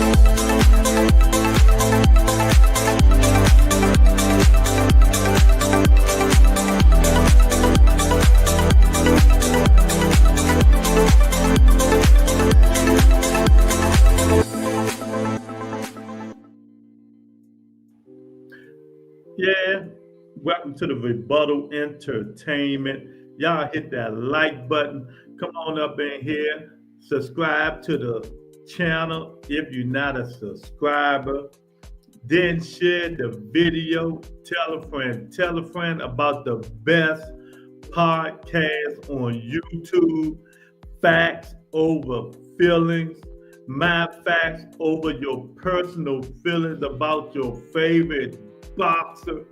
Yeah, welcome to the Rebuttal Entertainment. Y'all hit that like button. Come on up in here. Subscribe to the channel if you're not a subscriber. Then share the video. Tell a friend about the best podcast on YouTube. Facts over feelings. My facts over your personal feelings about your favorite boxer.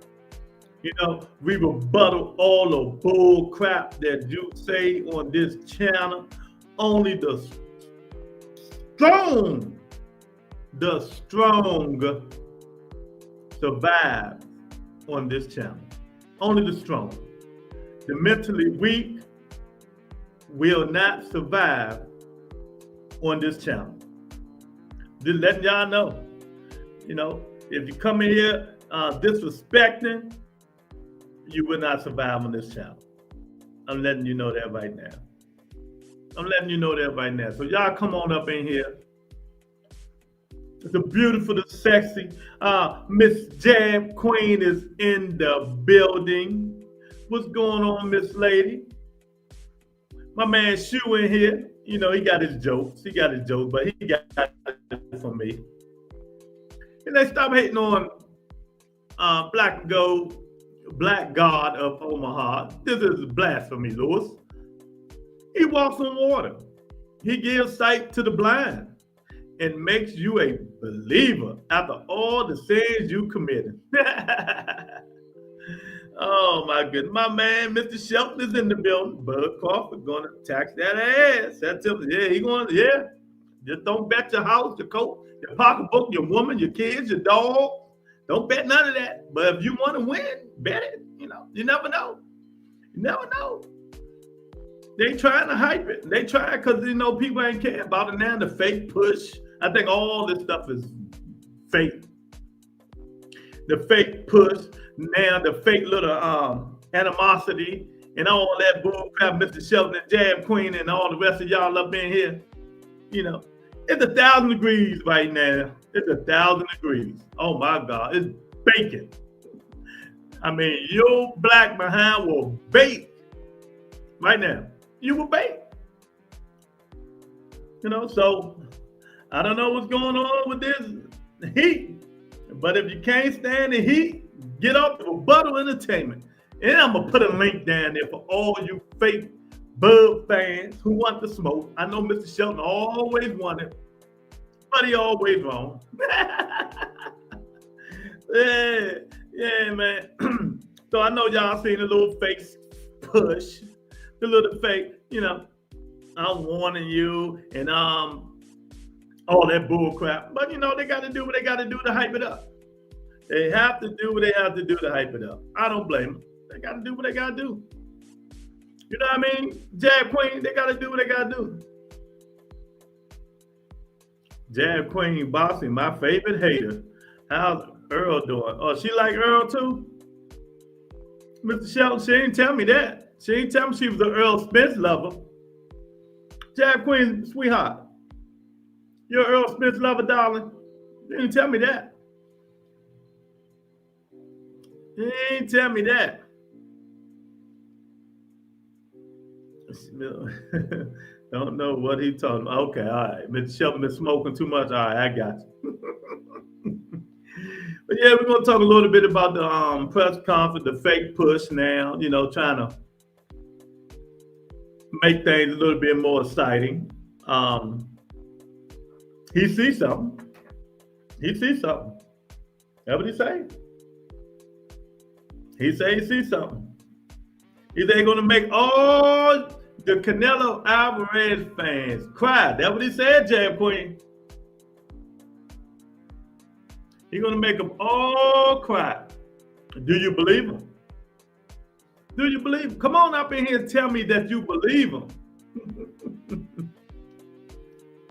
You know, we rebuttal all the bull crap that you say on this channel. Only the strong survive on this channel. Only the strong. The mentally weak will not survive on this channel. Just letting y'all know. You know, if you come in here disrespecting, you will not survive on this channel. I'm letting you know that right now. So y'all come on up in here. The beautiful, the sexy Miss Jab Queen is in the building. What's going on, Miss Lady? My man Shu in here. You know, he got his jokes, but he got it from me. And they stop hating on Black and Gold, Black God of Omaha. This is blasphemy, Lewis. He walks on water. He gives sight to the blind and makes you a believer after all the sins you committed. Oh my goodness. My man, Mr. Shelton is in the building. Bud Crawford gonna tax that ass. That's it. Yeah, he gonna, yeah. Just don't bet your house, your coat, your pocketbook, your woman, your kids, your dog. Don't bet none of that. But if you want to win, bet it. You know, you never know. They trying to hype it. They try because, you know, people ain't care about it now. The fake push. I think all this stuff is fake. The fake push. Now the fake little animosity and all that bull crap, Mr. Shelton and Jab Queen and all the rest of y'all up in here. You know, it's 1,000 degrees right now. It's 1,000 degrees. Oh my God, it's baking. I mean, your black behind will bake right now. You will bake. You know, so I don't know what's going on with this heat, but if you can't stand the heat, get off the Rebuttal Entertainment. And I'm going to put a link down there for all you fake Bud fans who want to smoke. I know Mr. Shelton always wanted, but he always wrong. Yeah, man. So I know y'all seen the little fake push, the little fake, you know, I'm warning you and all that bull crap. But, you know, they got to do what they got to do to hype it up. They have to do what they have to do to hype it up. I don't blame them. They got to do what they got to do. You know what I mean? Jab Queen, they got to do what they got to do. Jab Queen boxing, my favorite hater. How's Earl doing? Oh, she like Earl too? Mr. Shelton, she didn't tell me that. She didn't tell me she was an Earl Spence lover. Jab Queen, sweetheart. You're an Earl Spence lover, darling. You didn't tell me that. You didn't tell me that. Don't know what he talking about. Okay, all right. Mr. Shelton been smoking too much. All right, I got you. But yeah, we're going to talk a little bit about the press conference, the fake push now, you know, trying to make things a little bit more exciting. He sees something. That's what he say. He say he sees something. He say he's going to make all the Canelo Alvarez fans cry. That's what he said, Jab Queen. He's going to make them all cry. Do you believe him? Do you believe him? Come on up in here and tell me that you believe him.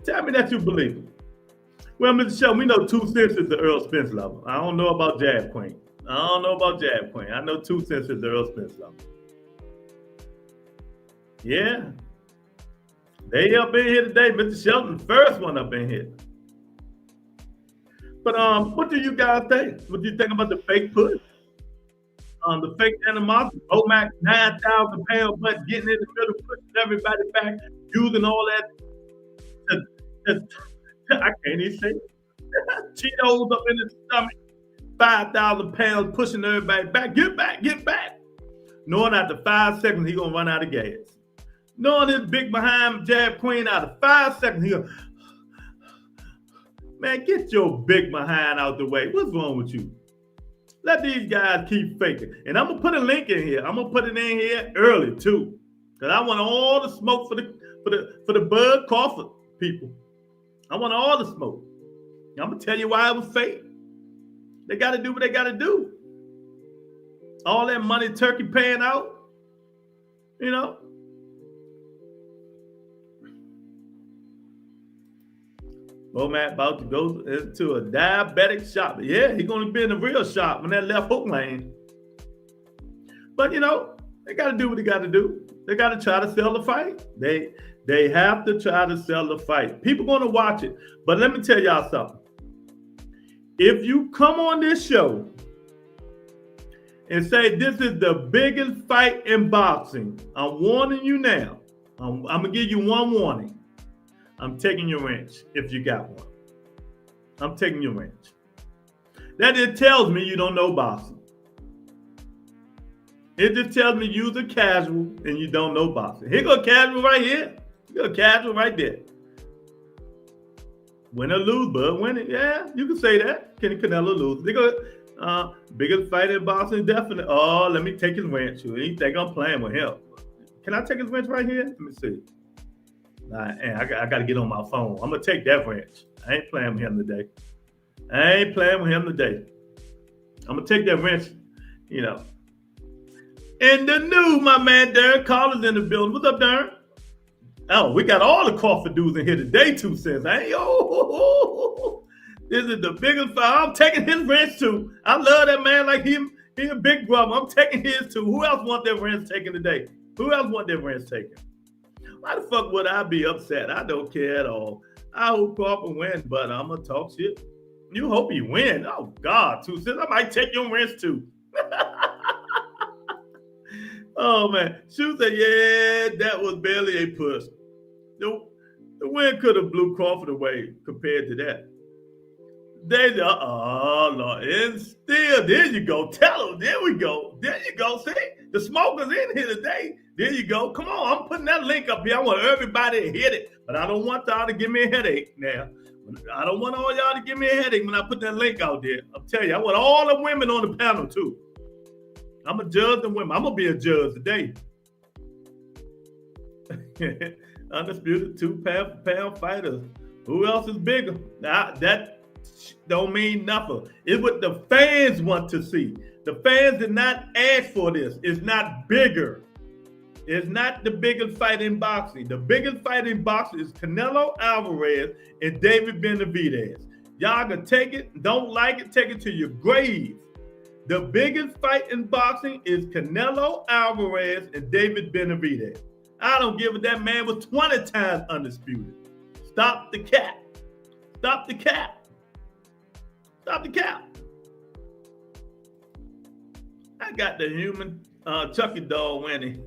Tell me that you believe him. Well, Mr. Shelton, we know 2 cents is the Earl Spence level. I don't know about Jab Queen. I know 2 cents is the Earl Spence level. Yeah. They up in here today. Mr. Shelton, first one up in here. But what do you guys think? What do you think about the fake push? The fake animosity, Omac 9,000 pound butt getting in the middle, pushing everybody back, using all that. I can't even say it. Cheetos up in his stomach, 5,000 pounds pushing everybody back. Get back, get back. Knowing after 5 seconds he gonna run out of gas. Knowing his big behind Jab Queen out of 5 seconds he gonna, man, get your big behind out the way. What's wrong with you? Let these guys keep faking. And I'm gonna put a link in here. I'm gonna put it in here early too, because I want all the smoke for the Bud Crawford people. I want all the smoke. I'm gonna tell you why it was fake. They got to do what they got to do. All that money Turkey paying out, you know. Matt about to go into a diabetic shop. Yeah, he's going to be in the real shop in that left hook lane. But, you know, they got to do what they got to do. They got to try to sell the fight. They have to try to sell the fight. People going to watch it. But let me tell y'all something. If you come on this show and say this is the biggest fight in boxing, I'm warning you now. I'm going to give you one warning. I'm taking your wrench if you got one. I'm taking your wrench. That just tells me you don't know boxing. It just tells me you're a casual and you don't know boxing. Here go casual right here. Here go casual right there. Win or lose, Bud. Win it. Yeah, you can say that. Can Canelo lose? They go, biggest fight in boxing, definitely. Oh, let me take his wrench. He think I'm playing with him. Can I take his wrench right here? Let me see. I got to get on my phone. I'm going to take that wrench. I ain't playing with him today. I'm going to take that wrench, you know. In the news, my man Darren Collins in the building. What's up, Darren? Oh, we got all the Crawford dudes in here today, 2 cents. Hey, yo, this is the biggest fight. I'm taking his wrench too. I love that man like him. He's a big brother. I'm taking his too. Who else want their wrench taken today? Who else want their wrench taken? Why the fuck would I be upset? I don't care at all. I hope Crawford wins, but I'm going to talk shit. You hope he wins. Oh, God, 2 cents. I might take your wrench too. Oh, man. Shoot said, yeah, that was barely a push. The win could have blew Crawford away compared to that. Lord. And still, there you go. Tell him. There we go. There you go. See? The smoker's in here today. There you go. Come on. I'm putting that link up here. I want everybody to hit it. But I don't want y'all to give me a headache now. I don't want all y'all to give me a headache when I put that link out there. I'm telling you, I want all the women on the panel, too. I'm a judge of women. I'm going to be a judge today. Undisputed 2-pound fighters. Who else is bigger? Now, that don't mean nothing. It's what the fans want to see. The fans did not ask for this. It's not bigger. It's not the biggest fight in boxing. The biggest fight in boxing is Canelo Alvarez and David Benavidez. Y'all can take it, don't like it, take it to your grave. The biggest fight in boxing is Canelo Alvarez and David Benavidez. I don't give a damn. Man was 20 times undisputed. Stop the cap. Stop the cap. Stop the cap. I got the human Chucky doll winning.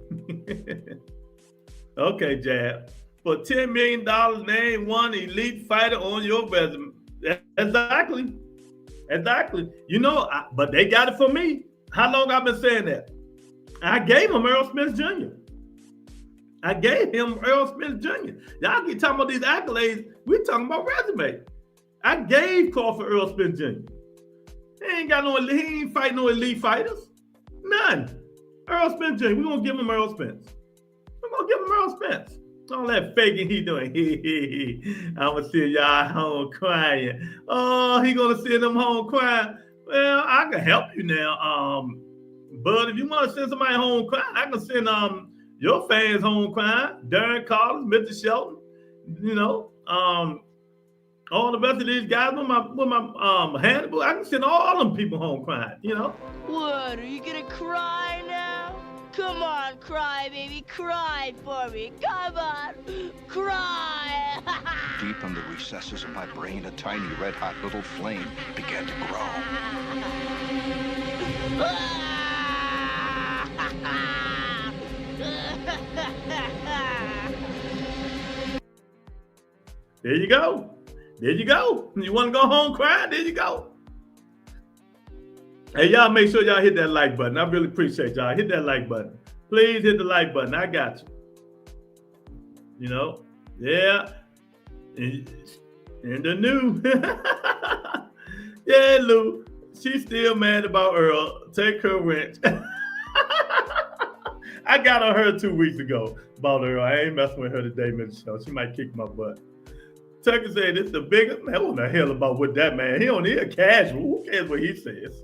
Okay, Jab. For $10 million, name one elite fighter on your resume. Exactly. You know, but they got it for me. How long I've been saying that? I gave him Earl Smith Jr. Y'all keep talking about these accolades. We're talking about resume. I gave Crawford Earl Smith Jr. He ain't fighting no elite fighters. None. Earl Spence Jr. We're going to give him Earl Spence. All that faking he doing. I'm going to send y'all home crying. Oh, he going to send them home crying. Well, I can help you now. But if you want to send somebody home crying, I can send your fans home crying. Darren Collins, Mr. Shelton, you know. All the rest of these guys with my Hannibal, I can send all them people home crying, you know? What, are you gonna cry now? Come on, cry, baby, cry for me. Come on, cry. Deep in the recesses of my brain, a tiny red-hot little flame began to grow. There you go. There you go. You want to go home crying? There you go. Hey, y'all make sure y'all hit that like button. I really appreciate y'all. Hit that like button. Please hit the like button. I got you. You know? Yeah. And the new. Yeah, Lou. She's still mad about Earl. Take her wrench. I got on her 2 weeks ago about Earl. I ain't messing with her today, Mr. Show. She might kick my butt. Tucker said it's the biggest. Man, what the hell about with that man? He a casual. Who cares what he says?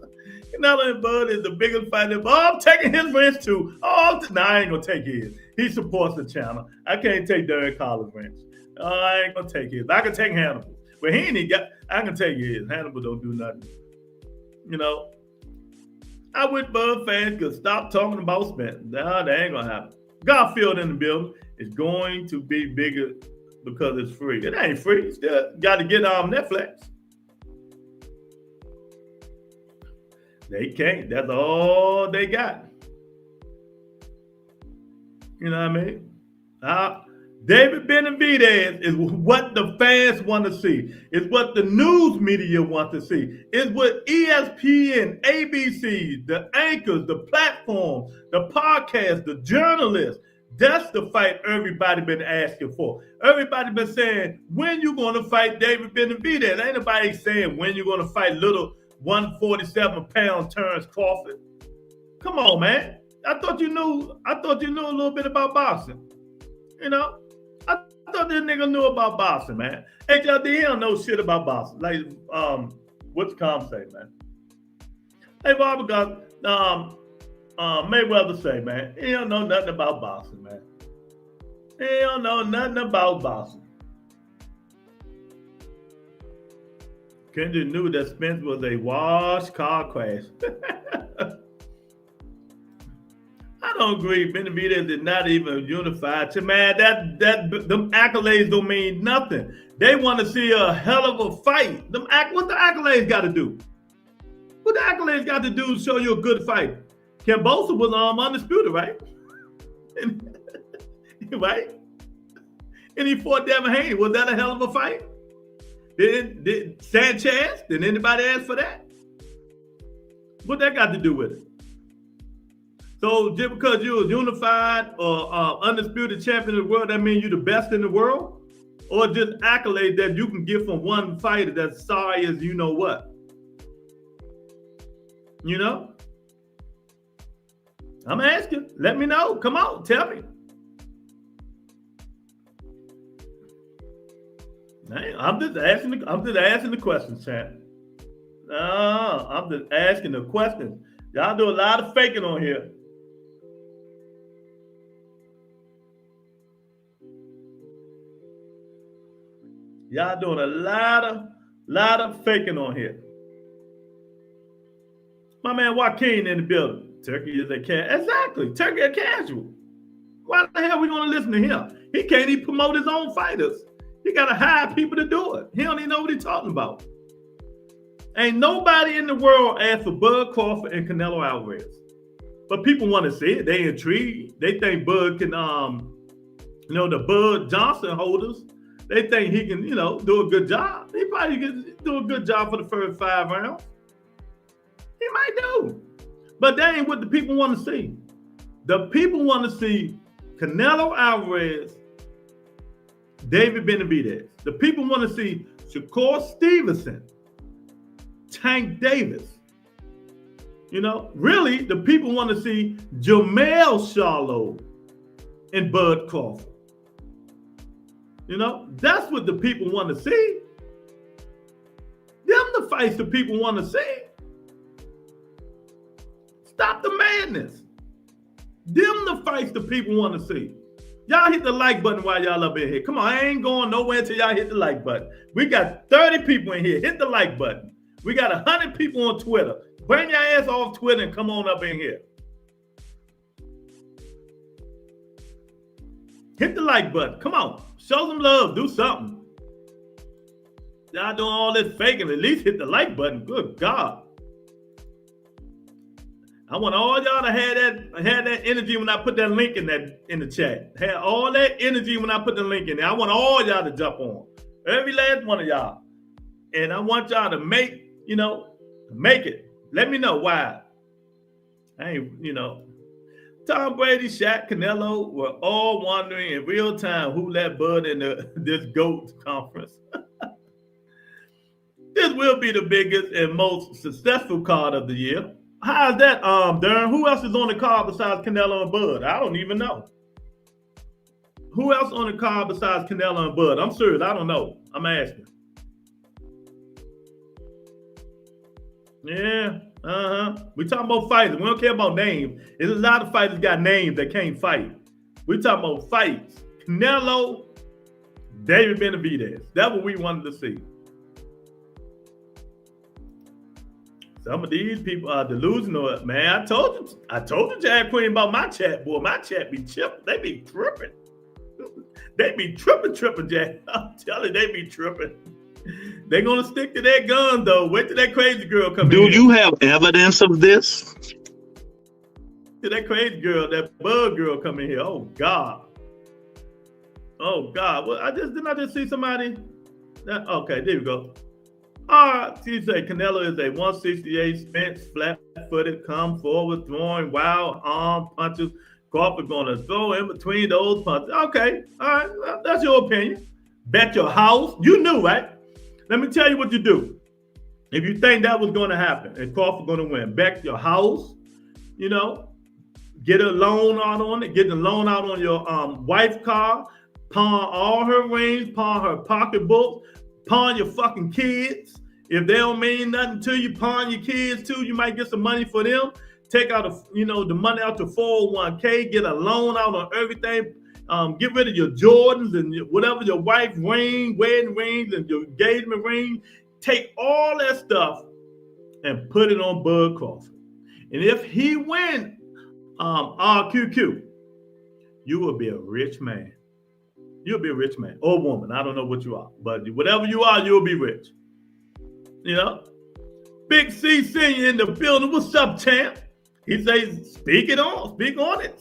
Canelo Bud is the biggest fighter. Oh, I'm taking his wrench too. Oh, I ain't gonna take his. He supports the channel. I can't take Derek Collins' wrench. I ain't gonna take his. I can take Hannibal, but he ain't even got. I can take his. Hannibal don't do nothing. You know. I wish Bud fans could stop talking about Spence. Nah, that ain't gonna happen. Garfield in the building is going to be bigger because it's free. It ain't free. Still got to get on Netflix. They can't. That's all they got. You know what I mean? David Benavidez is what the fans want to see. It's what the news media want to see. It's what ESPN, ABC, the anchors, the platforms, the podcasts, the journalists. That's the fight everybody been asking for. Everybody been saying, when you going to fight David Benavidez? Ain't nobody saying when you going to fight little 147-pound Terrence Crawford. Come on, man. I thought you knew a little bit about boxing. You know? I thought this nigga knew about boxing, man. HLD, he don't know shit about boxing. Like, what's Calm say, man? Hey, Bob, because Mayweather say, man, he don't know nothing about boxing, man. He don't know nothing about boxing. Kendrick knew that Spence was a wash car crash. I don't agree. Benavidez is not even unified. Man, them accolades don't mean nothing. They want to see a hell of a fight. What the accolades got to do? What the accolades got to do to show you a good fight? Cambosa was undisputed, right? Right? And he fought Devin Haney. Was that a hell of a fight? Did Sanchez? Did anybody ask for that? What that got to do with it? So just because you're a unified or undisputed champion of the world, that means you're the best in the world? Or just accolade that you can get from one fighter that's sorry as you know what? You know? I'm asking. Let me know. Come on, tell me. I'm just asking the questions, champ. I'm just asking the questions. Y'all do a lot of faking on here. Y'all doing a lot of faking on here. My man Joaquin in the building. Turkey is a casual. Exactly. Turkey a casual. Why the hell are we going to listen to him? He can't even promote his own fighters. He got to hire people to do it. He don't even know what he's talking about. Ain't nobody in the world asked for Bud Crawford and Canelo Alvarez. But people want to see it. They intrigued. They think Bud can, the Bud Johnson holders, they think he can, do a good job. He probably can do a good job for the first 5 rounds. He might do. But that ain't what the people want to see. The people want to see Canelo Alvarez, David Benavidez. The people want to see Shakur Stevenson, Tank Davis. Really, the people want to see Jamel Charlo and Bud Crawford. That's what the people want to see. Them the fights the people want to see. Stop the madness. Them the fights the people want to see. Y'all hit the like button while y'all up in here. Come on, I ain't going nowhere until y'all hit the like button. We got 30 people in here. Hit the like button. We got 100 people on Twitter. Bring your ass off Twitter and come on up in here. Hit the like button. Come on. Show some love. Do something. Y'all doing all this faking. At least hit the like button. Good God. I want all y'all to have that energy when I put that link in the chat. Have all that energy when I put the link in there. I want all y'all to jump on. Every last one of y'all. And I want y'all to make it. Let me know why. I ain't, Tom Brady, Shaq, Canelo were all wondering in real time who let Bud in this GOAT conference. This will be the biggest and most successful card of the year. How's that, Darren? Who else is on the card besides Canelo and Bud? I don't even know. Who else on the card besides Canelo and Bud? I'm serious. I don't know. I'm asking. Yeah. We talking about fighters. We don't care about names. There's a lot of fighters got names that can't fight. We talking about fights. Canelo, David Benavidez. That's what we wanted to see. Some of these people are delusional, man. I told you, Jag Queen, about my chat, boy. My chat be tripping. They be tripping. They be tripping, Jag. I'm telling you, they be tripping. They're gonna stick to their guns, though. Wait till that crazy girl come in. Do you have evidence of this? Till that crazy girl, that Bud girl come in here. Oh God. Oh God. Well, didn't I just see somebody? Okay, there we go. All right, she said Canelo is a 168 Spence, flat-footed, come forward, throwing wild arm punches. Crawford gonna throw in between those punches. Okay, all right, well, that's your opinion. Bet your house. You knew, right? Let me tell you what you do. If you think that was gonna happen and Crawford gonna win, bet your house. Get a loan out on it. Get the loan out on your wife's car. Pawn all her rings. Pawn her pocketbook. Pawn your fucking kids. If they don't mean nothing to you, pawn your kids too. You might get some money for them. Take out the money out to 401k. Get a loan out on everything. Get rid of your Jordans and whatever your wife's ring, wedding rings and your engagement ring. Take all that stuff and put it on Bud Crawford. And if he wins RQQ, you will be a rich man. You'll be a rich man or woman. I don't know what you are, but whatever you are, you'll be rich. Big C Senior in the building. What's up, champ? He says, speak on it.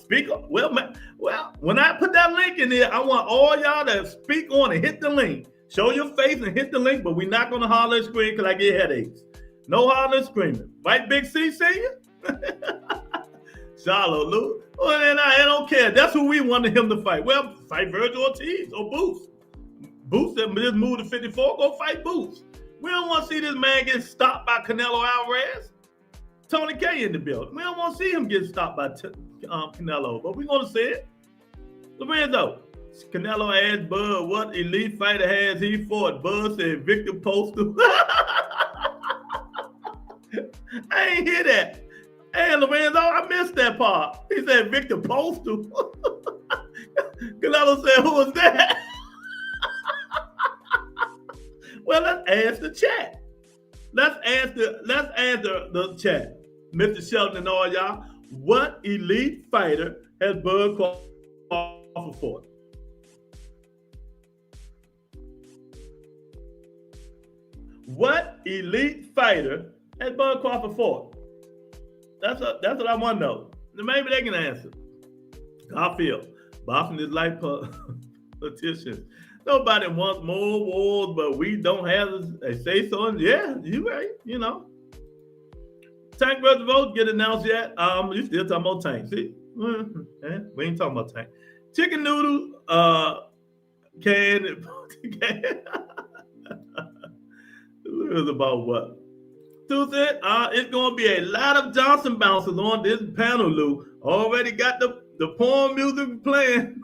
Well, when I put that link in there, I want all y'all to speak on it. Hit the link. Show your face and hit the link, but we're not going to holler and scream because I get headaches. No holler and screaming. Right, Big C Senior? Charlotte Lou. Well, then I don't care. That's who we wanted him to fight. Well, fight Virgil Ortiz or Boost. Boost that just moved to 54. Go fight Boost. We don't want to see this man get stopped by Canelo Alvarez. Tony K in the building. We don't want to see him get stopped by Canelo, but we want to see it. Lorenzo, Canelo asked Bud, what elite fighter has he fought? Bud said Victor Postal. I ain't hear that. Hey, Lorenzo, I missed that part. He said Victor Postal. Canelo said, who was that? Well, let's ask the chat. Let's answer the chat. Mr. Shelton and all y'all, what elite fighter has Bud Crawford fought? What elite fighter has Bud Crawford fought? That's what I want to know. Maybe they can answer. Garfield, Boston is like politicians. Nobody wants more wars, but we don't have a say so. Yeah, you right. Tank versus Vote get announced yet? You still talking about Tank? See, we ain't talking about Tank. Chicken noodle, can it was about what? Tuesday, it's gonna be a lot of Johnson bouncers on this panel, Lou. Already got the porn music playing.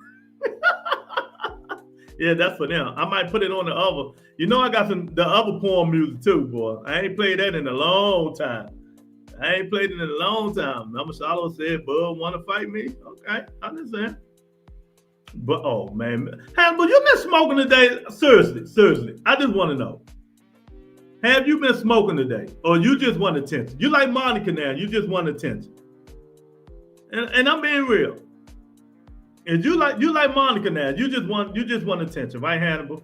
Yeah, that's for them. I might put it on the other. I got the other porn music too, boy. I ain't played that in a long time. Mama Shallow said, Bud want to fight me? Okay, I understand. But oh man, Hannibal, you been smoking today? Seriously, I just want to know. Have you been smoking today, or you just want attention? You like Monica now? You just want attention, and I'm being real. And you like Monica now? You just want attention, right, Hannibal?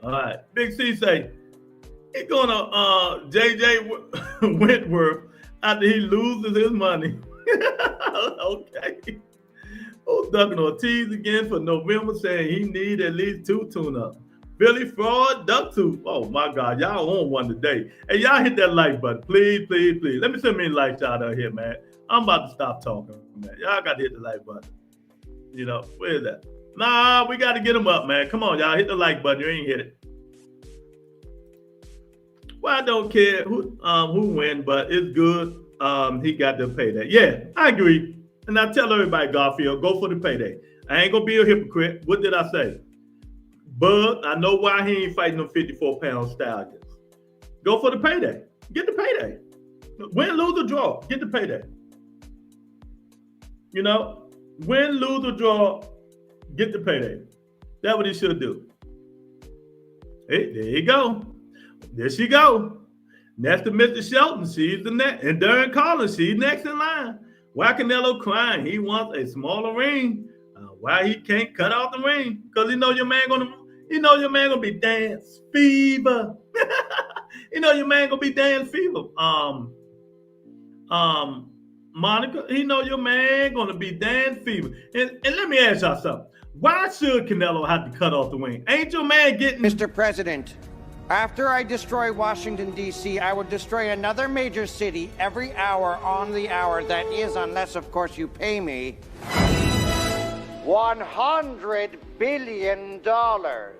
All right, Big C say he gonna JJ Wentworth after he loses his money. Okay. Oh, Duncan Ortiz again for November saying he need at least 2 tune-ups. Billy Fraud, Duck Tooth. Oh my God, y'all on one today. Hey, y'all hit that like button, please. Let me send me a like shout out here, man. I'm about to stop talking, man. Y'all got to hit the like button. You know, where is that? Nah, we got to get them up, man. Come on, y'all, hit the like button. You ain't hit it. Well, I don't care who win, but it's good. He got the payday. Yeah, I agree. And I tell everybody, Garfield, go for the payday. I ain't gonna be a hypocrite. What did I say? Bud, I know why he ain't fighting them 54-pound stallions. Go for the payday. Get the payday. Win, lose, or draw. Get the payday. You know, win, lose, or draw. Get the payday. That's what he should do. Hey, there you go. There she go. Next to Mr. Shelton, she's the next. And Darren Collins, she's next in line. Why Canelo crying? He wants a smaller ring. Why he can't cut off the ring? Because your man gonna be dance fever. Your man gonna be dance fever. Monica, your man gonna be dance fever. And let me ask y'all something. Why should Canelo have to cut off the ring? Ain't your man getting? Mr. President, after I destroy Washington, D.C., I will destroy another major city every hour on the hour. That is, unless, of course, you pay me $100 billion. Dr.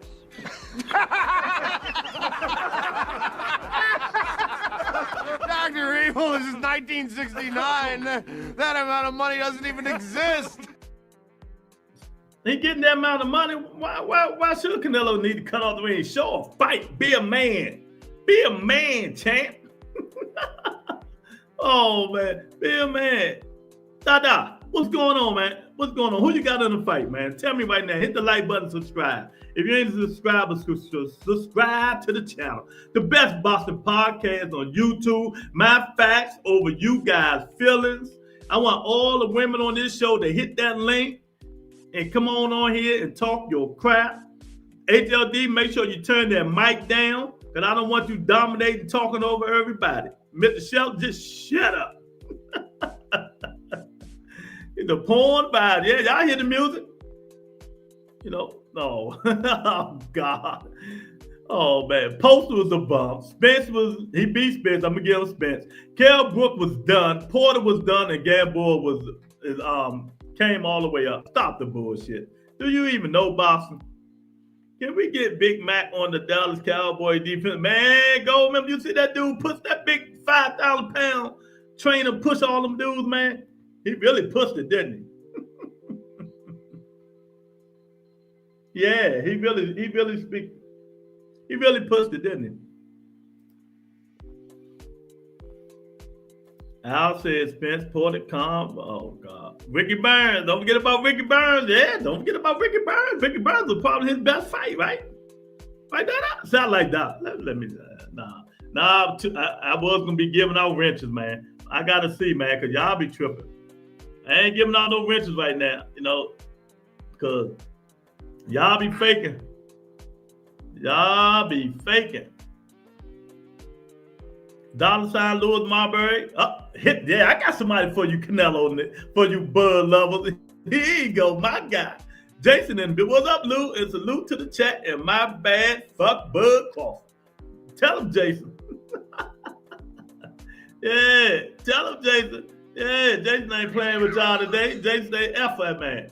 Evil, this is 1969. That amount of money doesn't even exist. He getting that amount of money. Why should Canelo need to cut off the ring? Show a fight. Be a man. Be a man, champ. Oh man, be a man. Dada, what's going on, man? What's going on? Who you got in the fight, man? Tell me right now. Hit the like button, subscribe. If you ain't subscribed, subscribe to the channel. The best boxing podcast on YouTube. My facts over you guys' feelings. I want all the women on this show to hit that link and come on here and talk your crap. HLD, make sure you turn that mic down, because I don't want you dominating, talking over everybody. Mr. Shelton, just shut up. The porn vibe. Yeah, y'all hear the music? No. Oh, God. Oh, man. Poster was a bump. Spence he beat Spence. I'm going to give him Spence. Kell Brook was done. Porter was done, and Gamboa came all the way up. Stop the bullshit. Do you even know boxing? Can we get Big Mac on the Dallas Cowboy defense? Man, go. Remember, you see that dude push that big 5,000-pound trainer push all them dudes, man? He really pushed it, didn't he? Yeah, he really pushed it, didn't he? Al said Spence, Porter, Calm. Oh, God. Ricky Burns. Don't forget about Ricky Burns. Yeah, don't forget about Ricky Burns. Ricky Burns was probably his best fight, right? Right, that sound like that. Let me, nah. I was going to be giving out wrenches, man. I got to see, man, because y'all be tripping. I ain't giving out no wrenches right now, because y'all be faking. Y'all be faking. $sign Louis Marbury. Yeah, I got somebody for you, Canelo, for you Bud lovers. Here you go, my guy. Jason, and what's up, Lou? And salute to the chat, and my bad, fuck Bud Crawford. Tell him, Jason. Yeah, tell him, Jason. Yeah, Jason ain't playing with y'all today. Jason ain't F that man.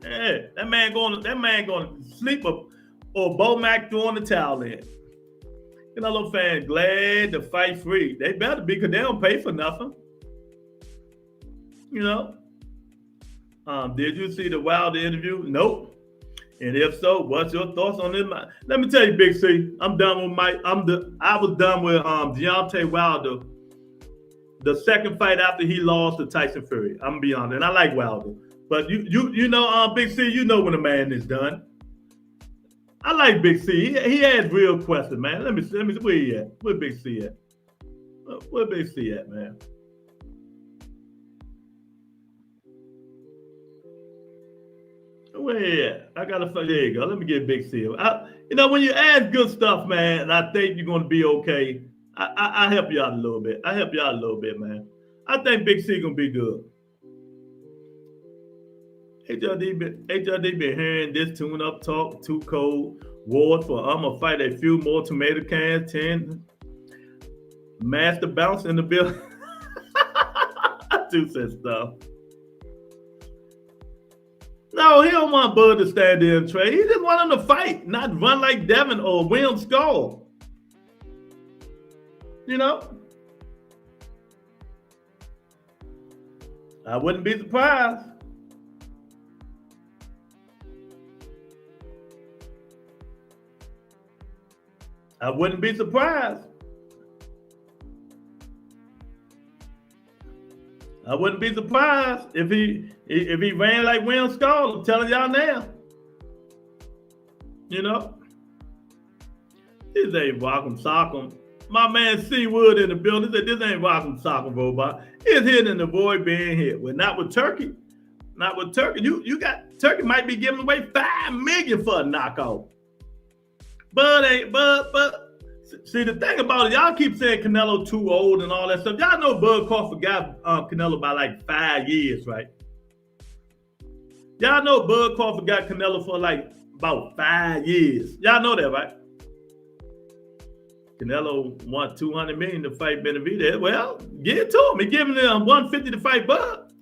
Yeah, that man going to sleep or Bo Mac throwing the towel in. Canelo fans glad to fight free. They better be, because they don't pay for nothing. Did you see the Wilder interview? Nope. And if so, what's your thoughts on this? Let me tell you, Big C, I'm done with I was done with Deontay Wilder. The second fight after he lost to Tyson Fury. I'm gonna be honest, and I like Wilder, But you know, Big C, you know when a man is done. I like Big C. He has real questions, man. Let me see where he at. Where Big C at? Where Big C at, man? Where he at? I gotta find. There you go. Let me get Big C. You know, when you ask good stuff, man, and I think you're gonna be okay, I help you out a little bit. I help you out a little bit, man. I think Big C gonna be good. HRD been hearing this tune-up talk, too cold. Ward for I'ma fight a few more tomato cans, 10. Master bounce in the building. I do said stuff. No, he don't want Bud to stand there and trade. He just want him to fight, not run like Devin or William Skull. You know? I wouldn't be surprised. I wouldn't be surprised. I wouldn't be surprised if he ran like William Skull. I'm telling y'all now. You know? This ain't Rock'em Sock'em. My man C. Wood in the building said this ain't Rock'em Sock'em, robot. It's hidden to avoid being hit. Well, not with Turkey. Not with Turkey. You got Turkey might be giving away $5 million for a knockout. But see, the thing about it, y'all keep saying Canelo too old and all that stuff. Y'all know Bud Crawford got Canelo by like 5 years, right? Y'all know Bud Crawford got Canelo for like about 5 years. Y'all know that, right? Canelo won $200 million to fight Benavidez. Well, give it to him. He giving him $150 to fight Bud.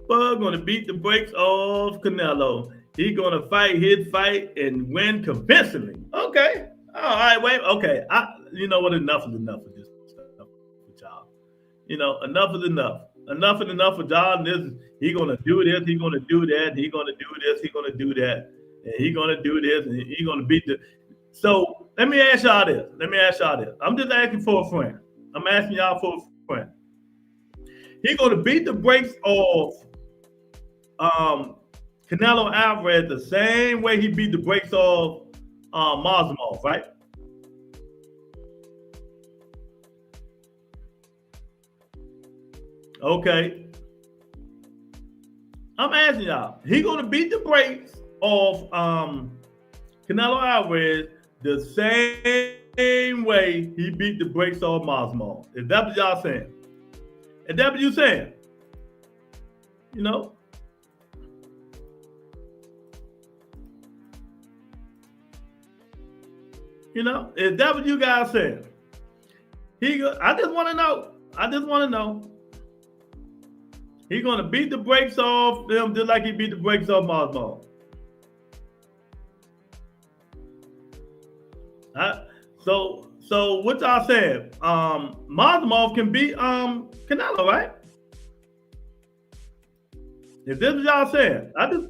Bud gonna beat the brakes off Canelo. He gonna fight his fight and win convincingly. Okay. All right, wait. Okay. You know what? Enough is enough of this stuff with y'all. You know, enough is enough. Enough is enough with y'all. He gonna do this. He gonna do that. He gonna do this. He gonna do that. And he gonna do this. And he gonna beat the. So let me ask y'all this. I'm just asking for a friend. I'm asking y'all for a friend. He gonna beat the brakes off Canelo Alvarez the same way he beat the brakes off Marzamov, right? Okay. I'm asking y'all. He gonna beat the brakes off Canelo Alvarez the same way he beat the brakes off Marzamov. Is that what y'all saying? Is that what you saying? You know? You know, is that what you guys saying? I just want to know. He's going to beat the brakes off them just like he beat the brakes off Marzamov. So what y'all saying? Marzamov can beat Canelo, right? Is this what y'all saying? I just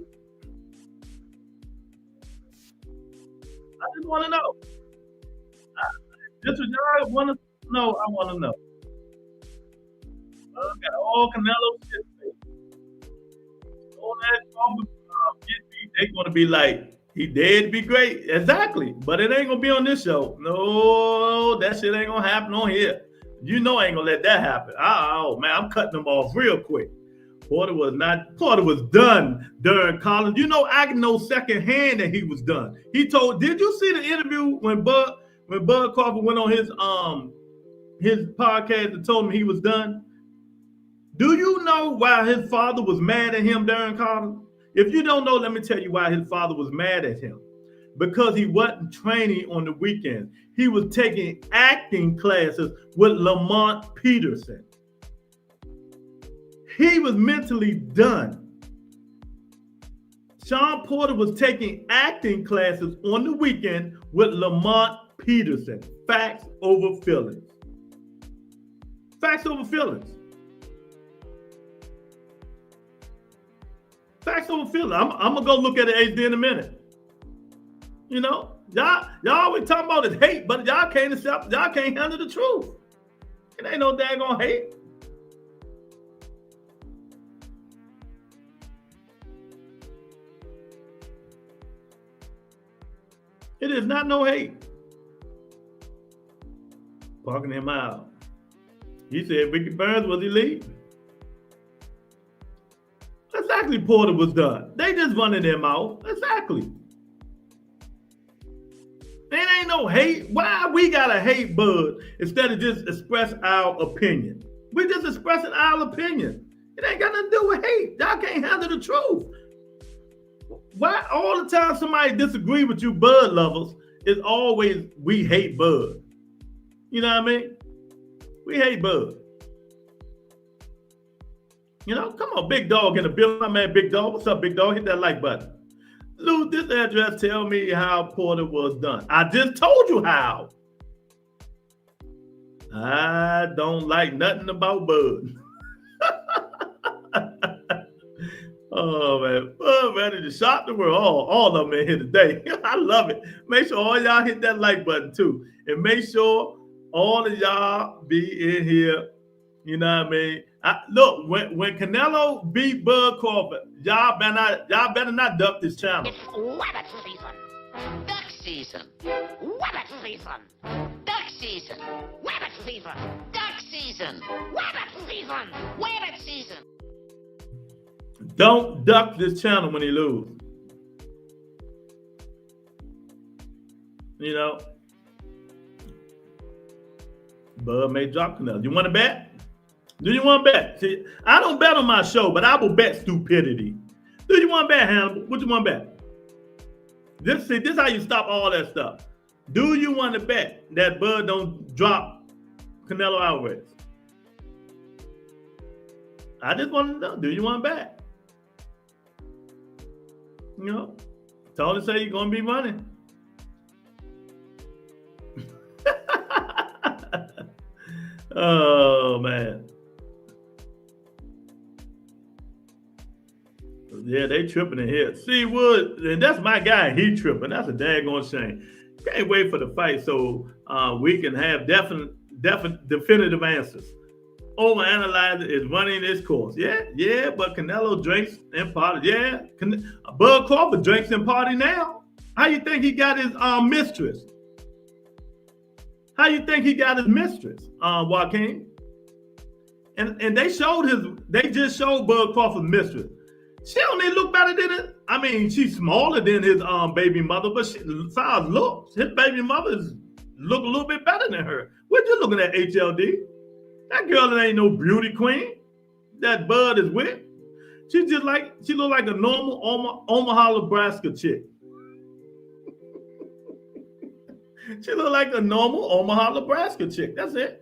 want to know. This is y'all want to know. I want to know. Okay, all Canelo shit. All that they're gonna be like, he dead to be great. Exactly. But it ain't gonna be on this show. No, that shit ain't gonna happen on here. You know I ain't gonna let that happen. Oh man, I'm cutting them off real quick. Porter was done during college. You know, I know secondhand that he was done. Did you see the interview when Bud Crawford went on his podcast and told him he was done? Do you know why his father was mad at him during college? If you don't know, let me tell you why his father was mad at him. Because he wasn't training on the weekends. He was taking acting classes with Lamont Peterson. He was mentally done. Sean Porter was taking acting classes on the weekend with Lamont Peterson. Facts over feelings. Facts over feelings. Facts over feelings. I'm gonna go look at the HD in a minute. You know, y'all always talking about is hate, but y'all can't handle the truth. It ain't no daggone hate. It is not no hate. Parking him out. He said Ricky Burns was elite. Exactly, Porter was done. They just running their mouth. Exactly. It ain't no hate. Why we gotta hate Bud instead of just express our opinion? We just expressing our opinion. It ain't got nothing to do with hate. Y'all can't handle the truth. Why all the time somebody disagree with you, Bud lovers, it's always we hate Bud. You know what I mean? We hate Bud. You know, come on, Big Dog in the building. My man, Big Dog. What's up, Big Dog? Hit that like button. Lose this address. Tell me how Porter was done. I just told you how. I don't like nothing about Bud. Oh, man. Bud ready to shock the world. All of them in here today. I love it. Make sure all y'all hit that like button, too. And make sure all of y'all be in here. You know what I mean? Look, when Canelo beat Bud Crawford, y'all better not duck this channel. It's rabbit season. Duck season. Rabbit season. Duck season. Rabbit season. Duck season. Rabbit season. Rabbit season. Don't duck this channel when he lose. You know, Bud may drop Canelo. You want to bet? Do you want to bet? See, I don't bet on my show, but I will bet stupidity. Do you want to bet, Hannibal? What you want to bet? This is how you stop all that stuff. Do you want to bet that Bud don't drop Canelo Alvarez? I just want to know. Do you want to bet? You know, Tony say you're going to be running. Oh, man. Yeah, they tripping in here. See, Wood, and that's my guy. He tripping. That's a daggone shame. Can't wait for the fight so we can have definitive answers. Overanalyzer is running this course. Yeah, but Canelo drinks and party. Yeah, Bud Crawford drinks and party now. How you think he got his mistress? How you think he got his mistress, Joaquin? And they just showed Bud Crawford's mistress. She don't even look better than it. I mean, she's smaller than his baby mother, but as far as looks, his baby mother's look a little bit better than her. What you looking at, HLD? That girl ain't no beauty queen that Bud is with. She look like a normal Omaha, Nebraska chick. She look like a normal Omaha, Nebraska chick. That's it.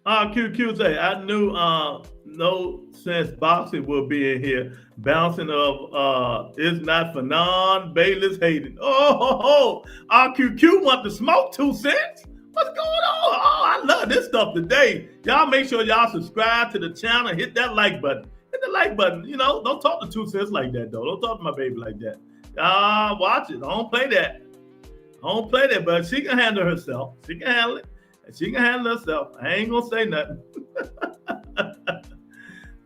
QQ say, I knew no sense boxing will be in here. Bouncing of it's not for non-Bayless hating. QQ want to smoke 2 cents? What's going on? I love this stuff today. Y'all make sure y'all subscribe to the channel. Hit that like button. Hit the like button. You know, don't talk to 2 cents like that, though. Don't talk to my baby like that. Watch it. Don't play that. Don't play that, but she can handle herself. She can handle it. She can handle herself. I ain't gonna say nothing.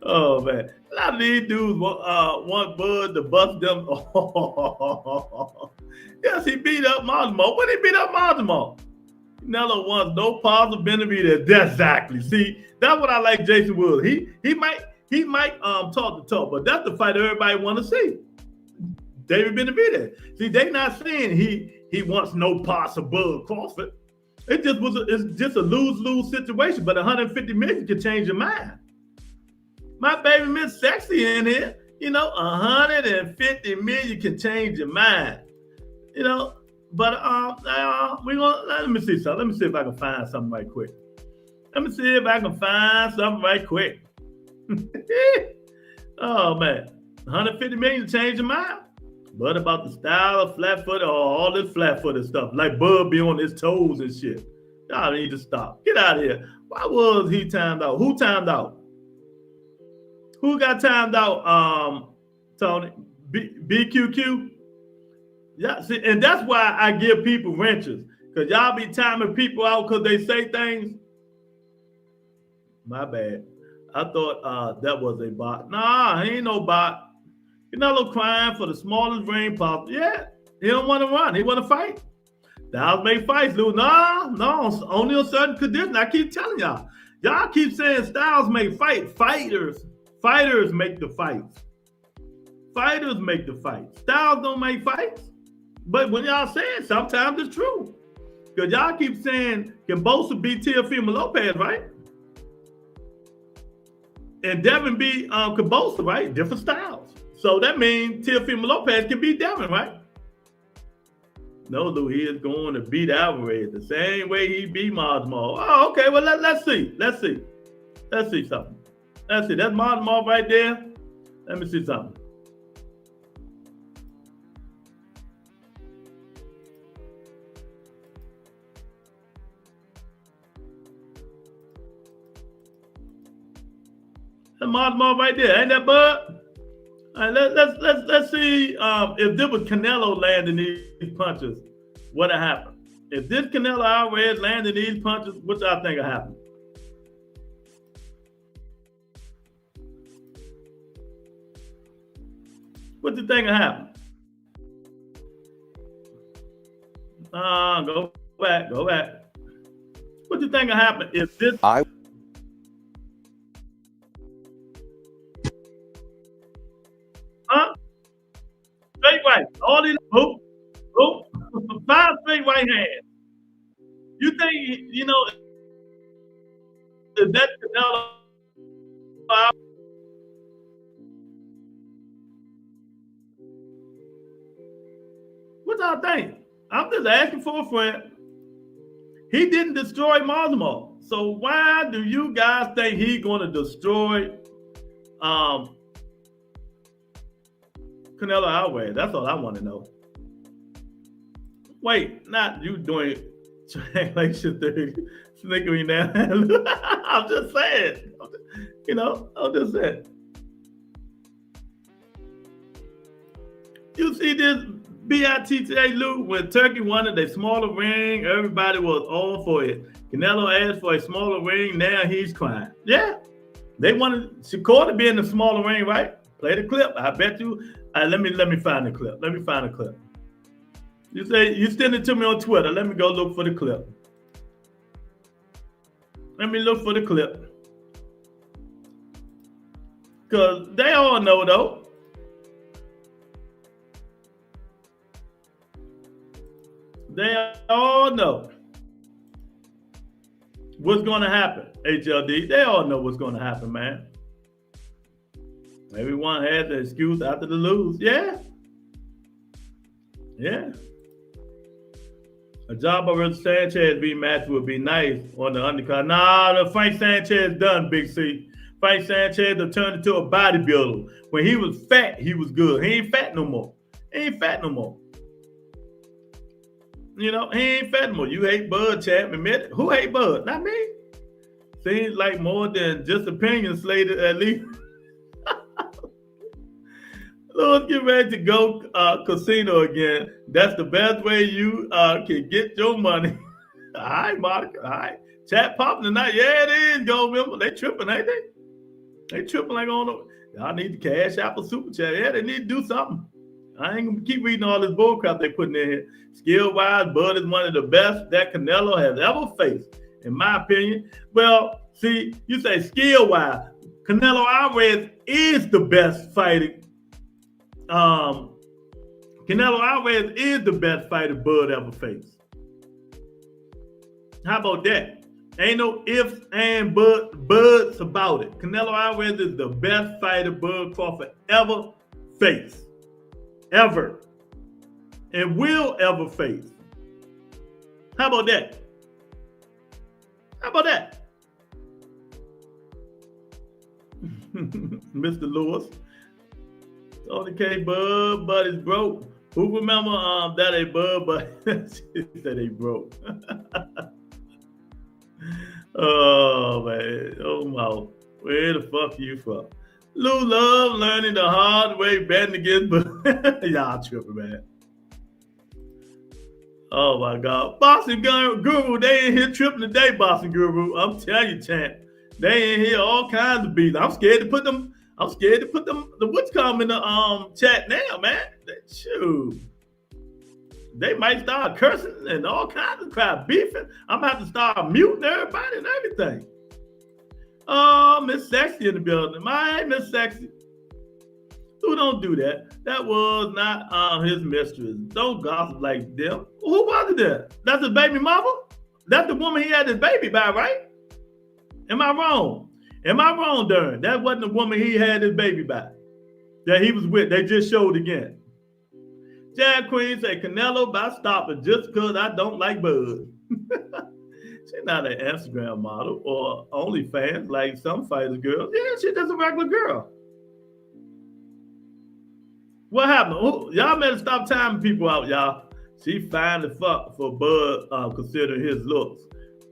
Oh man, a lot of these dudes want Bud to bust them. Yes, he beat up Marsimo. When he beat up Marsimo, Canelo wants no positive benefit. That's exactly. See, that's what I like. Jason Wood. He might talk the talk, but that's the fight everybody want to see. David Benavidez. See, they not saying he wants no parts of Bud Crawford. It's just a lose-lose situation, but 150 million can change your mind. My baby Miss Sexy in here, you know, 150 million can change your mind. You know, but let me see something. Let me see if I can find something right quick. Oh man, 150 million to change your mind. But about the style of flat-footed or all this flat-footed stuff, like Bud be on his toes and shit. Y'all need to stop. Get out of here. Why was he timed out? Who timed out? Who got timed out, Tony? BQQ? Yeah, see, and that's why I give people wrenches. Because y'all be timing people out because they say things. My bad. that was a bot. Nah, he ain't no bot. Canelo crying for the smallest ring possible. Yeah, he don't want to run. He want to fight. Styles make fights, Lou. No, only on certain conditions. I keep telling y'all. Y'all keep saying Styles make fight. Fighters make the fights. Fighters make the fights. Styles don't make fights. But when y'all say it, sometimes it's true. Because y'all keep saying, can BIGLEWSR beat Teofimo Lopez, right? And Devin beat BIGLEWSR, right? Different styles. So that means Teofimo Lopez can beat Devin, right? No, Lou, he is going to beat Alvarez the same way he beat Masvidal. Oh, okay. Well, let's see. Let's see something. Let's see. That's Masvidal right there. Let me see something. That's Masvidal right there. Ain't that Bud? All right, let's see if this was Canelo landing these punches, what would happen? If this Canelo Alvarez landing these punches, what y'all think will happen? What do you think will happen? Go back. What do you think will happen if this? Straight right. All these five straight right hands. You think if that Canelo? What y'all think? I'm just asking for a friend. He didn't destroy Masvidal, so why do you guys think he's going to destroy Canelo Alvarez? That's all I want to know. Wait, not you doing translation thing, sneaking me down. I'm just saying. I'm just saying. You see this BITTA, Lou, when Turkey wanted a smaller ring, everybody was all for it. Canelo asked for a smaller ring, now he's crying. Yeah, they wanted Shakur to be in the smaller ring, right? Play the clip. I bet you. Let me find the clip. Let me find the clip. You say you send it to me on Twitter. Let me go look for the clip. Let me look for the clip. Because they all know, though. They all know what's going to happen, HLD. They all know what's going to happen, man. Everyone had the excuse after the lose. Yeah. A job versus Sanchez rematch would be nice on the undercard. Nah, the Frank Sanchez done, Big C. Frank Sanchez turned into a bodybuilder. When he was fat, he was good. He ain't fat no more. He ain't fat no more. He ain't fat no more. You hate Bud, champ. Admit it. Who hate Bud? Not me. Seems like more than just opinion slated at least. Let's get ready to go casino again. That's the best way you can get your money. All right, Monica. All right. Chat popping tonight. Yeah, it is. Go, remember. They tripping, ain't they? They tripping like on the. Y'all need to cash out for super chat. Yeah, they need to do something. I ain't gonna keep reading all this bullcrap they putting in here. Skill-wise, Bud is one of the best that Canelo has ever faced, in my opinion. Well, see, you say skill-wise, Canelo Alvarez is the best fighting. Canelo Alvarez is the best fighter Bud ever faced. How about that? Ain't no ifs and buts about it. Canelo Alvarez is the best fighter Bud Crawford ever faced. Ever. And will ever face. How about that? How about that? Mr. Lewis. Tony K, Bud is broke. Who remember that ain't Bud, but she said they broke. Oh, man. Oh, my. Where the fuck you from? Lou love learning the hard way, betting against Bud. Y'all tripping, man. Oh, my God. Boxing Guru, they ain't here tripping today, Boxing Guru. I'm telling you, champ. They in here all kinds of beats. I'm scared to put them. I'm scared to put them. The what's come in the chat now, man. Shoot. They might start cursing and all kinds of crap, beefing. I'm about to start muting everybody and everything. Oh, Miss Sexy in the building. My Miss Sexy. Who don't do that? That was not his mistress. Don't gossip like them. Who was it there? That's his baby mama? That's the woman he had his baby by, right? Am I wrong? Am I wrong, Darren? That wasn't the woman he had his baby by. That he was with. They just showed again. Jab Queen say Canelo by stopping just because I don't like Bud. She's not an Instagram model or OnlyFans like some fighters girls. Yeah, she's just a regular girl. What happened? Oh, y'all better stop timing people out, y'all. She fine as fuck for Bud considering his looks.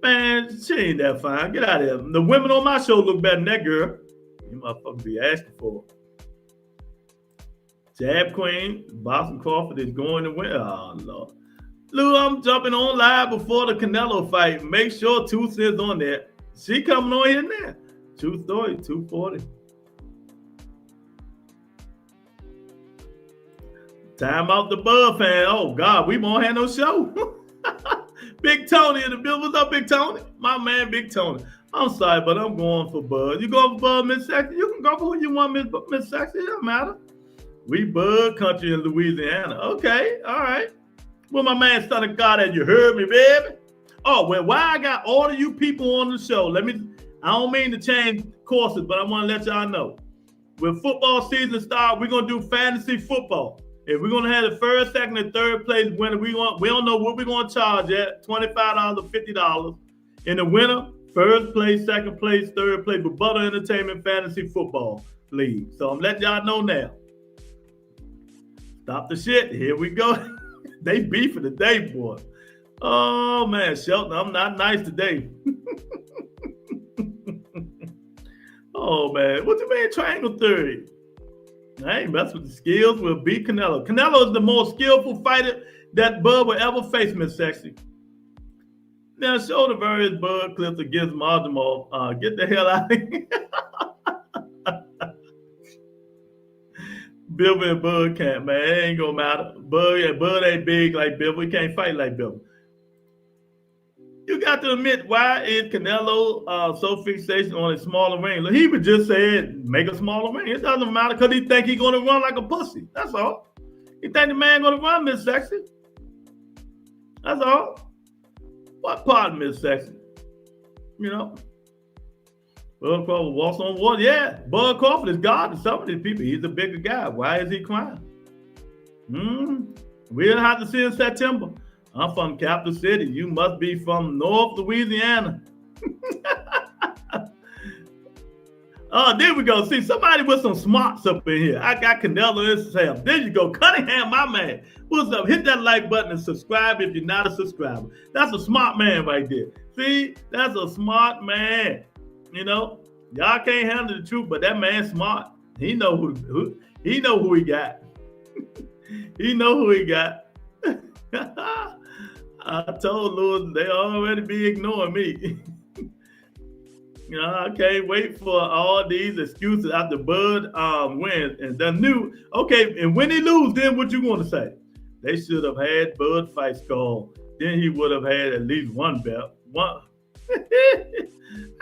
Man, she ain't that fine. Get out of here. The women on my show look better than that girl. You motherfuckers be asking for her. Jab Queen, Boston Crawford is going to win. Oh, Lord. Lou, I'm jumping on live before the Canelo fight. Make sure 2 cents on that. She coming on here now. True story, 240. Time out the Bud fan. Oh, God, we won't have no show. Big Tony in the building. What's up, Big Tony? My man, Big Tony. I'm sorry, but I'm going for Bud. You going for Bud, Miss Sexy? You can go for who you want, Miss Sexy. It don't matter. We Bud country in Louisiana. Okay, all right. Well, my man, son of God, you heard me, baby. Oh, well, why I got all of you people on the show? I don't mean to change courses, but I want to let y'all know. When football season starts, we're going to do fantasy football. If we're going to have the first, second, and third place winner, we don't know what we're going to charge at, $25 or $50. In the winner, first place, second place, third place, with Butter Entertainment Fantasy Football League. So I'm letting y'all know now. Stop the shit. Here we go. They beefing today, boy. Oh, man, Shelton, I'm not nice today. Oh, man. What you mean triangle theory? I ain't mess with the skills. We'll beat Canelo. Canelo is the most skillful fighter that Bud will ever face, Miss Sexy. Now, show the various Bud clips against Marjamov. Get the hell out of here. Bill and Bud can't, man. It ain't gonna matter. Bud ain't big like Bill. We can't fight like Bill. You got to admit, why is Canelo so fixated on a smaller ring? Look, he would just say, make a smaller ring. It doesn't matter because he think he's gonna run like a pussy. That's all. He think the man gonna run, Miss Sexy. That's all. What part, Miss Sexy? You know? Bud Crawford walks on water. Yeah, Bud Crawford is God to some of these people. He's a bigger guy. Why is he crying? We'll have to see in September. I'm from Capital City. You must be from North Louisiana. Oh, there we go. See, somebody with some smarts up in here. I got Canelo and Sam. There you go. Cunningham, my man. What's up? Hit that like button and subscribe if you're not a subscriber. That's a smart man right there. See, that's a smart man. You know, y'all can't handle the truth, but that man's smart. He know who he know who he got. He know who he got. I told Lewis they already be ignoring me. You know, I can't wait for all these excuses after Bud wins and the new. Okay, and when he lose, then what you want to say? They should have had Bud fight score. Then he would have had at least one belt. One.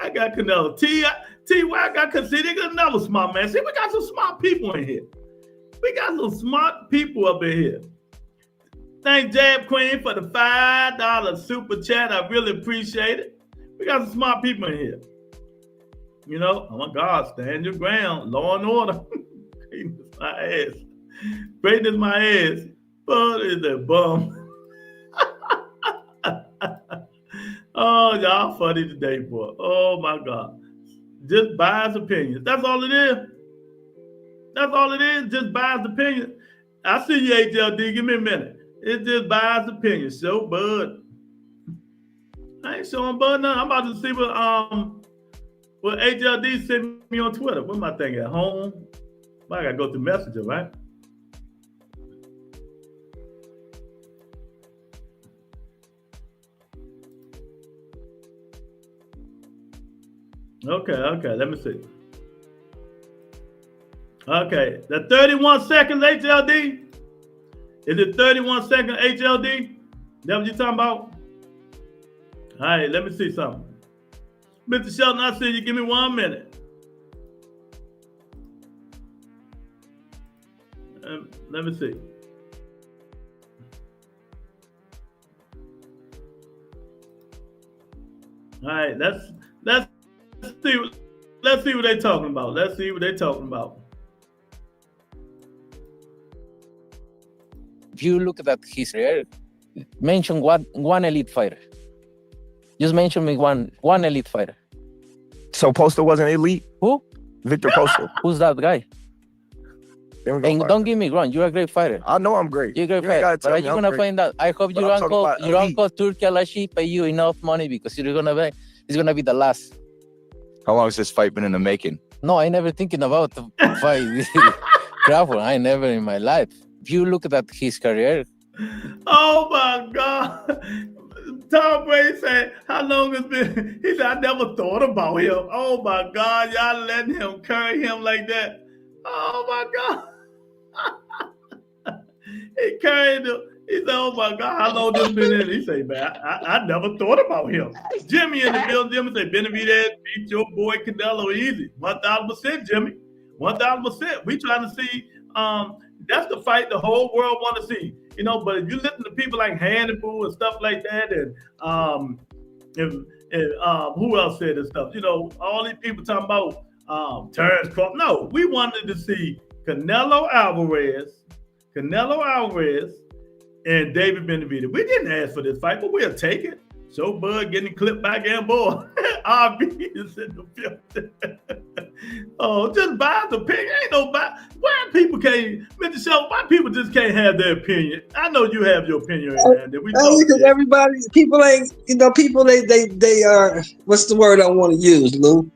I got Canelo. T.Y. got Conceded. Another smart man. See, we got some smart people in here. We got some smart people up in here. Thank Jab Queen for the $5 super chat. I really appreciate it. We got some smart people in here. You know, oh my God, stand your ground. Law and order. Greatness my ass. Greatness my ass. Bud is a bum. Oh, y'all funny today, boy. Oh my God. Just biased opinions. That's all it is. That's all it is. Just biased opinions. I see you, HLD. Give me a minute. It's just biased opinions. Show Bud. I ain't showing Bud nothing. I'm about to see what HLD sent me on Twitter. What am I thinking? At home? I gotta go through Messenger, right? Okay. Let me see. Okay, the 31 seconds HLD. Is it 31 second HLD? That what you talking about? All right, let me see something. Mr. Shelton, I see you. Give me 1 minute. Let me see. All right, let's see what they're talking about. Let's see what they're talking about. If you look at his career, mention one elite fighter. Just mention me one elite fighter. So Poster wasn't elite? Who? Victor Poster. Who's that guy? And don't get me wrong, you're a great fighter. I know I'm great. You're a great fighter. But are you gonna find out? I hope your uncle Turki Alashi pay you enough money because it's gonna be the last. How long has this fight been in the making? No, I never thinking about the fight Crawford. I never in my life. If you look at his career. Oh my God. Tom Brady said, how long it's been? He said, I never thought about him. Oh my God, y'all letting him carry him like that. Oh my God. He carried him. He said, oh my God, how long this been in? He said, man, I never thought about him. Jimmy in the building, Jimmy said, Benavidez beat your boy Canelo easy. 1,000%, Jimmy. 1,000%. We trying to see, that's the fight the whole world want to see. You know, but if you listen to people like Hannibal and stuff like that, and who else said this stuff? You know, all these people talking about Terrence Crawford. No, we wanted to see Canelo Alvarez, and David Benavidez. We didn't ask for this fight, but we'll take it. So Bud getting clipped by Gamboa. RB is in the building. Oh, just buy the opinion. Ain't no buy. Why people can't, Mr. Shelton, why people just can't have their opinion? I know you have your opinion right now. Because everybody, people ain't, you know, people, they are, what's the word I want to use, Lou?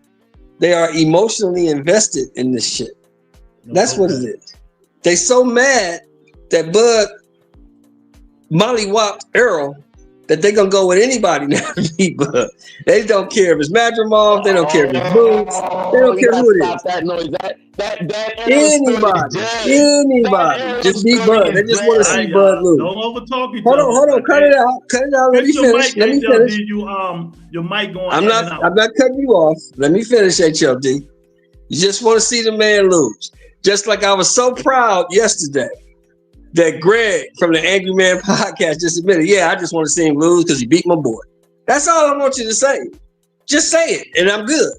They are emotionally invested in this shit. That's what it is. They so mad that Bud mollywopped Earl that they're gonna go with anybody now to beat Bud. They don't care if it's Madrimov, they don't care if it's Boots, they don't care who it is. That noise, anybody, just beat Bud. They just want to see Bud lose. Don't overtalk each other. Hold on, cut it out. Let me finish. Your mic going. I'm not cutting you off. Let me finish, HLD. You just want to see the man lose. Just like I was so proud yesterday that Greg from the Angry Man podcast just admitted, yeah, I just want to see him lose because he beat my boy. That's all I want you to say. Just say it, and I'm good.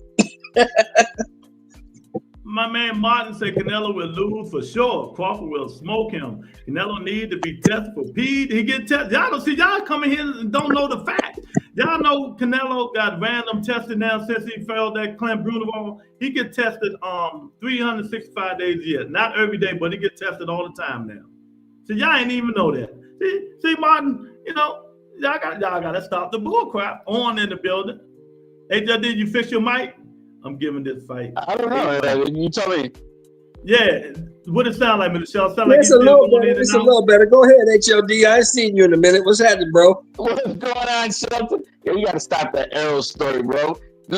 My man Martin said Canelo will lose for sure. Crawford will smoke him. Canelo need to be tested for PED. He get tested. Y'all don't see, y'all coming here and don't know the fact. Y'all know Canelo got random tested now since he failed that Clint Brunewald. He get tested 365 days a year. Not every day, but he get tested all the time now. So y'all ain't even know that. See, Martin, you know, y'all got to stop the bull crap on in the building. HLD, you fix your mic? I'm giving this fight. I don't know. You tell me. Yeah, what it sound like, Mr. Shell? Sound like it's a little better. Go ahead, HLD. I ain't seen you in a minute. What's happening, bro? What's going on, Shelton? Yo, you got to stop that Arrow story, bro.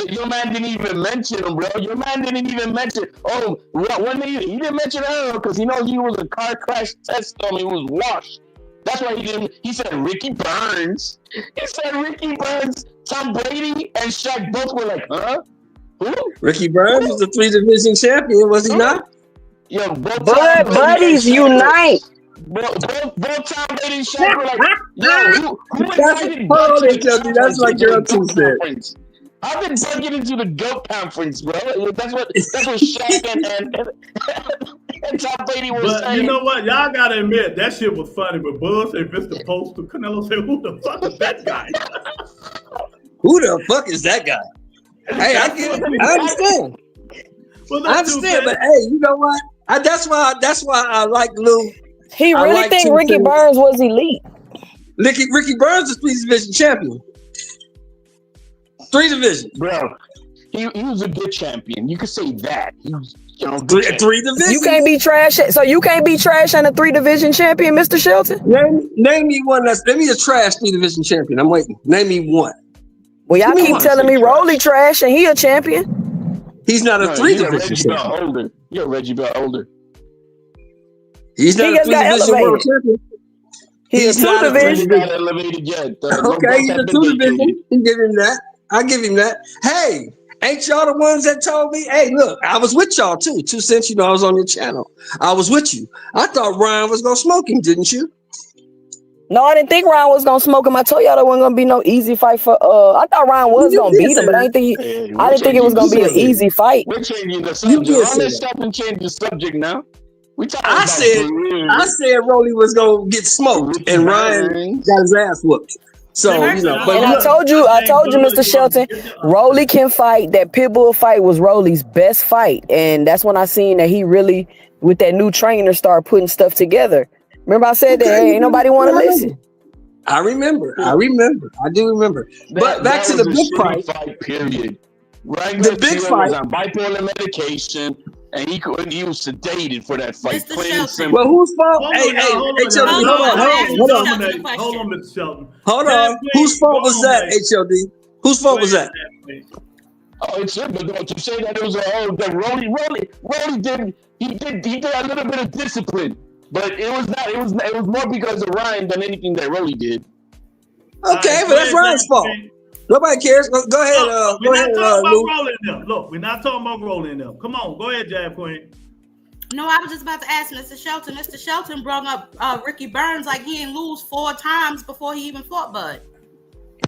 Your man didn't even mention him, bro. Your man didn't even mention. Oh, he didn't mention Arrow because he knows he was a car crash test dummy. He was washed. That's why he didn't. He said Ricky Burns. He said Ricky Burns. Tom Brady and Shaq both were like, huh? Who? Ricky Burns was the 3-division champion, was he not? Yo, buddies unite. Both Tom Brady and Shaq were like, yo, who that's like your two said. I've been taken into the GOAT conference, bro. That's what Shaq and Tom Brady were saying. You know what? Y'all gotta admit that shit was funny. But Buzz said Mr. Poster, Canelo said, "Who the fuck is that guy?" Who the fuck is that guy? Hey, I get it. I understand. I understand, but hey, you know what? That's why I like Lou. He really think Ricky Burns was elite. Ricky Burns is 3-division champion. 3-division, bro. He was a good champion. You could say that. He was, 3-division. You can't be trash. So you can't be trash and a 3-division champion, Mr. Shelton. Name me one. Name me a trash 3-division champion. I'm waiting. Name me one. Well, y'all keep telling me Rolly trash and he a champion. He's not a three You're a division Reggie champion. Bell older. You're a Reggie Bell older. He's not He a just three got division world elevated. champion. He's a not two a three division. Not elevated yet. Okay, he's a two division. You give him that. I give him that. Hey, ain't y'all the ones that told me? Hey, look, I was with y'all too. 2 cents, you know, I was on your channel. I was with you. I thought Ryan was gonna smoke him, didn't you? No, I didn't think Ryan was gonna smoke him. I told y'all there wasn't gonna be no easy fight for. I thought Ryan was gonna beat him, but I didn't think. I didn't think it was gonna be an easy fight. We're changing the You subject. did Let's say stop and change the subject now. We talking I about said Rolly was gonna get smoked, and Ryan got his ass whooped. So you know, but And I told you, Mr. Shelton, Rolly can fight. That Pitbull fight was Rolly's best fight, and that's when I seen that he really, with that new trainer, started putting stuff together. Remember, I said that hey, ain't nobody want to listen. I remember. I do remember. But back to the big fight. Period. Right. The big fight was on bipolar medication, and he was sedated for that fight. Well, whose fault? Hey, HLD, Hold on, Mr. Shelton. Hold on. Whose fault was that, HLD? Whose fault was that? Oh, it's him, but don't you say that it was that Rolly did a little bit of discipline, but it was more because of Ryan than anything that Rolly did. Okay, but that's Ryan's fault. Nobody cares. Go ahead. We're not talking about rolling them. Look, we're not talking about rolling them. Come on, go ahead, Jab Queen. No, I was just about to ask Mr. Shelton. Mr. Shelton brought up Ricky Burns like he didn't lose 4 times before he even fought Bud.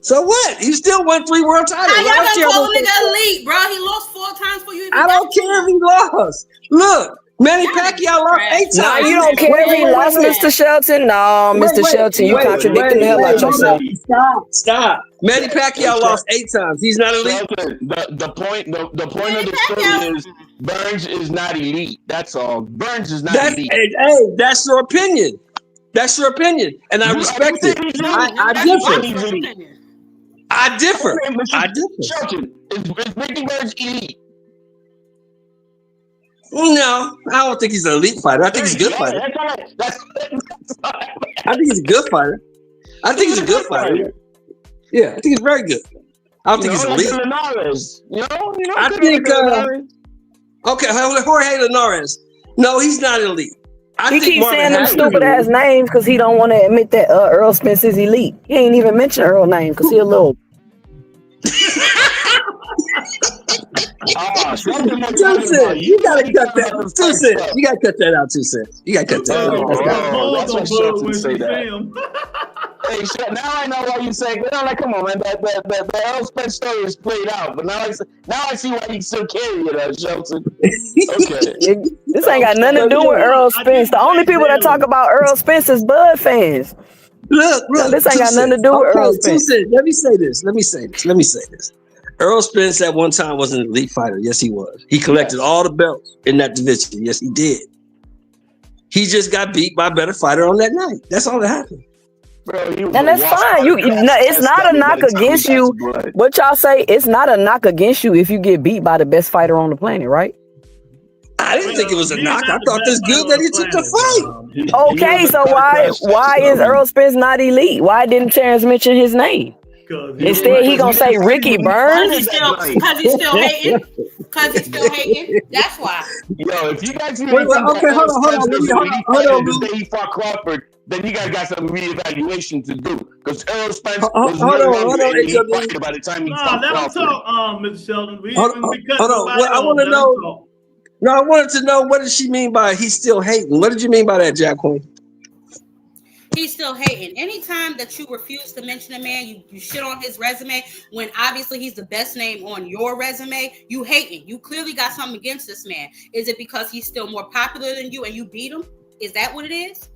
So what? He still won 3 world titles. Y'all gonna call him nigga elite, bro? He lost 4 times before you even. I don't care if he lost. Look. Manny Pacquiao lost 8 times. Nah, you don't care if he lost, Mr. Shelton. No, Mr. Shelton, you contradicting the hell out yourself. Stop. Manny Pacquiao lost 8 times. He's not elite. The point of the story is Burns is not elite. That's all. Burns is not elite. Hey, that's your opinion. That's your opinion, and I respect it. I differ. Shelton, is Ricky Burns elite? No, I don't think he's an elite fighter. I think he's a good fighter. I think he's a good fighter. Yeah, I think he's very good. I don't think he's elite. I think. Okay, Jorge Linares. No, he's not elite. He keeps saying them stupid ass names because he don't want to admit that Earl Spence is elite. He ain't even mention Earl name because he a little. You gotta cut that. 2 cents. You gotta cut that out. 2 cents. You gotta cut that out. That's what Shelton say that. Hey, now I know why you say. Like, come on, man. The Earl Spence story is played out, but now I see why you still carry it, Shelton. Okay. This ain't got nothing to do with Earl Spence. The only people that talk about Earl Spence is Bud fans. Look, this ain't got nothing to do with Earl Spence. Let me say this. Earl Spence at one time was an elite fighter. Yes, he was. He collected all the belts in that division. Yes, he did. He just got beat by a better fighter on that night. That's all that happened. Bro, and that's fine. It's not a knock against you. What y'all say? It's not a knock against you if you get beat by the best fighter on the planet, right? I didn't think it was a knock. I thought it's good that he took the fight. Okay, so why is Earl Spence not elite? Why didn't Terrence mention his name? Instead, he gonna say Ricky Burns. Because he's still hating. That's why. Yo, if you guys hold on. The day he fought Crawford, then you guys got some reevaluation to do. Because Earl Spence was hold on, by the time he fought Crawford. Mr. Sheldon. Hold on. Well, I want to know. No, I wanted to know, what did she mean by he's still hating? What did you mean by that, Jack Queen? He's still hating. Anytime that you refuse to mention a man, you shit on his resume when obviously he's the best name on your resume, you hating. You clearly got something against this man. Is it because he's still more popular than you and you beat him? Is that what it is?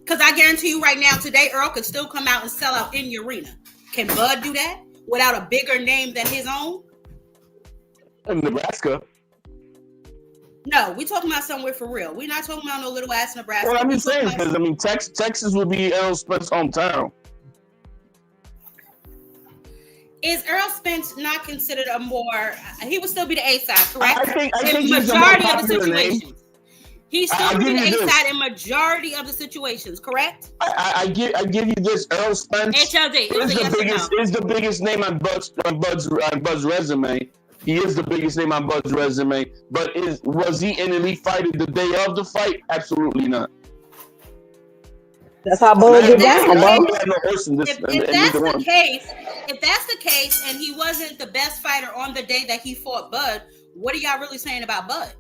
Because I guarantee you right now, today, Earl could still come out and sell out in your arena. Can Bud do that without a bigger name than his own? In Nebraska. No, we talking about somewhere for real. We're not talking about no little ass Nebraska. Well, I'm just saying, because Texas would be Earl Spence's hometown. Is Earl Spence not considered a more? He would still be the A side, correct? I think in he's majority of the situations. Name. He's still be the A side in majority of the situations, correct? I give you this. Earl Spence HLD is the biggest name on Bud's resume. He is the biggest name on Bud's resume. But was he an elite fighter the day of the fight? Absolutely not. That's how Bud get down, bro. If that's the case, and he wasn't the best fighter on the day that he fought Bud, what are y'all really saying about Bud?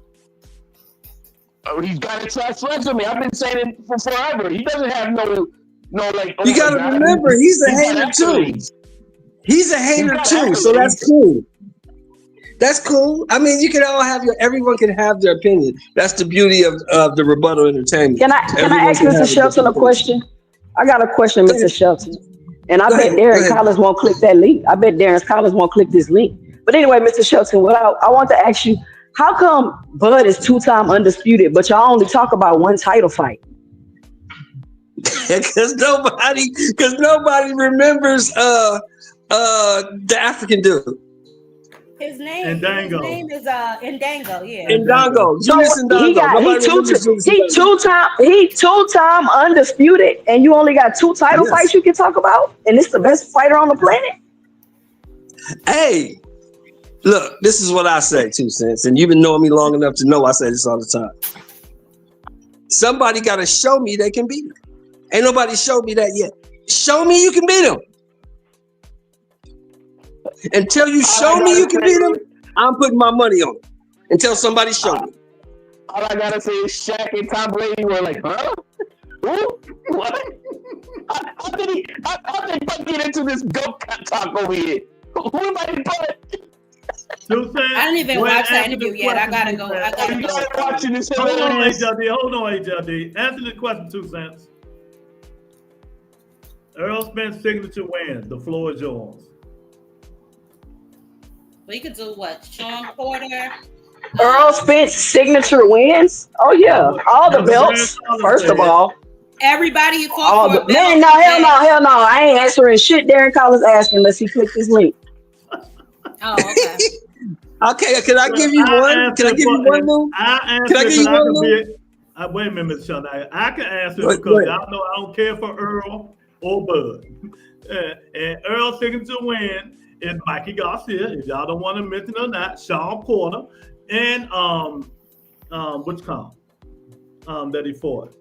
Oh, he's got a trash resume. I've been saying it for forever. He doesn't have no like. You gotta remember, he's a hater too. He's a hater too, so that's cool. That's cool. I mean, you can all have everyone can have their opinion. That's the beauty of the rebuttal entertainment. Can I ask Mr. Shelton a question? I got a question, Mr. Shelton. And I bet Darren Collins won't click that link. I bet Darren Collins won't click this link. But anyway, Mr. Shelton, what I want to ask you, how come Bud is 2-time undisputed, but y'all only talk about one title fight? Because nobody remembers the African dude. His name is Ndango, yeah. Ndango. Julius Ndango. He two-time undisputed, and you only got 2 title fights you can talk about, and it's the best fighter on the planet. Hey, look, this is what I say, 2 cents, and you've been knowing me long enough to know I say this all the time. Somebody got to show me they can beat him. Ain't nobody showed me that yet. Show me you can beat him. Until you show me you can beat him, I'm putting my money on it. Until somebody show me. All I gotta say is Shaq and Tom Brady were like, huh? Who? What? How did Bud get into this goat talk over here? Who invited Bud? I didn't even watch that interview yet. I gotta go. Watching this. Hold on, HLD. Answer the question, 2 cents. Earl Spence signature wins. The floor is yours. We could do what? Sean Porter. Earl Spence signature wins? Oh yeah, all the belts. First of all, everybody who fought for a belt. Man, no, hell no. I ain't answering shit Darren Collins asking unless he click this link. Oh, okay. Okay, can I give you one? Can I give you one, Lou? Can I give you one, Lou? Wait a minute, Mr. Sean. I can answer because y'all know I don't care for Earl or Bud. And Earl's signature win is Mikey Garcia, if y'all don't want to mention or not, Sean Porter, and what's called that he fought.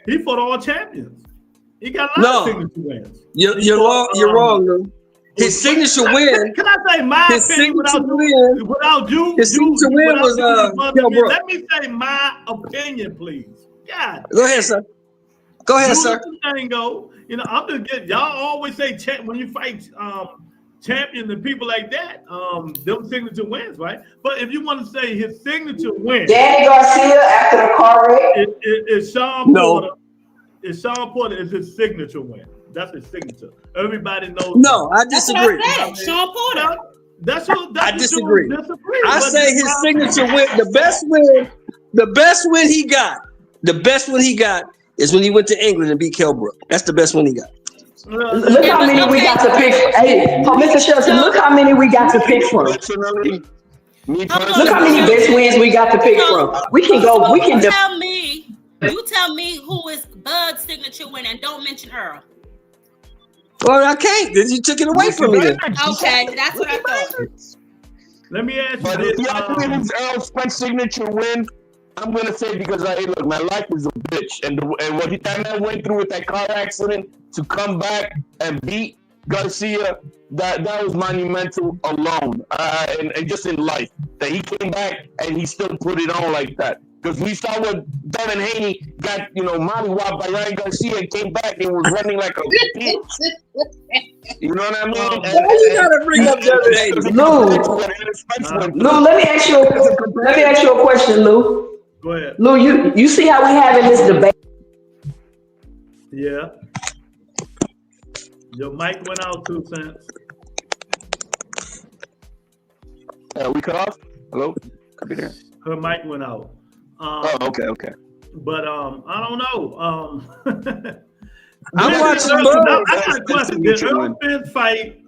He fought all champions. He got a lot of signature wins. You're wrong, Lou. His signature win. Can I say my opinion without you? His signature win was let me say my opinion, please. God. Go ahead, sir. Go ahead, sir. Tango. You know, I'm just getting. Y'all always say when you fight champions and people like that, them signature wins, right? But if you want to say his signature win, Danny Garcia after the car wreck, is Sean Porter. Is Sean Porter is his signature win? That's his signature. Everybody knows. No, I disagree. Sean Porter. I disagree. I say his signature win. The best win he got. The best one he got is when he went to England and beat Kell Brook. That's the best one he got. Look how many we got to pick. Hey, Mr. Shelton, look how many we got to pick from. Look how many best wins we got to pick from. We can go. We can. You tell me who is Bud's signature win and don't mention Earl. Well, I can't. You took it away from me. Okay, that's what I thought. Let me ask you but this. If Earl Spence signature win, I'm gonna say because look, my life is a bitch, and what that man went through with that car accident to come back and beat Garcia, that was monumental alone, and just in life that he came back and he still put it on like that. Because we saw what Devin Haney got, mollywopped by Ryan Garcia and came back and was running like a bitch. You know what I mean? You gotta bring up Devin Haney. Lou, let me ask you a question, Lou. Go ahead. Lou, you see how we having this debate? Yeah. Your mic went out 2 cents. We cut off? Hello? Copy there. Her mic went out. Okay. But I don't know. I'm watching. I got a question. Did Earl Spence fight?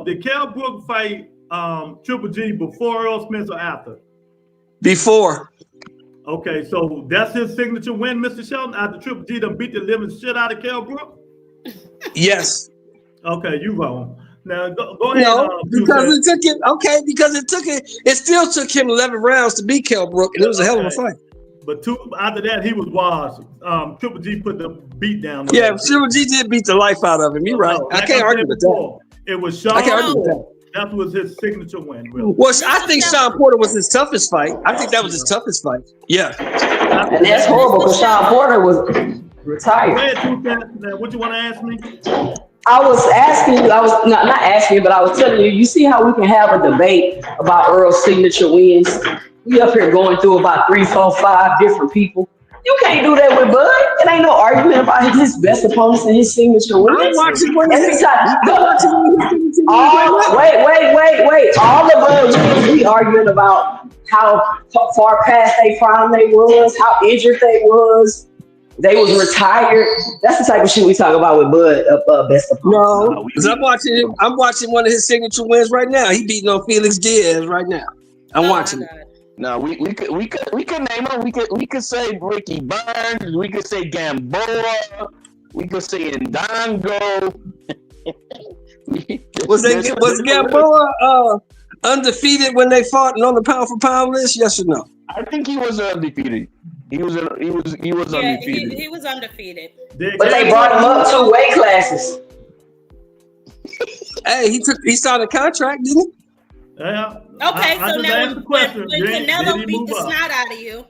Did Kell Brook fight Triple G before Earl Spence or after? Before. Okay, so that's his signature win, Mr. Shelton. After Triple G done beat the living shit out of Kell Brook. Yes. Okay, you wrong. Now go ahead. No, because it took him. Okay, because it still took him 11 rounds to beat Kell Brook, and it was a hell of a fight. But after that, he was washed. Triple G put the beat down. Yeah, Triple G did beat the life out of him. You're right. I can't argue with that. It was Sean. I can't argue with that. That was his signature win. Really. Well, I think Sean Porter was his toughest fight. I think that was his toughest fight. Yeah. And that's horrible because Sean Porter was retired. What you want to ask me? I was asking you, I was not asking you, but I was telling you, you see how we can have a debate about Earl's signature wins? We up here going through about 3, 4, 5 different people. You can't do that with Bud. It ain't no argument about his best opponents and his signature wins. I'm watching one of his Wait. All of us we arguing about how far past they prime they was, how injured they was. They was retired. That's the type of shit we talk about with Bud. Best opponent. No, because I'm watching one of his signature wins right now. He beating on Felix Diaz right now. I'm watching it. No, we could name them. We could say Ricky Burns. We could say Gamboa. We could say Ndongo. Was Gamboa undefeated when they fought and on the pound for pound list? Yes or no? I think he was undefeated. He was undefeated. He was undefeated. But they brought him up 2 weight classes. Hey, he signed a contract, didn't he? Yeah. Okay, so now when Canelo beat the snot out of you,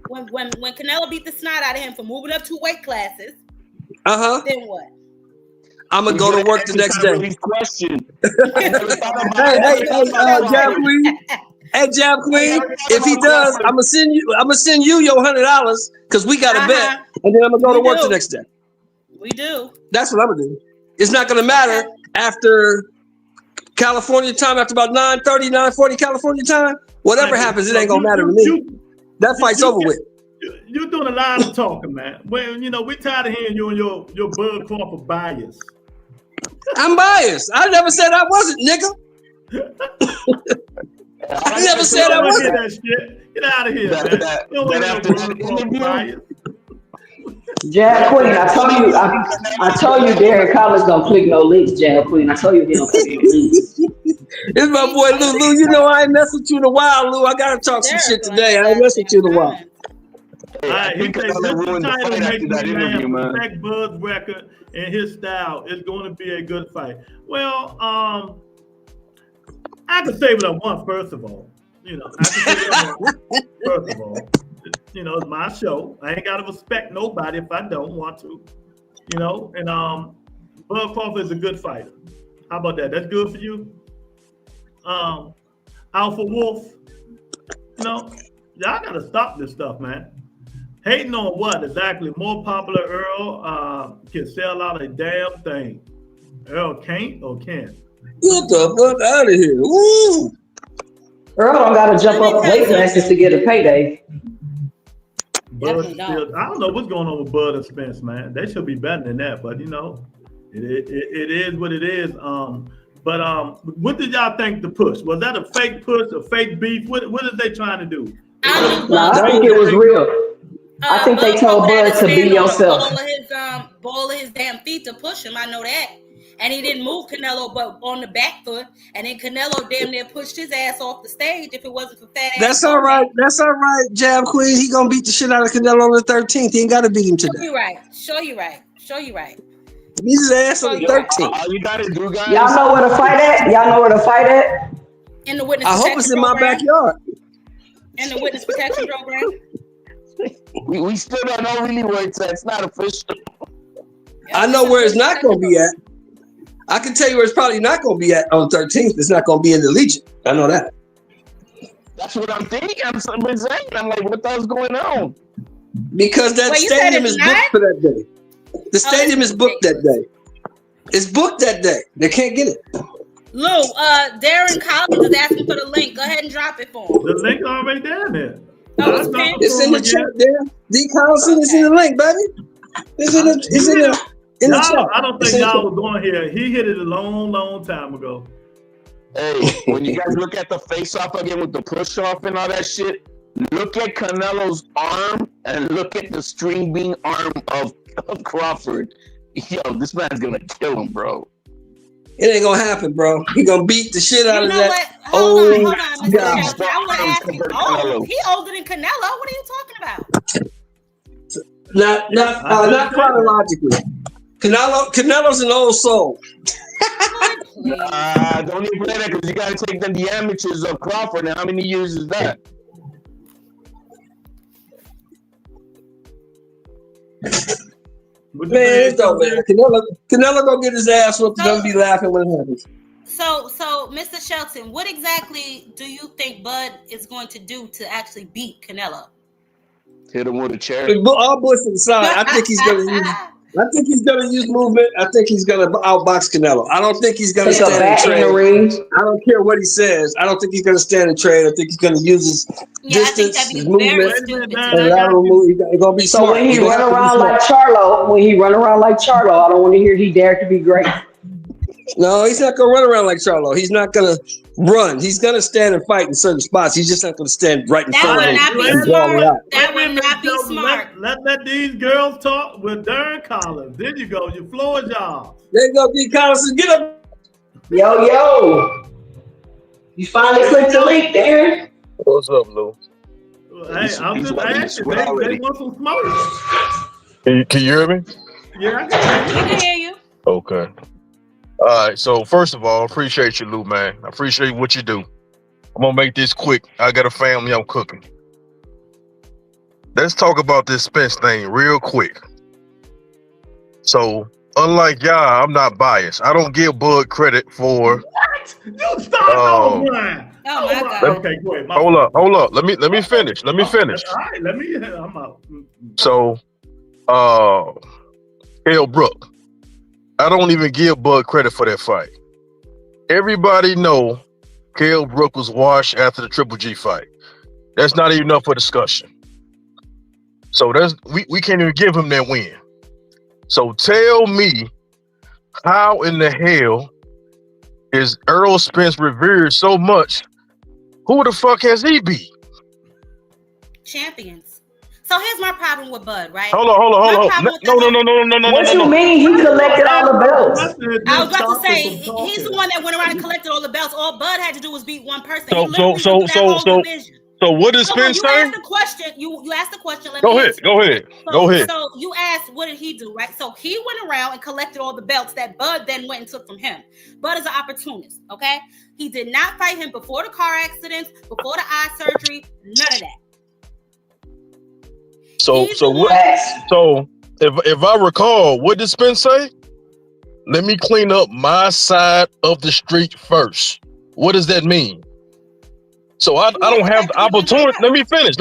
when Canelo beat the snot out of him for moving up 2 weight classes, then what? I'm gonna go to work the next day. Question. Jab Queen. Hey, Jab Queen. If he does, I'm gonna send you your $100 because we got a bet, and then I'm gonna go to work the next day. We do. That's what I'm gonna do. It's not gonna matter after California time, after about 9:30, 9:40 California time. Whatever happens, it ain't gonna matter to me. That fight's over with. You're doing a lot of talking, man. Well, we're tired of hearing you and your Bud Crawford bias. I'm biased. I never said I wasn't, nigga. I never said I wasn't. That shit. Get out of here, man. Jab Queen, I told you Darren Collins don't click no links, Jab Queen. I told you he don't click no links. It's my boy Lou. Lou, you know I ain't mess with you in a while, Lou. I gotta talk some shit today. I ain't mess with you in a while. All right, he says this title makes me respect Bud's record and his style. It's going to be a good fight. Well, I can say what I want. First of all, First of all, it's my show. I ain't gotta respect nobody if I don't want to. And Bud Crawford is a good fighter. How about that? That's good for you. Alpha Wolf. Y'all gotta stop this stuff, man. Hating on what exactly? More popular Earl can sell out a damn thing. Earl can't or can? Get the fuck out of here. Woo! Earl don't gotta jump up weight classes to get a payday. Bud still, I don't know what's going on with Bud and Spence, man. They should be better than that, but it is what it is. But what did y'all think the push? Was that a fake push, a fake beef? What is they trying to do? I think it was real. I think they told Bud to be yourself. Ball of his damn feet to push him. I know that. And he didn't move Canelo, but on the back foot. And then Canelo damn near pushed his ass off the stage if it wasn't for fat ass. That's all right. That's all right, Jab Queen. He gonna beat the shit out of Canelo on the 13th. He ain't gotta beat him today. Show you right. Beat his ass on the 13th. All you gotta do, guys. Y'all know where to fight at? In the witness. I hope it's in my backyard. In the witness protection program. We still don't know really where it's at. It's not official. I know where it's not going to be at. I can tell you where it's probably not going to be at on the 13th. It's not going to be in the Legion. I know that. That's what I'm thinking. I'm saying. I'm like, what the hell's going on? Because that stadium is booked for that day. The stadium is booked that day. It's booked that day. They can't get it. Lou, Darren Collins is asking for the link. Go ahead and drop it for him. The link already down there. It's in the chat there. D. Carlson is in the link, baby. It's in the chat. I don't think y'all was going here. He hit it a long time ago. Hey, when you guys look at the face-off again with the push-off and all that shit, look at Canelo's arm and look at the string bean arm of Crawford. Yo, this man's gonna kill him, bro. It ain't gonna happen, bro. He gonna beat the shit out of that. What? Hold on, Mr. God. Shelton. I want to ask you. Oh, he older than Canelo. What are you talking about? Not chronologically. Canelo's an old soul. Don't even play that because you got to take them the amateurs of Crawford. Now, how many years is that? Man, it don't matter. Canelo gonna get his ass whooped. Gonna be laughing when it happens. So, Mr. Shelton, what exactly do you think Bud is going to do to actually beat Canelo? Hit him with a chair. All bullshit aside, I think he's gonna use movement. I think he's gonna outbox Canelo. I don't think he's gonna stand and trade. I don't care what he says. I don't think he's gonna stand and trade. I think he's gonna use his distance, his movement, and lateral move. He's gonna be smart. So when he run around like Charlo, I don't want to hear he dared to be great. No, he's not gonna run around like Charlo. He's not gonna run. He's gonna stand and fight in certain spots. He's just not gonna stand right in front of him. That would not be smart. Let these girls talk with Darren Collins. There you go. Your floor is yours. There you go, D. Collins. Get up. Yo. You finally clicked the link, Darren. What's up, Lou? Hey, I'm just asking. They want some smoke. Can you hear me? Yeah, I can hear you. Okay. All right. So first of all, I appreciate you, Lou, man. I appreciate what you do. I'm gonna make this quick. I got a family I'm cooking. Let's talk about this Spence thing real quick. So, unlike y'all, I'm not biased. I don't give Bud credit for. What? You start Brian. Oh my God. Okay, go ahead. Hold up. Let me finish. Let me finish. All right, I'm out. So, Kell Brook. I don't even give Bud credit for that fight. Everybody know Kell Brook was washed after the Triple G fight. That's not even up for discussion. So we can't even give him that win. So tell me how in the hell is Errol Spence revered so much? Who the fuck has he beat? Champions. So here's my problem with Bud, right? Hold on. No. What you mean? He collected all the belts. I was about to say he's the one that went around and collected all the belts. All Bud had to do was beat one person. So what did Spence say? You asked the question. Go ahead. So you asked, what did he do, right? So he went around and collected all the belts that Bud then went and took from him. Bud is an opportunist, okay? He did not fight him before the car accidents, before the eye surgery, none of that. So if I recall, what did Spence say? Let me clean up my side of the street first. What does that mean? So I don't have the opportunity. Let me finish.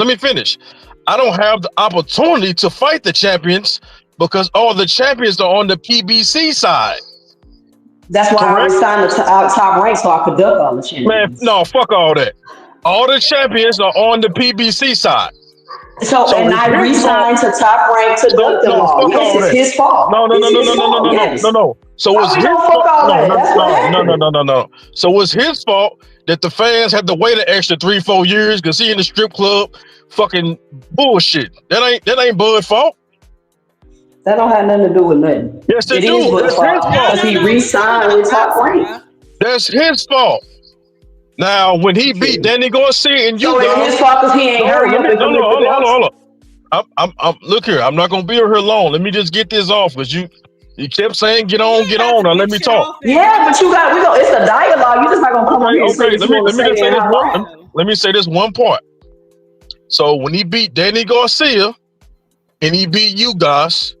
I don't have the opportunity to fight the champions because all the champions are on the PBC side. That's why I signed the top rank so I could duck all the champions. Man, no, fuck all that. All the champions are on the PBC side. So and I resigned to top rank to duck them all. Yes, it's his fault. No. So it's his fault. No. So it's his fault that the fans had to wait an extra 3-4 years because he in the strip club fucking bullshit. That ain't Bud's fault. That don't have nothing to do with nothing. Yes, it do. That's his fault. Because he resigned with top rank. That's his fault. Now, when he beat Danny Garcia and you guys, his fault because he ain't hurry up. Hold on. Look here. I'm not gonna be here long. Let me just get this off because you kept saying get on. Now let me talk. Yeah, but it's a dialogue. You just not gonna come on here and say Let me say this one part. So when he beat Danny Garcia and he beat you guys,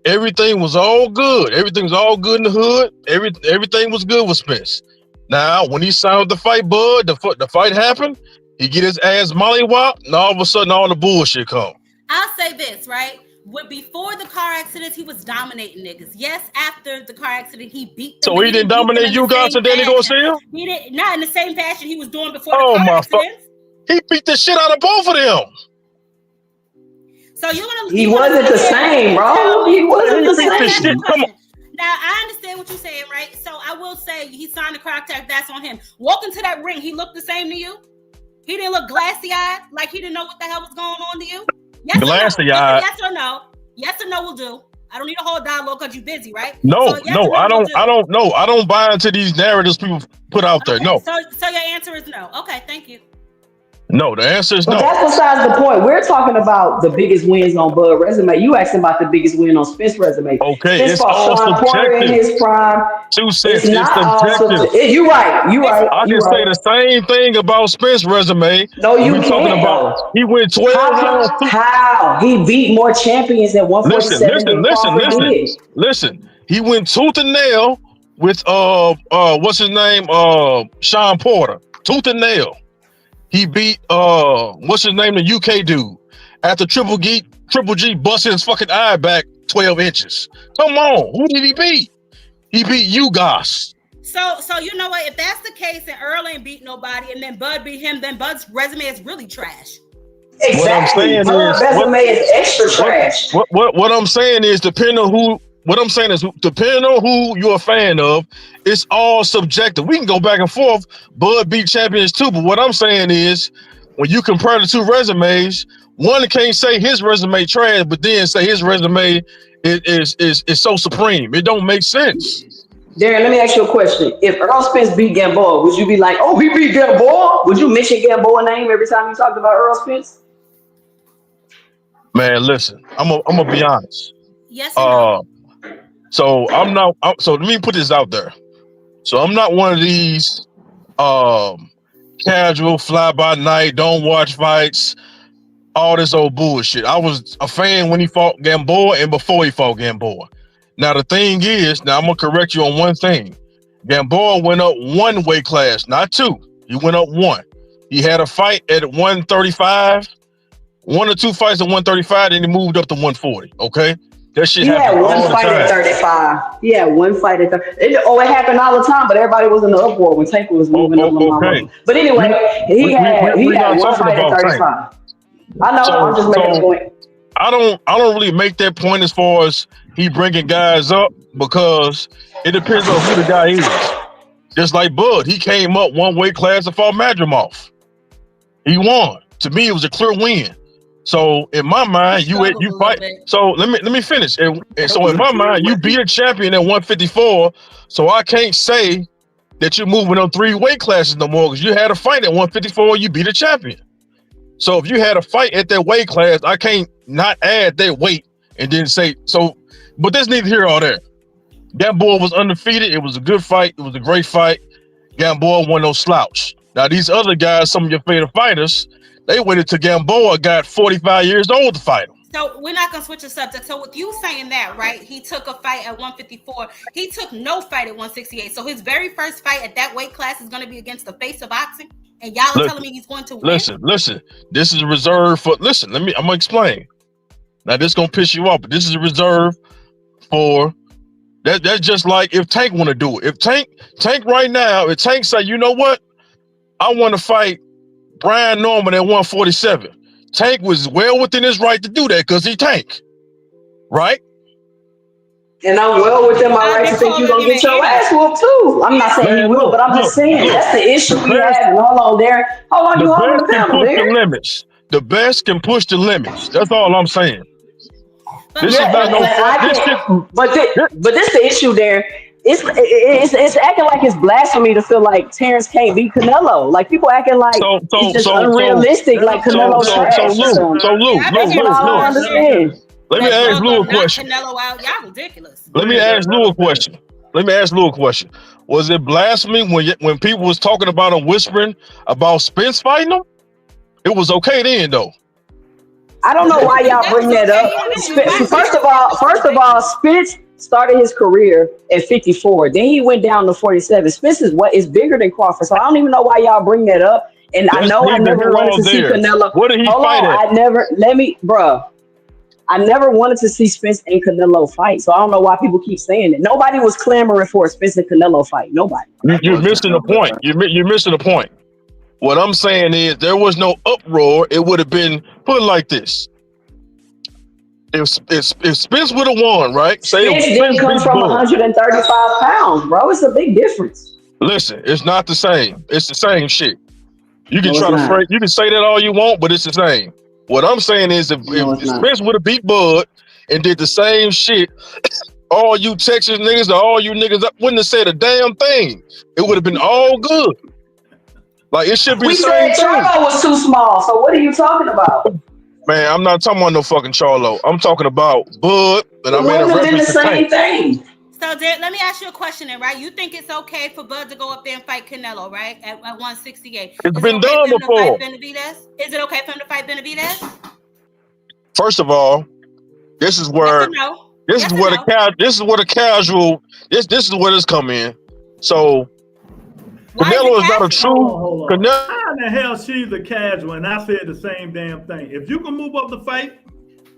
everything was all good. Everything was all good in the hood. Everything was good with Spence. Now, when he signed the fight, Bud, the fight happened, he get his ass mollywopped, and all of a sudden, all the bullshit come. I'll say this, right? Before the car accident, he was dominating niggas. Yes, after the car accident, he beat them. So he didn't dominate you guys and Danny Garcia? He didn't, not in the same fashion he was doing before the car accident. He beat the shit out of both of them. So he wasn't the same, bro. He wasn't the same. Come on. Now, I understand what you're saying, right? So I will say he signed the contract, that's on him. Walking to that ring, he looked the same to you? He didn't look glassy-eyed, like he didn't know what the hell was going on to you? Yes glassy-eyed. Yes or no? Yes or no will do. I don't need a whole dialogue because you're busy, right? No, so yes no, I don't know. I don't buy into these narratives people put out there. No. So your answer is no. Okay, thank you. No, the answer is no. But that's besides the point. We're talking about the biggest wins on Bud resume. You asking about the biggest win on Spence resume. Okay, Spence it's fought all Sean Porter in subjective. his prime. 2 cents. It's not all subjective. You're right. You're right. I can say the same thing about Spence resume. No, you We're can't. talking about he went 12 rounds. How? He beat more champions at 147 Listen. He went tooth and nail with what's his name? Sean Porter. Tooth and nail. He beat what's his name, the UK dude. After Triple G busted his fucking eye back 12 inches. Come on, who did he beat? He beat you guys. So you know what? If that's the case, and Earl ain't beat nobody, and then Bud beat him, then Bud's resume is really trash. Exactly. Bud's resume is extra trash. What I'm saying is, depending on who you're a fan of, it's all subjective. We can go back and forth. Bud beat champions too, but what I'm saying is, when you compare the two resumes, one can't say his resume trash, but then say his resume is so supreme. It don't make sense. Darren, let me ask you a question. If Earl Spence beat Gamboa, would you be like, oh, he beat Gamboa? Would you mention Gamboa's name every time you talked about Earl Spence? Man, listen, I'm gonna be honest. Yes. So so let me put this out there. So I'm not one of these casual fly by night, don't watch fights, all this old bullshit. I was a fan when he fought Gamboa and before he fought Gamboa. Now the thing is, I'm gonna correct you on one thing. Gamboa went up 1 weight class, not 2. He went up 1. He had a fight at 135, 1 or 2 fights at 135, then he moved up to 140. Okay. That shit happened all the time. He had 1 fight at 35. He had 1 fight at 30. It happened all the time, but everybody was in the uproar when Tank was moving up. Okay. But anyway, he had 1 fight at 35. I know. I'm just making a point. I don't really make that point as far as he bringing guys up, because it depends on who the guy is. Just like Bud, he came up 1 weight class and fought Madrimov. He won. To me, it was a clear win. So in my mind, you fight. So let me finish. And so in my mind, you beat a champion at 154. So I can't say that you're moving on 3 weight classes no more, because you had a fight at 154. You beat a champion. So if you had a fight at that weight class, I can't not add that weight and then say so. But there's neither here or there. Gamboa was undefeated. It was a good fight. It was a great fight. Gamboa won no slouch. Now these other guys, some of your favorite fighters, they went into Gamboa, got 45 years old to fight him. So we're not gonna switch the subject. So with you saying that, right? He took a fight at 154. He took no fight at 168. So his very first fight at that weight class is gonna be against the face of boxing. And y'all are telling me he's going to win? Listen. This is reserved for. Listen, I'm gonna explain. Now this gonna piss you off, but this is reserved for. That's just like if Tank want to do it. If Tank right now, if Tank say, you know what, I want to fight Brian Norman at 147. Tank was well within his right to do that because he Tank, right? And I'm well within my right to think you're gonna get your ass whooped too. I'm not saying he will, but I'm just saying that's the issue we have. Hold on, Darren. Hold on, you hold the panel, Darren. The best can push the limits. That's all I'm saying. This is not no fun. But this the issue, Darren. It's acting like it's blasphemy to feel like Terrence can't beat Canelo. Like people acting like it's just unrealistic. Like Canelo trash. So Lou, let me ask Lou a question. Canelo out, y'all ridiculous. Let me ask Lou a question. Was it blasphemy when people was talking about him whispering about Spence fighting him? It was okay then though. I don't know why y'all bring that up. First of all, Spence started his career at 54. Then he went down to 47. Spence is bigger than Crawford, so I don't even know why y'all bring that up. And I know I never wanted to see Canelo. What did he fight at? I never wanted to see Spence and Canelo fight, so I don't know why people keep saying it. Nobody was clamoring for a Spence and Canelo fight. Nobody. You're missing the point. You're missing the point. What I'm saying is there was no uproar. It would have been put like this. If Spence would have won, right? Spence didn't come from 135 pounds, bro. It's a big difference. Listen, it's not the same. It's the same shit. You can you can say that all you want, but it's the same. What I'm saying is if Spence would have beat Bud and did the same shit, all you Texas niggas or all you niggas wouldn't have said a damn thing. It would have been all good. Like, it should be We the same said thing. Charlo was too small. So what are you talking about? Man, I'm not talking about no fucking Charlo. I'm talking about Bud, and I made a reference to Tank. Thing. So let me ask you a question then, right? You think it's okay for Bud to go up there and fight Canelo, right? At 168. It's been done before. Is it okay for him to fight Benavidez? First of all, this is where this is where it's come in. So Canelo is not a true Canelo. How in the hell she's a casual? And I said the same damn thing. If you can move up the fight,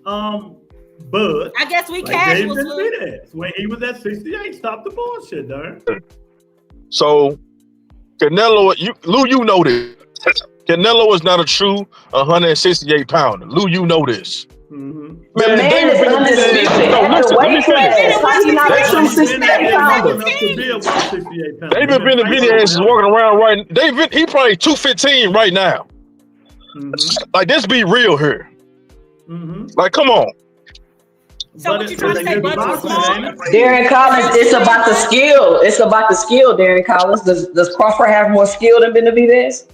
Bud. I guess we like casuals. When he was at 68, stop the bullshit, darn. So Canelo, Lou, you know this. Canelo is not a true 168 pounder. Lou, you know this. Mm-hmm. The man is undisputed. David Benavidez is walking around right. David, he probably 215 right now. Mm-hmm. Like, let's be real here. Mm-hmm. Like, come on. So what you trying to say, Bud too small? Darren Collins, it's about the skill. It's about the skill, Darren Collins. Does Crawford have more skill than Benavidez?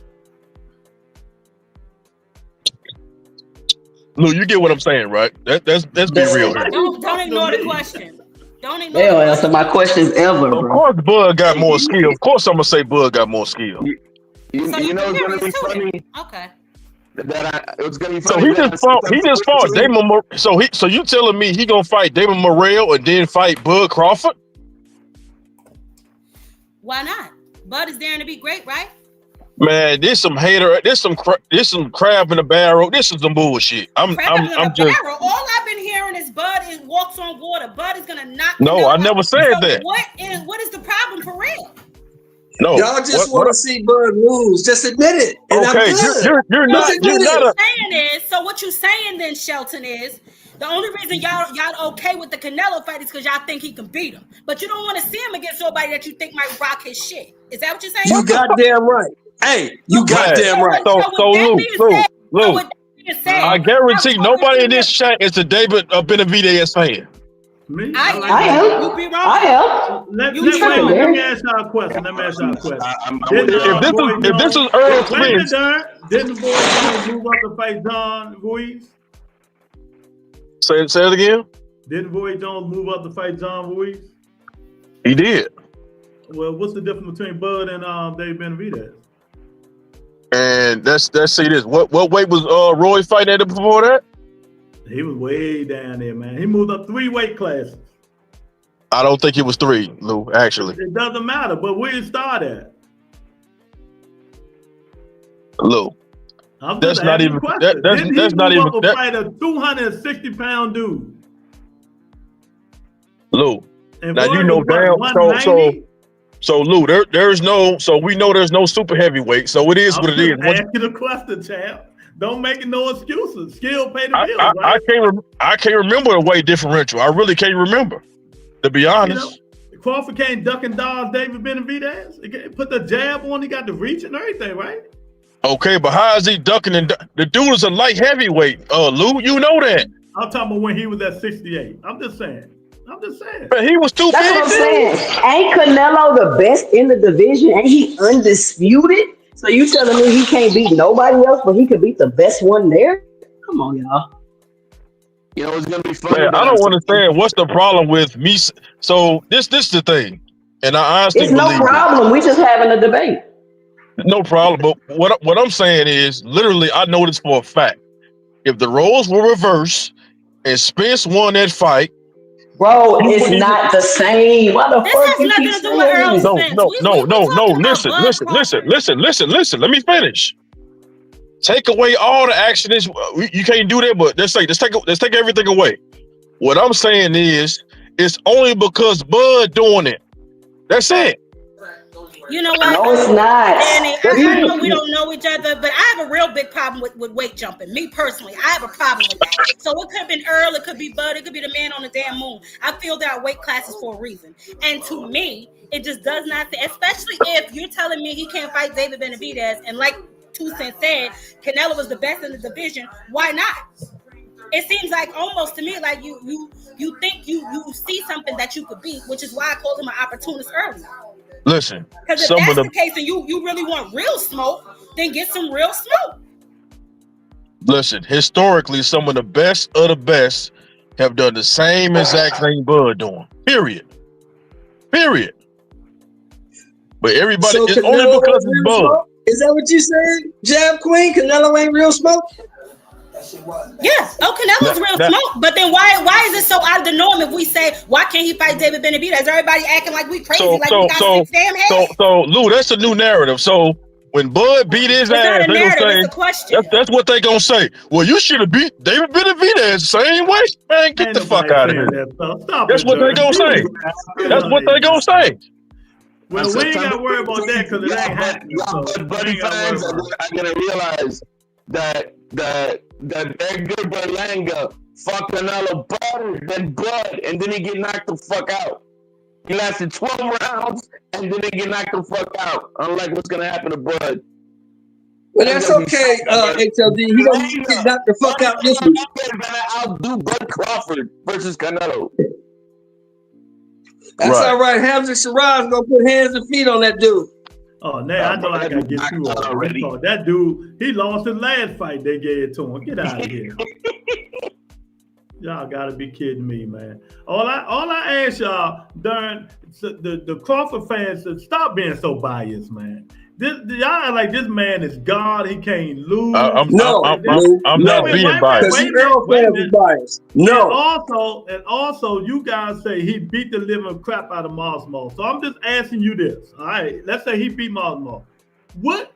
Lou, you get what I'm saying, right? Let's be real here. Don't ignore the question. Don't ignore. They don't answer my questions ever, bro. Of course, Bud got more skill. Of course, I'm gonna say Bud got more skill. You know it's gonna be funny. Okay. It's gonna be So funny. he just fought Damon. So you telling me he gonna fight Damon Morrell and then fight Bud Crawford? Why not? Bud is daring to be great, right? Man, this some hater. This some crab in the barrel. This is some bullshit. I'm just. Barrel. All I've been hearing is Bud walks on water. Bud is gonna knock. No, I never said that. What is the problem for real? No, y'all just want to see Bud lose. Just admit it. And okay, you're not. So what you saying then, Shelton, is the only reason y'all okay with the Canelo fight is because y'all think he can beat him, but you don't want to see him against somebody that you think might rock his shit. Is that what you're saying? You goddamn right. Hey, you goddamn right. So Lou, I guarantee nobody in this chat is a David Benavidez fan. Me? I am. You be wrong. I am. Let me ask y'all a question. If this is Earl Spence, didn't Boy Jones move up to fight John Ruiz? Say it again. Didn't Boy Jones move up to fight John Ruiz? He did. Well, what's the difference between Bud and David Benavidez? And let's see this. What weight was Roy fighting at before that? He was way down there, man. He moved up 3 weight classes. I don't think it was 3, Lou, actually. It doesn't matter, but where you start at? Lou. That's not even that's not even that. Fight a 260-pound dude. Lou. And now you know damn so Lou, there's no, so we know there's no super heavyweight, so it is what it is. Ask you the question, champ. Don't make no excuses. Skill pay the bills, right? I can't remember the weight differential. I really can't remember, to be honest. You know, Crawford can't duck and dodge David Benavidez. He can't put the jab on. He got the reach and everything, right? Okay, but how is he ducking and the dude is a light heavyweight? Lou, you know that. I'm talking about when he was at 68. I'm just saying. But he was 250. That's what I'm saying. Ain't Canelo the best in the division? Ain't he undisputed? So you telling me he can't beat nobody else, but he could beat the best one there? Come on, y'all. You know, it's gonna be fun. Man, I don't understand what's the problem with me. So this is the thing, and I honestly it's no problem. We just having a debate. No problem. But what I'm saying is, literally, I know this for a fact. If the roles were reversed and Spence won that fight, bro, it's not the same. Why the fuck you keep saying? No. Listen. Let me finish. Take away all the action. You can't do that, but let's take everything away. What I'm saying is, it's only because Bud doing it. That's it. You know what? No, it's not. Danny, I know we don't know each other, but I have a real big problem with weight jumping. Me personally, I have a problem with that. So it could have been Earl, it could be Bud, it could be the man on the damn moon. I feel there are weight classes for a reason. And to me, it just does not fit, especially if you're telling me he can't fight David Benavidez. And like 2 Cents said, Canelo was the best in the division. Why not? it seems like almost to me like you think you see something that you could beat, which is why I called him an opportunist earlier. Listen, because if that's the case and you really want real smoke, then get some real smoke. Listen, historically, some of the best have done the same exact thing Bud doing. Period. But everybody, So it's only Canelo because ain't it's real Bud. smoke? Is that what you said, Jab Queen? Canelo ain't real smoke? Yes. Oh, Canelo's real smoke. But then why is it so out of the norm if we say, why can't he fight David Benavidez? Everybody acting like we crazy, we got 6 damn heads. So Lou, that's a new narrative. So when Bud beat his ass, not a narrative, it's a question. That's what they gonna say. Well, you should have beat David Benavidez the same way. Man, get the fuck out of here. That's what they gonna say. That's what they gonna say. Well, we ain't got to worry about that because it ain't happening. Buddy fans, I gotta realize that Edgar Berlanga fucked Canelo better than Bud, and then he get knocked the fuck out. He lasted 12 rounds, and then he get knocked the fuck out. Unlike what's gonna happen to Bud. Well, that's okay, HLD. He gonna get knocked the fuck out this week. Gonna outdo Bud Crawford versus Canelo. That's all right. Hamza Shiraz gonna put hands and feet on that dude. Oh, now I know I gotta get you already. That dude, he lost his last fight. They gave it to him. Get out of here. Y'all gotta be kidding me, man. All I ask y'all during the Crawford fans to stop being so biased, man. Y'all act like this man is God. He can't lose. I'm not being biased. No. And also, you guys say he beat the living crap out of Mosmo. So I'm just asking you this. All right, let's say he beat Mosmo. What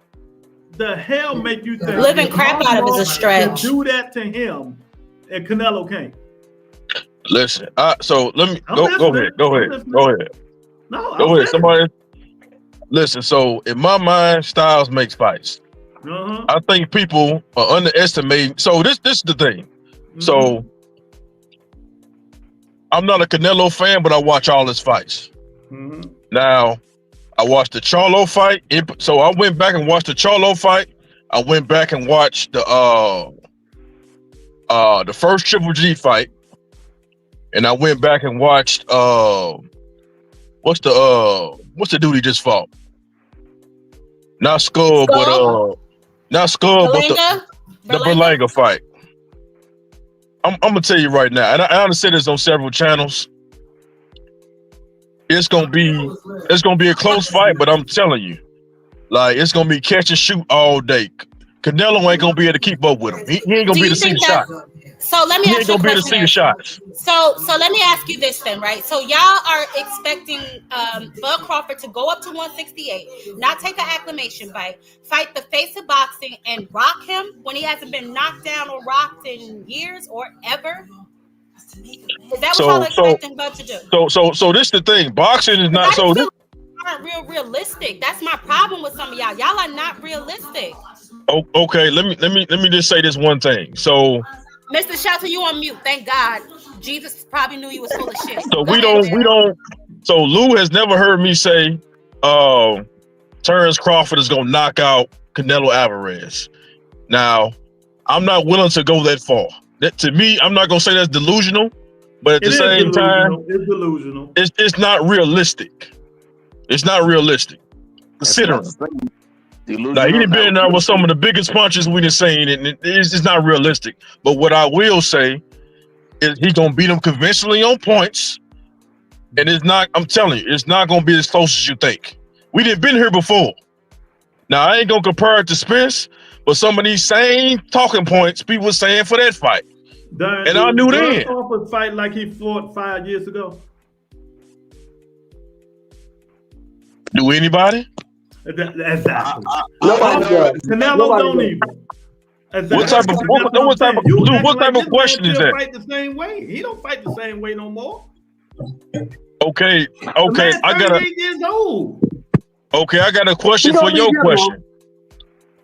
the hell make you think living crap out of is a stretch? Do that to him, and Canelo can't. Listen, so let me go ahead. No, go ahead. Somebody. Listen, so in my mind, styles makes fights. I think people are underestimating. So this is the thing. So I'm not a Canelo fan, but I watch all his fights. Now, I watched the Charlo fight. So I went back and watched the Charlo fight. I went back and watched the first Triple G fight, and I went back and watched what's the dude he just fought? Not Skull, but the Berlanga fight. I'm gonna tell you right now, and I understand this on several channels. It's gonna be a close fight, but I'm telling you, like it's gonna be catch and shoot all day. Canelo ain't gonna be able to keep up with him. He ain't gonna be able to see the shot. So let me ask you a question. See the shots. So let me ask you this then, right? So y'all are expecting Bud Crawford to go up to 168, not take an acclamation fight the face of boxing, and rock him when he hasn't been knocked down or rocked in years or ever? Is that what y'all expecting Bud to do? So this is the thing. Boxing is not so. This aren't realistic. That's my problem with some of y'all. Y'all are not realistic. Okay, let me just say this one thing. So. Mr. Shelton, you on mute. Thank God. Jesus probably knew you was full of shit. So we don't. So Lou has never heard me say, Terrence Crawford is gonna knock out Canelo Alvarez. Now, I'm not willing to go that far. To me, I'm not gonna say that's delusional, but at the same time, it's delusional. It's not realistic. It's not realistic. Considering. Now, he done been there with some of the biggest punches we done seen, and it's not realistic. But what I will say is he's gonna beat him conventionally on points, and it's not. I'm telling you, it's not gonna be as close as you think. We done been here before. Now, I ain't gonna compare it to Spence, but some of these same talking points people were saying for that fight, and I knew then. Crawford fight like he fought 5 years ago. Do anybody? Exactly. Canelo don't even. Exactly. What type of question is that? Fight the same way. He don't fight the same way no more. Okay. I got 38 years old. Okay, I got a question for your question.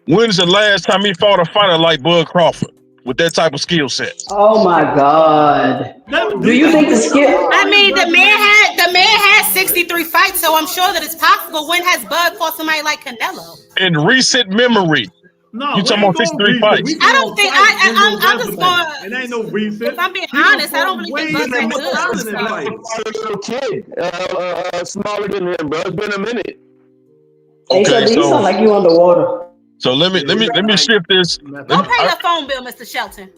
When's the last time he fought a fighter like Bud Crawford with that type of skill set? Oh my God! Do you think the skill? I mean, the man had 63 fights, so I'm sure that it's possible. When has Bud fought somebody like Canelo? In recent memory. No, You talking about 63 fights? I don't think I'm just going. It ain't no recent. If I'm being honest, I don't believe that Bud's that good. A little kid, smaller than him, bro. It's been a minute. Okay, you sound like you underwater. So let me shift this. Go pay your phone bill, Mr. Shelton.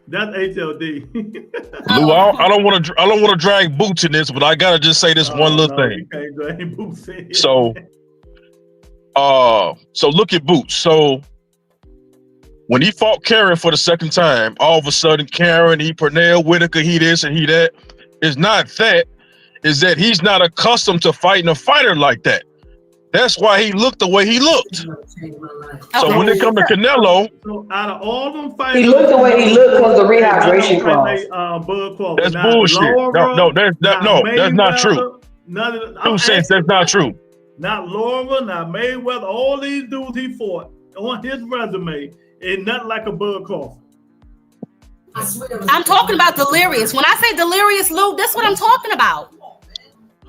That's HLD. Lou, I don't want to drag Boots in this, but I gotta just say this one little thing. So look at Boots. So when he fought Karen for the second time, all of a sudden Karen, he Pernell Whitaker, he this and he that. It's not that. Is that he's not accustomed to fighting a fighter like that. That's why he looked the way he looked. So when it comes to Canelo, so out of all them fighters, he looked the way he looked because the rehydration clause. That's bullshit. No, that's not true. Two cents, that's not true. Not Laura, not Mayweather. All these dudes he fought on his resume ain't nothing like a Bud Crawford. I'm talking about Delirious. When I say Delirious, Lou, that's what I'm talking about.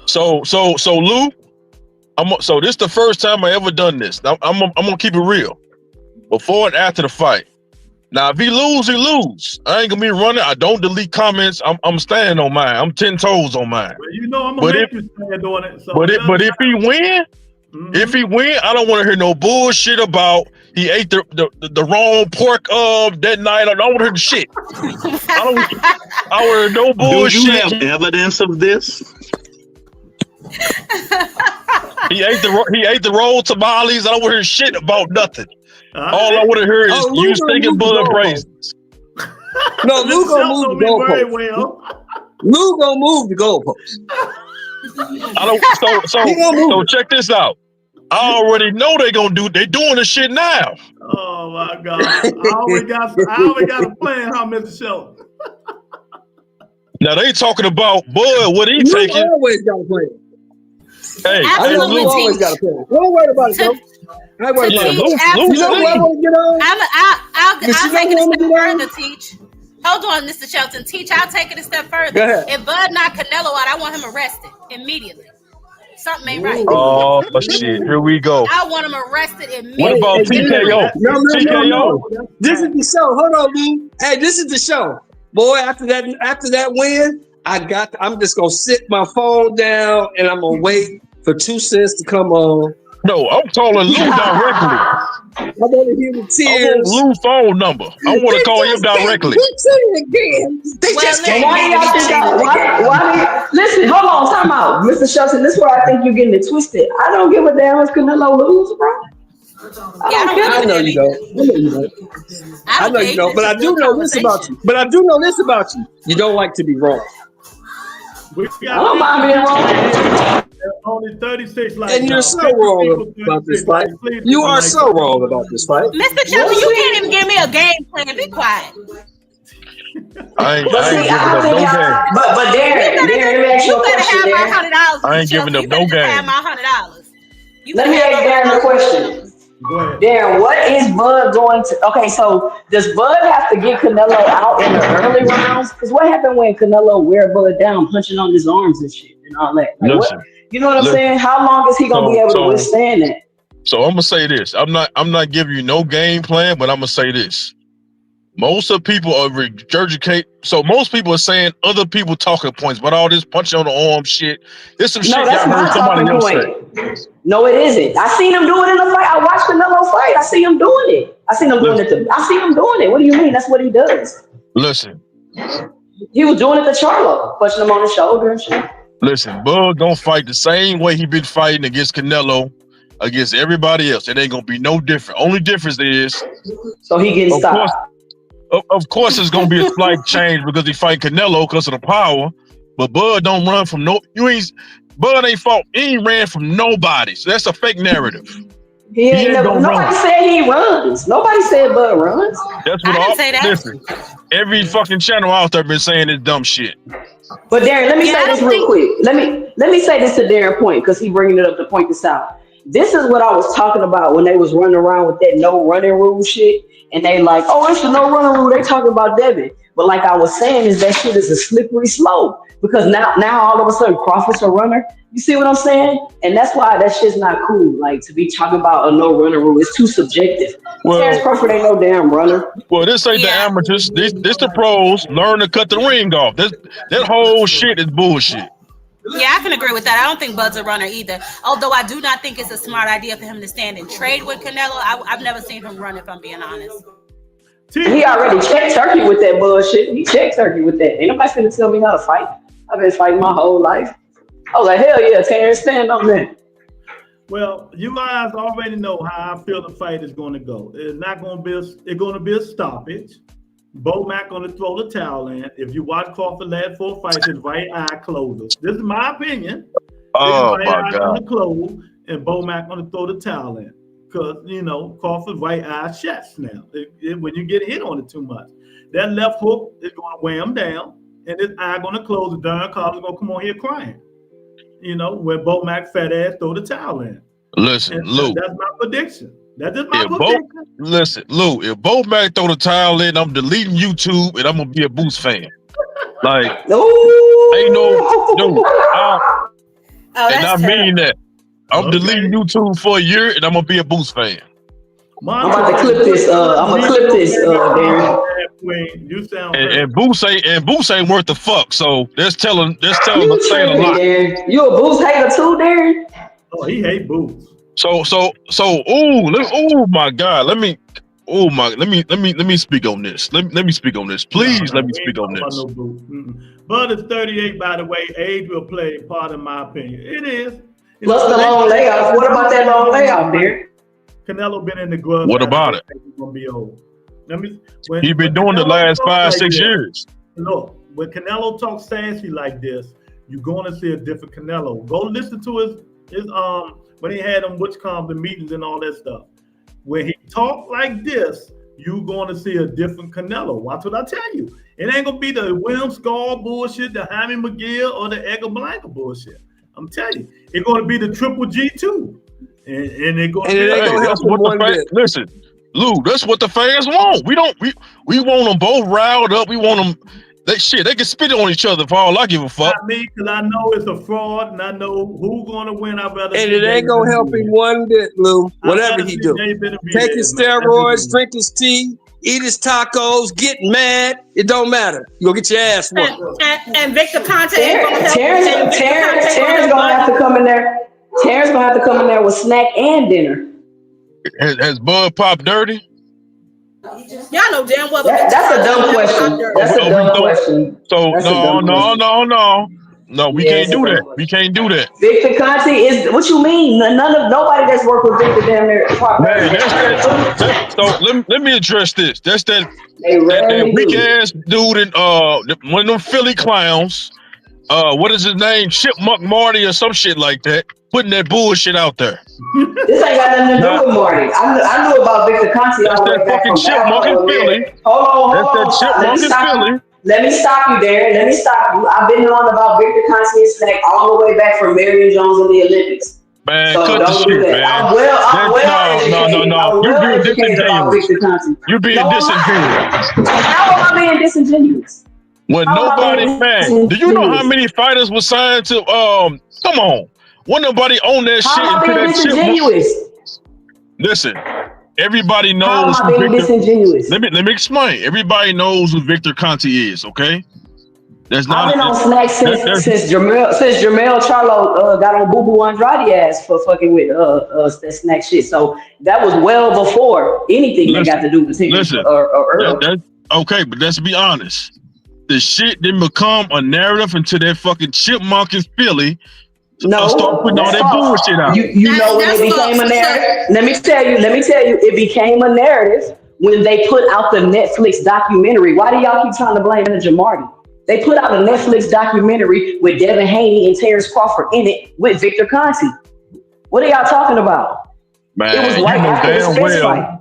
So Lou. So this is the first time I ever done this. I'm gonna keep it real. Before and after the fight. Now if he lose, he lose. I ain't gonna be running. I don't delete comments. I'm standing on mine. I'm 10 toes on mine. Well, you know I'm gonna make you stand on it. So but if he win, I don't want to hear no bullshit about he ate the wrong pork that night. I don't want to hear the shit. I want to hear no bullshit. Do you have evidence of this? He ate the rolled tamales. I don't want to hear shit about nothing. All I want to hear is you singing Bud praises. No, Lou gonna move the goalpost. Lou gonna move the goalpost. So check this out. I already know they doing this shit now. Oh my God! I always got a plan, huh, Mr. Shelton? Now they talking about Bud. What he taking? Always got a plan. Hey, Lou always got a plan. Don't worry about it, though. Don't worry about it. You know who I want to get on? I'll take it a step further, Teach. Hold on, Mr. Shelton. Teach, I'll take it a step further. If Bud knocked Canelo out, I want him arrested immediately. Something ain't right. Oh, shit. Here we go. I want him arrested immediately. What about TKO? No. This is the show. Hold on, Lou. Hey, this is the show. Boy, after that win, I'm just gonna sit my phone down and I'm gonna wait for 2 cents to come on. No, I'm calling Lou directly. I want to hear the tears. I want Lou's phone number. I want to call him directly. Listen, hold on, time out. Mr. Shelton, this is where I think you're getting it twisted. I don't give a damn if Canelo lose, bro. I know you don't. I know you don't. But I do know this about you. You don't like to be wrong. I don't mind being wrong. Only 36 and you're so wrong about this fight. You are so wrong about this fight. Mr. Shelton, you can't even give me a game plan. Be quiet. I ain't giving up no game. But Darren, let me ask you a question. I ain't giving up no game. Have my $100. Let me ask Darren a question. Darren, what is Bud going to? Okay, so does Bud have to get Canelo out in the early rounds? Because what happened when Canelo wear Bud down, punching on his arms and shit and all that? Like, listen, you know what I'm saying? How long is he gonna be able to withstand that? So I'm gonna say this. I'm not giving you no game plan, but I'm gonna say this. Most of people are regurgitate. So most people are saying other people talking points, but all this punching on the arm shit. There's some shit y'all heard somebody else say. No, it isn't. I seen him do it in the fight. I watched Canelo fight. I see him doing it. I seen him doing it. I see him doing it. What do you mean? That's what he does. Listen. He was doing it to Charlo, punching him on the shoulder and shit. Listen, Bud gonna fight the same way he been fighting against Canelo, against everybody else. It ain't gonna be no different. Only difference is, so he getting stopped. Of course, it's gonna be a slight change because he fight Canelo because of the power. But Bud don't run from Bud ain't fought. He ain't ran from nobody. So that's a fake narrative. Nobody said he runs. Nobody said Bud runs. That's what I didn't say that. Listen, every fucking channel out there been saying this dumb shit. But Darren, let me say this real quick. Let me say this to Darren Point because he bringing it up to point this out. This is what I was talking about when they was running around with that no running rule shit, and they like, oh, it's a no running rule. They talking about Devin, but like I was saying, is that shit is a slippery slope because now all of a sudden Crawford's a runner. You see what I'm saying? And that's why that shit's not cool. Like to be talking about a no running rule, it's too subjective. Terrence Crawford ain't no damn runner. Well, this ain't the amateurs. This the pros. Learn to cut the ring off. That whole shit is bullshit. Yeah, I can agree with that. I don't think Bud's a runner either. Although I do not think it's a smart idea for him to stand and trade with Canelo. I've never seen him run, if I'm being honest. He already checked Turkey with that bullshit. He checked Turkey with that. Ain't nobody finna tell me how to fight. I've been fighting my whole life. I was like, hell yeah, Terrence, stand on that. Well, you guys already know how I feel the fight is going to go. It's not going to be a stoppage. Bo Mac going to throw the towel in. If you watch Crawford last 4 fights, his right eye closes. This is my opinion. Oh his my right God! Going to close, and Bo Mac going to throw the towel in because Crawford's right eye shuts now. When you get hit on it too much, that left hook is going to weigh him down, and his eye going to close. And Darren Collins going to come on here crying. When Bo Mac fat ass throw the towel in. Listen, Lou. That's my prediction. That is my prediction. Listen, Lou, if Bo Mac throw the towel in, I'm deleting YouTube and I'm gonna be a Boost fan. Like, ain't no, and I mean that. I'm deleting YouTube for a year and I'm gonna be a Boost fan. I'm about to clip this. I'm gonna clip this, Darren. You sound and Boost ain't worth the fuck. So that's telling the thing a lot. You a Boost hater too, Darren? Oh, he hate Boost. So oh my God, let me speak on this. Let me speak on this. Please let me speak on this. Bud is 38, by the way. Age will play part in my opinion. It is. Plus the long layoff. What about that long layoff, Darren? Canelo been in the glove. What about it? He's gonna be old. He been doing the last 5-6 years. Look, when Canelo talks sassy like this, you're gonna see a different Canelo. Go listen to his when he had them the meetings and all that stuff. When he talk like this, you're gonna see a different Canelo. Watch what I tell you. It ain't gonna be the William Scar bullshit, the Jaime McGill, or the Edgar Blanca bullshit. I'm telling you, it's gonna be the Triple G too. And they're gonna that's what the fans, listen, Lou, that's what the fans want. We want them both riled up. We want them. They can spit on each other for all I give a fuck. Not me, because I know it's a fraud, and I know who's gonna win. I'd rather. And it ain't gonna help him one bit, Lou. Whatever he do, take his steroids, drink his tea, eat his tacos, get mad. It don't matter. You gonna get your ass whooped. And Victor Conte. Terrence gonna have to come in there. Terrence gonna have to come in there with snack and dinner. Has Bud popped dirty? Y'all know damn well. That's a dumb question. That's a dumb question. So no, we can't do that. We can't do that. Victor Conte is what you mean? Nobody that's worked with Victor damn near. So let me address this. That's that weak ass dude in one of them Philly clowns. What is his name? Chipmunk Marty or some shit like that. Putting that bullshit out there. This ain't got nothing to do with Marty. I knew about Victor Conte. That's that fucking Chipmunk in Philly. Hold on. That's that Chipmunk in Philly. Let me stop you, Darren. Let me stop you. I've been on about Victor Conte and Snack all the way back from Marion Jones in the Olympics. Man, so cut the shit, man. I'm well No. You're being disingenuous. You're being disingenuous. How am I being disingenuous? When nobody, man, do you know how many fighters were signed to? Come on, when nobody own that shit. How am I being disingenuous? Listen, everybody knows. How am I being disingenuous? Let me explain. Everybody knows who Victor Conte is. Okay, that's not. I've been on Snack since Jermell Charlo got on Boo Boo Andrade ass for fucking with that Snack shit. So that was well before anything that got to do with him. Okay, but let's be honest. The shit didn't become a narrative until that fucking Chipmunk in Philly. No, start putting all that bullshit out. You know when it became a narrative? Let me tell you, it became a narrative when they put out the Netflix documentary. Why do y'all keep trying to blame Ninja Marty? They put out a Netflix documentary with Devin Haney and Terrence Crawford in it with Victor Conte. What are y'all talking about? Man, it was right after the Spence fight.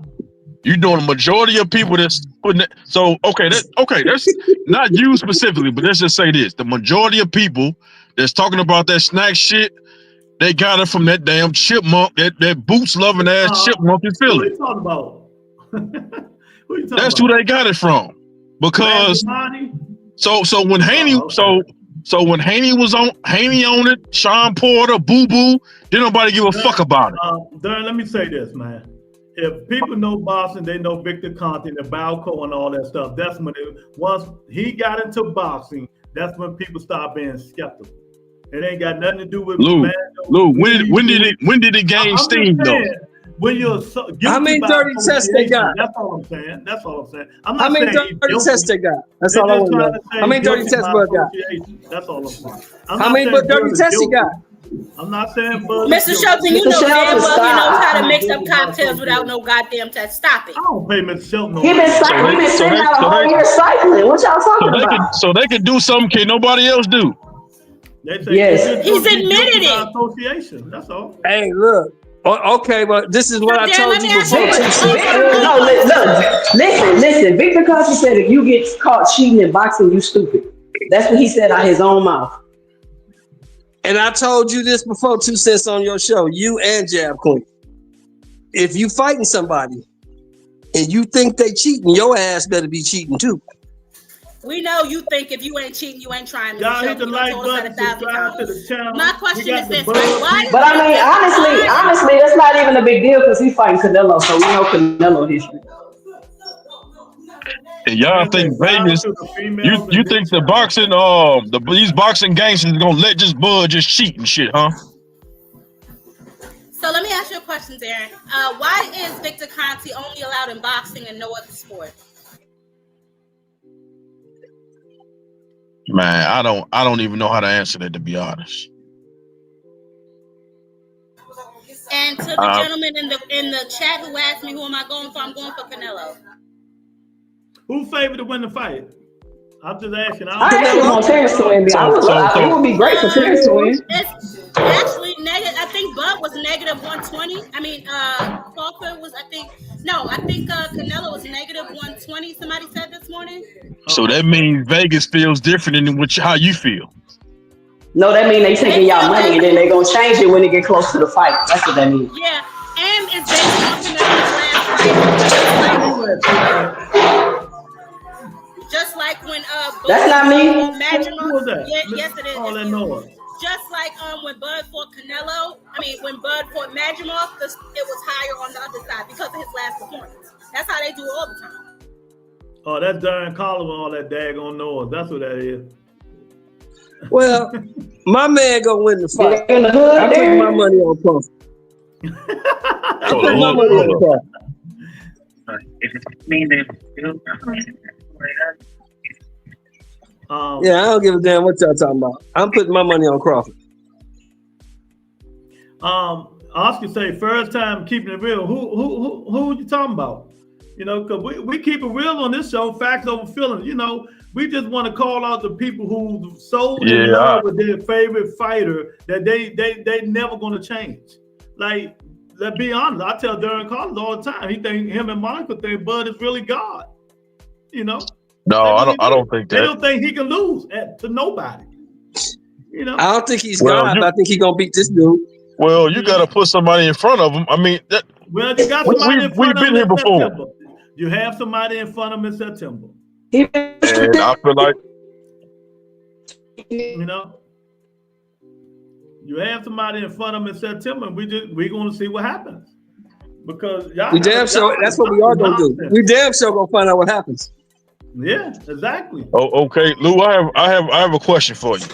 You doing a majority of people that's putting it. So that's not you specifically, but let's just say this: the majority of people that's talking about that Snack shit, They got it from that damn chipmunk, that boots loving ass chipmunk in Who Philly. you talking about? Who you talking That's about? who they got it from. Because so when Haney so when Haney was on it, Sean Porter, Boo Boo, didn't nobody give a fuck about it. Darren, let me say this, man. If people know boxing, they know Victor Conte and Balco and all that stuff. That's when once he got into boxing, that's when people start being skeptical. It ain't got nothing to do with Lou, when did it gain steam though? When you're how many dirty tests they got? That's all I'm saying. That's all I'm saying. I'm how not many saying dirty tests they got? That's all I want to know. How many dirty tests Bud got? That's all I'm saying. How many dirty tests he got? I'm not saying Bud. Mr. Shelton, you know damn well he knows how to mix up cocktails without no goddamn test. Stop it. I don't pay Mr. Shelton. He been sitting out a whole year cycling. What y'all talking about? So they can do something can nobody else do. Yes, he's admitted it. Association. That's all. Hey, look. Okay, but this is what I told you before. No, look, listen. Victor Conte said if you get caught cheating in boxing, you stupid. That's what he said out his own mouth. And I told you this before, 2 cents on your show, you and Jab Queen. If you fighting somebody and you think they cheating, your ass better be cheating too. We know you think if you ain't cheating, you ain't trying. Y'all hit the like button, subscribe to the channel. My question is this: why? But I mean, honestly, that's not even a big deal because he's fighting Canelo, so we know Canelo history. And y'all think Vegas? You think the boxing, these boxing gangsters is gonna let just Bud just cheat and shit, huh? So let me ask you a question, Darren. Why is Victor Conte only allowed in boxing and no other sport? Man, I don't even know how to answer that, to be honest. And to the gentleman in the chat who asked me who am I going for, I'm going for Canelo. Who favored to win the fight? I'm just asking. I actually want Terrence to win. It would be great for Terrence to win. It's actually negative. I think Bud was negative 120. I mean, Crawford was. I think Canelo was negative 120. Somebody said this morning. So that means Vegas feels different than how you feel. No, that means they taking y'all money and then they gonna change it when they get close to the fight. That's what that means. Yeah, and it's based on Canelo's last fight. Just like when that's not me. Who was that? Yes, it is. Just like when Bud fought Canelo, when Bud fought Madrimov, it was higher on the other side because of his last performance. That's how they do it all the time. Oh, that's Darren Collins and all that daggone noise. That's what that is. Well, my man gonna win the fight. I put my money on Crawford. I put my money on Crawford. Yeah, I don't give a damn what y'all talking about. I'm putting my money on Crawford. Oscar say first time keeping it real. Who you talking about? You know, because we keep it real on this show, facts over feelings. You know, we just want to call out the people who so in love with their favorite fighter that they never gonna change. Like, let's be honest, I tell Darren Collins all the time, he think him and Monica think Bud is really God. You know? No, I don't think that. They don't think he can lose to nobody. You know? I don't think he's God. I think he's gonna beat this dude. Well, you gotta put somebody in front of him. I mean, well, you got somebody in front we've of been him here before. September. You have somebody in front of him in September. And I feel like, you know, you have somebody in front of him in September, and we're gonna see what happens. Because we damn sure that's what we are gonna do. We damn sure gonna find out what happens. Yeah, exactly. Oh, okay, Lou. I have a question for you.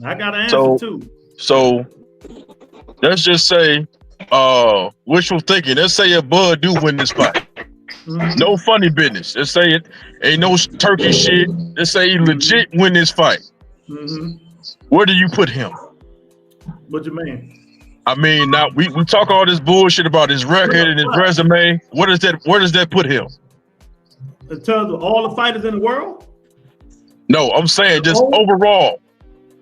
I got an answer too. So let's just say, wishful thinking. Let's say a Bud do win this fight. Mm-hmm. No funny business. Let's say it ain't no turkey shit. Let's say he legit win this fight. Mm-hmm. Where do you put him? What you mean? I mean, now we talk all this bullshit about his record and his resume. Where does that put him? In terms of all the fighters in the world? No, I'm saying just overall.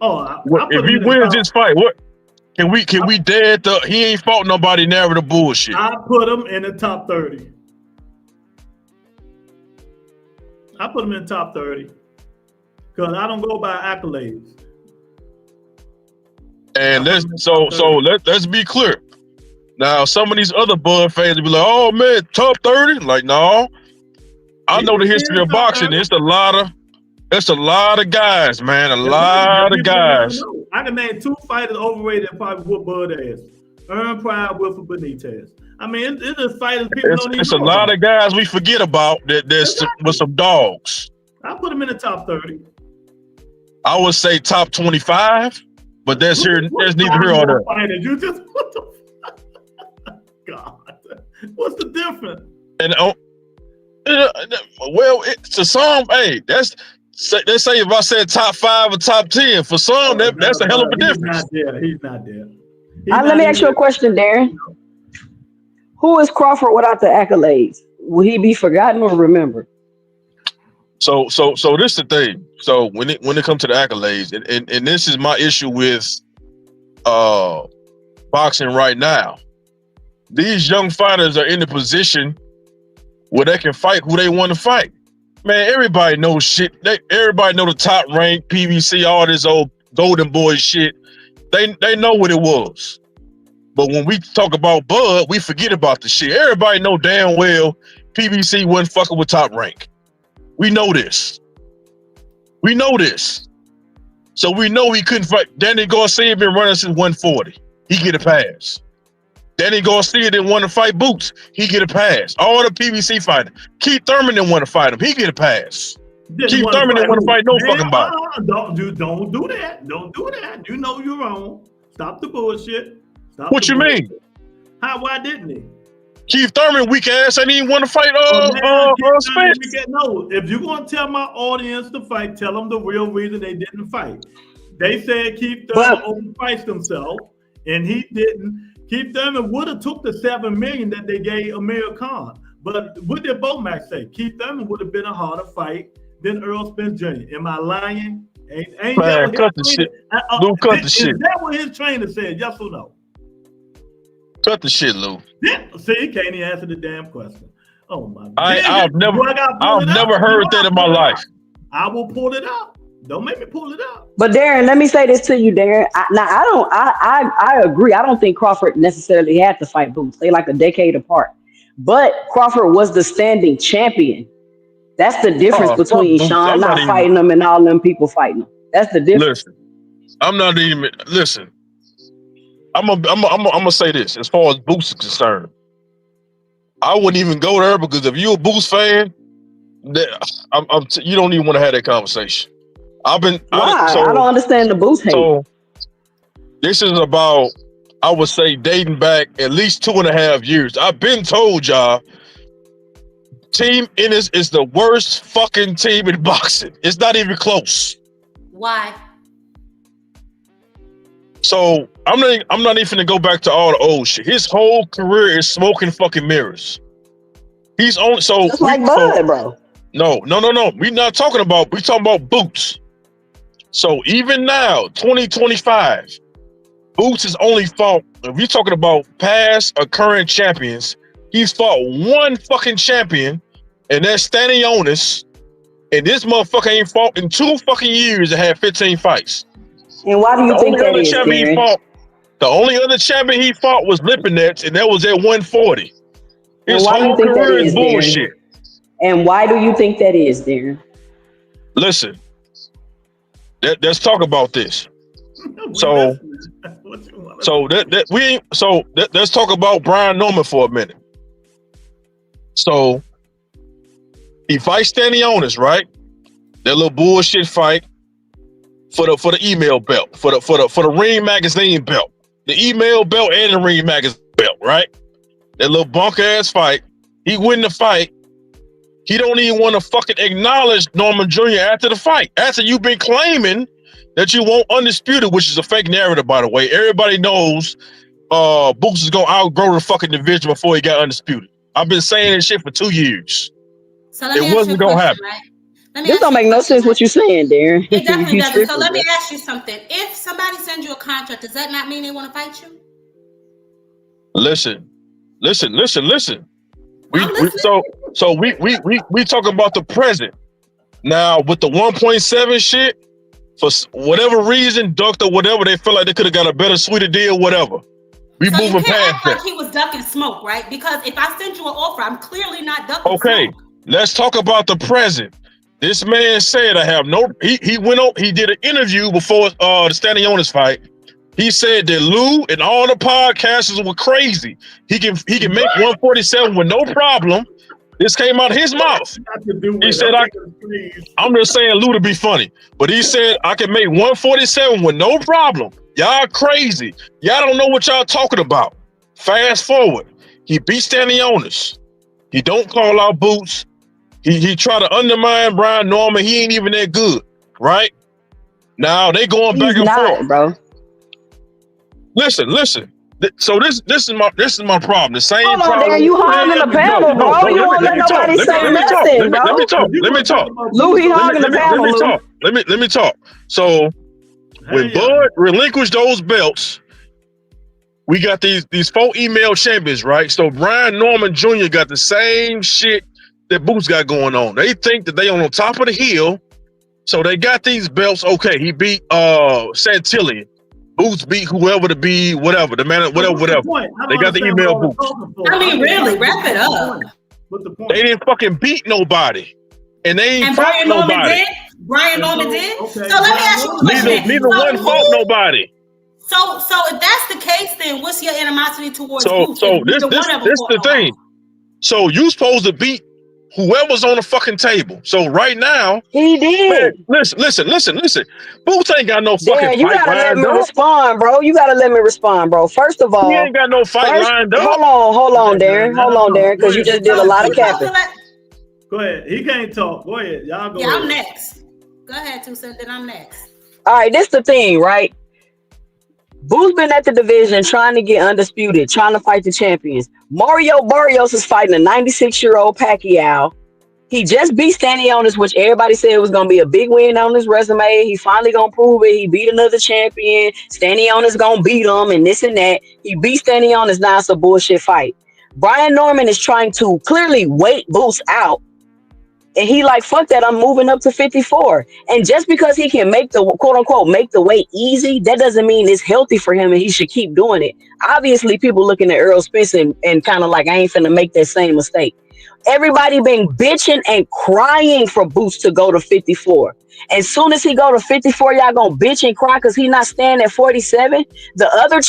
Oh, if he wins this fight, what can we dare he ain't fought nobody narrative bullshit. I put him in the top 30. I put him in the top 30 because I don't go by accolades. And let's be clear. Now, some of these other Bud fans will be like, "Oh man, top 30." Like, no, I know the history of boxing. It's a lot of guys, man. A lot of guys. I can name 2 fighters overrated that probably whoop Bud ass. Earn Pride, Wilford Benitez. I mean, it's just fighters people don't even know. It's a lot of guys we forget about that. With some dogs. I put them in the top 30. I would say top 25, but there's neither here nor there. You just what the God? What's the difference? And well, it's a song. Hey, let's say if I said top 5 or top 10 for some, that's a hell of a difference. He's not there. Let me ask you a question, Darren. Who is Crawford without the accolades? Will he be forgotten or remembered? So this is the thing. So when it comes to the accolades, and this is my issue with boxing right now. These young fighters are in the position where they can fight who they want to fight. Man, everybody knows shit. Everybody know the top rank, PBC, all this old golden boy shit. They know what it was. But when we talk about Bud, we forget about the shit. Everybody know damn well PBC wasn't fucking with top rank. We know this. So we know he couldn't fight. Danny Garcia been running since 140. He get a pass. Danny Garcia didn't want to fight Boots. He get a pass. All the PBC fighters. Keith Thurman didn't want to fight him. He get a pass. Keith Thurman didn't want to fight no fucking body. Don't do that. Don't do that. You know you're wrong. Stop the bullshit. What you mean? Why didn't he? Keith Thurman, weak ass, I didn't want to fight Spence. No, if you're going to tell my audience to fight, tell them the real reason they didn't fight. They said Keith Thurman overpriced himself, and he didn't. Keith Thurman would have took the $7 million that they gave Amir Khan. But what did Bomac say? Keith Thurman would have been a harder fight than Earl Spence Jr. Am I lying? Ain't man, cut the shit. Lou, cut the shit. Is that what his trainer said? Yes or no? Cut the shit, Lou. See, he can't even answer the damn question. Oh my God. I've never heard that in my life. I will pull it out. Don't make me pull it out. But Darren, let me say this to you, Darren. I agree. I don't think Crawford necessarily had to fight Boots. They like a decade apart. But Crawford was the standing champion. That's the difference between Sean not fighting him and all them people fighting him. That's the difference. Listen, I'm gonna say this as far as Boots is concerned. I wouldn't even go there because if you're a Boots fan, you don't even want to have that conversation. I don't understand the Boots hate. So this is about, I would say, dating back at least 2.5 years. I've been told y'all, Team Ennis is the worst fucking team in boxing. It's not even close. Why? So I'm not even gonna go back to all the old shit. His whole career is smoking fucking mirrors. He's only just like Bud, bro. No. We're not talking about. We're talking about Boots. So even now, 2025, Boots has only fought. If you're talking about past or current champions, he's fought one fucking champion, and that's Stanionis. And this motherfucker ain't fought in 2 fucking years and had 15 fights. And why do you think that is, the only other champion he fought was Lipinets, and that was at 140. His whole career is bullshit. And why do you think that is, Darren? Listen, let's talk about this. Let's talk about Brian Norman for a minute. So he fights Stanionis, right? That little bullshit fight for the email belt, for the Ring Magazine belt, the email belt and the Ring Magazine belt, right? That little bunk ass fight. He win the fight. He don't even want to fucking acknowledge Norman Jr. after the fight. After you've been claiming that you want undisputed, which is a fake narrative, by the way. Everybody knows Boots is gonna outgrow the fucking division before he got undisputed. I've been saying this shit for 2 years. So it wasn't gonna happen. Right? This don't make no sense what you're saying, Darren. It definitely doesn't. So let me ask you something. If somebody sends you a contract, does that not mean they want to fight you? Listen. We talk about the present. Now with the 1.7 shit, for whatever reason, ducked or whatever, they felt like they could have got a better, sweeter deal, whatever. We So moving you can't past act that. like he was ducking smoke, right? Because if I sent you an offer, I'm clearly not ducking Okay, smoke. let's talk about the present. This man said I have no. He went on. He did an interview before the Standing Onis fight. He said that Lou and all the podcasters were crazy. He can make 147 with no problem. This came out of his mouth. He said I'm just saying Lou to be funny, but he said I can make 147 with no problem. Y'all crazy. Y'all don't know what y'all talking about. Fast forward, he beat Standing Onis. He don't call out Boots. He try to undermine Brian Norman. He ain't even that good, right? Now they going back and forth, bro. Listen. So this is my problem. The same Hold on, problem. Darren, you hogging the panel, bro. You won't let nobody say nothing, bro. Let me talk. Lou, he hogging the panel, Lou. Let me talk. So when Bud relinquished those belts, we got these 4 email champions, right? So Brian Norman Jr. got the same shit that Boots got going on. They think that they on top of the hill, so they got these belts. Okay, he beat Santillan. Boots beat whoever to be whatever, the man, whatever. They got the email Boots. I mean, really, wrap it up. They didn't fucking beat nobody. And they ain't fought Brian Norman nobody. did? Brian Norman did? So let me ask you a question. Neither one fought nobody. So if that's the case, then what's your animosity towards Boots? So this the thing. So you supposed to beat whoever's on the fucking table. So right now, he did. Man, listen. Boots ain't got no fucking Darren, you fight gotta let lined me up. respond, bro. You gotta let me respond, bro. First of all, He ain't got no fight lined up. Hold on, Darren, because you just did a lot of capping. Go ahead. He can't talk. Go ahead. Y'all go. Yeah, ahead. I'm next. Go ahead, Tusa. Then I'm next. All right, this the thing, right? Boo's been at the division trying to get undisputed, trying to fight the champions. Mario Barrios is fighting a 96-year-old Pacquiao. He just beat Standing Onis, which everybody said was going to be a big win on his resume. He finally going to prove it. He beat another champion. Standing Onis going to beat him and this and that. He beat Standing Onis. Now it's a bullshit fight. Brian Norman is trying to clearly wait Boots out. And he like, fuck that, I'm moving up to 54. And just because he can make the quote unquote make the weight easy, that doesn't mean it's healthy for him and he should keep doing it. Obviously, people looking at Errol Spence and kind of like, I ain't finna make that same mistake. Everybody been bitching and crying for Boots to go to 54. As soon as he go to 54, y'all gonna bitch and cry because he not staying at 47. The other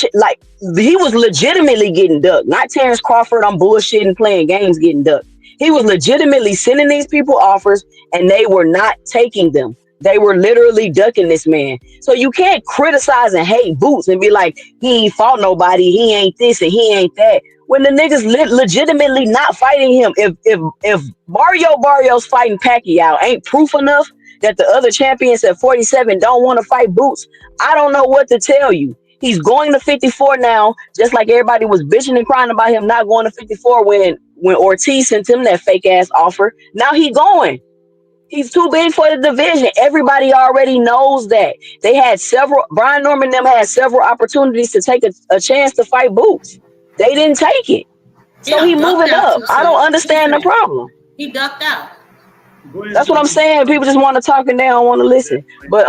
he was legitimately getting ducked. Not Terrence Crawford, I'm bullshitting playing games getting ducked. He was legitimately sending these people offers and they were not taking them. They were literally ducking this man. So you can't criticize and hate Boots and be like, he ain't fought nobody, he ain't this and he ain't that. When the niggas legitimately not fighting him. If Mario Barrios fighting Pacquiao ain't proof enough that the other champions at 47 don't want to fight Boots, I don't know what to tell you. He's going to 54 now, just like everybody was bitching and crying about him not going to 54 when Ortiz sent him that fake ass offer. Now he going. He's too big for the division. Everybody already knows that. Brian Norman them had several opportunities to take a chance to fight Boots. They didn't take it. So he moving up. I don't understand the problem. He ducked out. That's what I'm saying. People just want to talk and they don't want to listen. But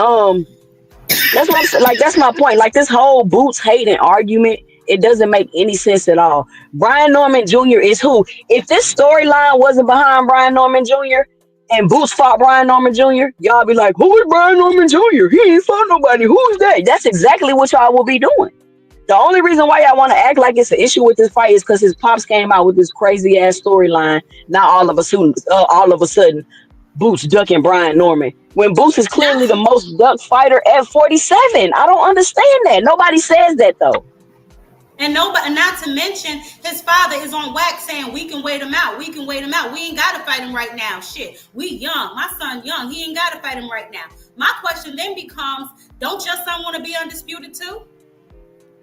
that's what I'm saying. Like, that's my point. Like, this whole Boots hating argument, it doesn't make any sense at all. Brian Norman Jr. is who? If this storyline wasn't behind Brian Norman Jr. and Boots fought Brian Norman Jr., y'all be like, who is Brian Norman Jr.? He ain't fought nobody. Who is that? That's exactly what y'all will be doing. The only reason why y'all want to act like it's an issue with this fight is because his pops came out with this crazy ass storyline. Now all of a sudden, Boots ducking Brian Norman when Boots is clearly the most ducked fighter at 47. I don't understand that. Nobody says that though. And not to mention, his father is on wax saying we can wait him out. We can wait him out. We ain't got to fight him right now. Shit, we young. My son young. He ain't got to fight him right now. My question then becomes, don't your son want to be undisputed too?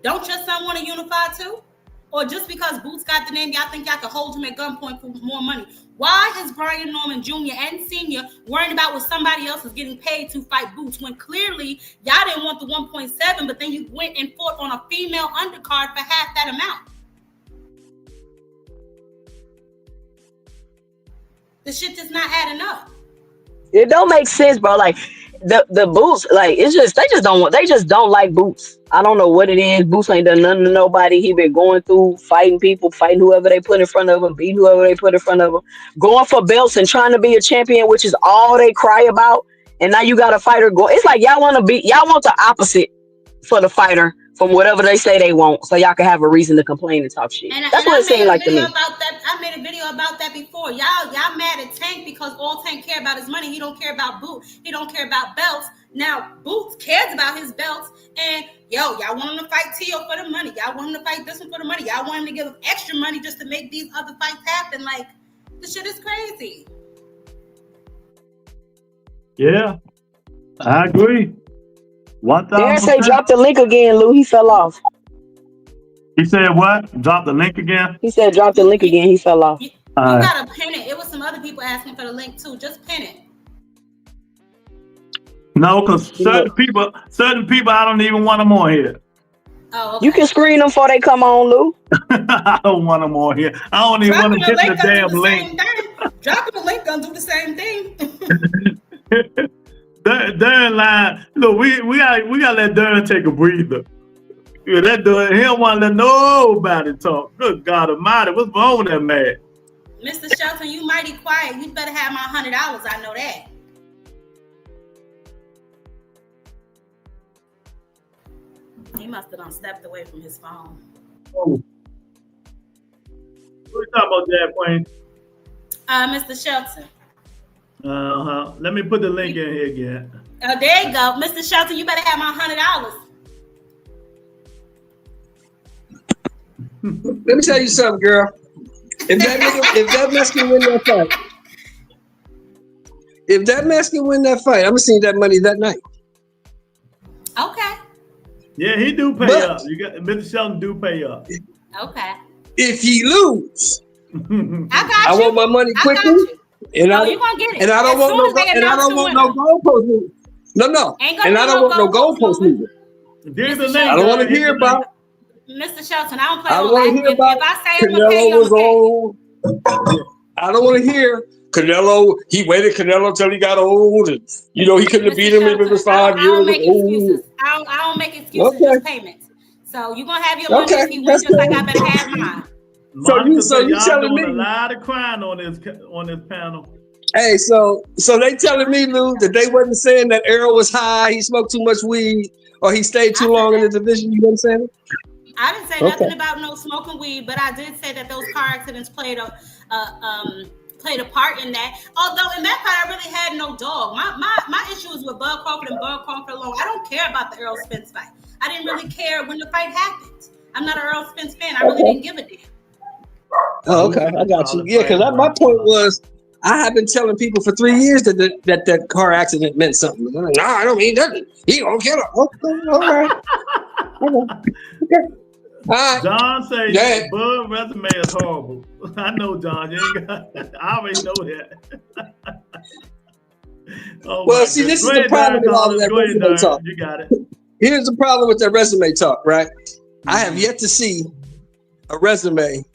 Don't your son want to unify too? Or just because Boots got the name, y'all think y'all can hold him at gunpoint for more money? Why is Brian Norman Jr. and Sr. worrying about what somebody else is getting paid to fight Boots when clearly y'all didn't want the 1.7, but then you went and fought on a female undercard for half that amount? The shit just not adding up. It don't make sense, bro. Like, the Boots, like they just don't like Boots. I don't know what it is. Boots ain't done nothing to nobody. He been going through fighting people, fighting whoever they put in front of him, beating whoever they put in front of him, going for belts and trying to be a champion, which is all they cry about. And now you got a fighter go. It's like y'all want the opposite for the fighter from whatever they say they want, so y'all can have a reason to complain and talk shit. That's what it seemed like to me. I made a video about that before. Y'all mad at Tank because all Tank care about is money. He don't care about Boots. He don't care about belts. Now Boots cares about his belts. And y'all want him to fight Tio for the money. Y'all want him to fight this one for the money. Y'all want him to give him extra money just to make these other fights happen. Like, this shit is crazy. Yeah, I agree. 1,000%. Darren say drop the link again, Lou. He fell off. He said what? Drop the link again? He said drop the link again. He fell off. You gotta pin it. It was some other people asking for the link too. Just pin it. No, because certain people, I don't even want them on here. Oh, okay. You can screen them before they come on, Lou. I don't want them on here. I don't even want to hit the damn link. Dropping the link gonna do the same thing. Darren line. Look, we gotta let Darren take a breather. Yeah, that Darren, he don't want to let nobody talk. Good God Almighty, what's wrong with that man? Mr. Shelton, you mighty quiet. You better have my $100. I know that. He must have stepped away from his phone. Oh. What are you talking about, Dad Queen? Mr. Shelton. Let me put the link in here again. Oh, there you go. Mr. Shelton, you better have my $100. Let me tell you something, girl. If that mess can win that fight, I'm gonna see that money that night. Okay. Yeah, he do pay up. You got Mr. Shelton do pay up. Okay. If he lose, I want my money quickly. You gonna get it. And I don't want no goalpost movement. No. And I don't want no goalpost movement. I don't want to hear about. Mr. Shelton, I don't play. I don't want to hear about. If I say Canelo was old. I don't want to hear Canelo. He waited Canelo till he got old, and he couldn't have beat him if it was 5 years. I don't make excuses. I don't make excuses. Just payments. So you're gonna have your money if he wins, just like I better have mine. So you telling me a lot of crying on this panel. Hey, so they telling me, Lou, that they wasn't saying that Errol was high, he smoked too much weed, or he stayed too long in the division. You know what I'm saying? I didn't say nothing about no smoking weed, but I did say that those car accidents played a part in that. Although in that part, I really had no dog. My issue is with Bud Crawford and Bud Crawford alone. I don't care about the Errol Spence fight. I didn't really care when the fight happened. I'm not an Errol Spence fan. I really didn't give a damn. Oh, okay, I got you. Yeah, because my point was, I have been telling people for 3 years that car accident meant something. Like, no, I don't mean nothing. He gonna kill him. Okay, all right. Okay. John says Bud resume is horrible. I know, John. You ain't got, I already know that. Well, see, this is the problem with all of that resume talk. You got it. Here's the problem with that resume talk, right? I have yet to see a resume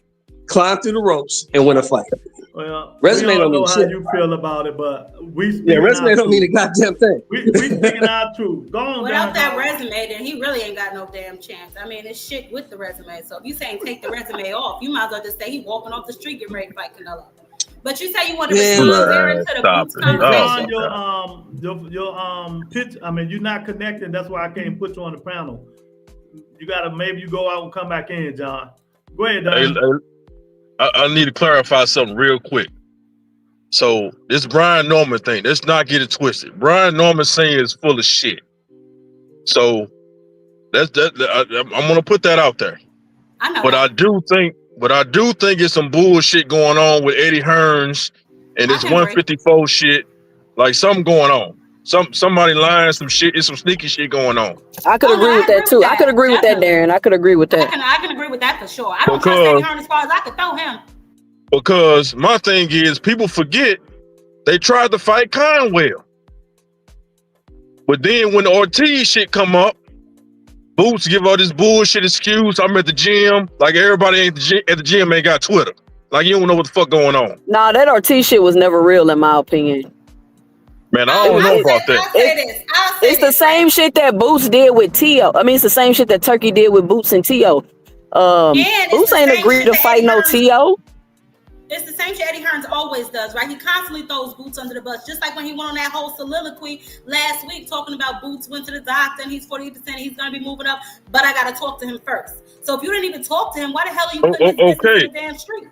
climb through the ropes and win a fight. Well, resume we don't know mean how shit. You feel about it, but resume don't mean a goddamn thing. We speaking our truth. Go on. Without that resume, then he really ain't got no damn chance. I mean, it's shit with the resume. So if you saying take the resume off, you might as well just say he walking off the street getting ready to fight Canelo. But you say you want to respond there to the Boots conversation. Your pitch. I mean, you're not connected. That's why I can't put you on the panel. You gotta maybe you go out and come back in, John. Go ahead, Don. I need to clarify something real quick. So this Brian Norman thing, let's not get it twisted. Brian Norman saying is full of shit. So I'm gonna put that out there. I know. But I do think it's some bullshit going on with Eddie Hearns and this 154 shit. Like something going on. Somebody lying, some shit. It's some sneaky shit going on. I could agree with that too. I could agree with that, Darren. I could agree with that. I can agree with that for sure. I don't trust Eddie Hearns as far as I could throw him. Because my thing is, people forget they tried to fight Conwell, but then when the Ortiz shit come up, Boots give all this bullshit excuse. I'm at the gym, like everybody at the gym ain't got Twitter. Like you don't know what the fuck going on. Nah, that Ortiz shit was never real in my opinion. Man, I don't know about that. It's the same shit that Boots did with T.O. I mean, it's the same shit that Turkey did with Boots and T.O. Boots ain't agreed to fight no T.O. It's the same shit Eddie Hearns always does, right? He constantly throws Boots under the bus, just like when he went on that whole soliloquy last week talking about Boots went to the doctor and he's 40%, he's going to be moving up, but I got to talk to him first. So if you didn't even talk to him, why the hell are you putting his business in the damn street?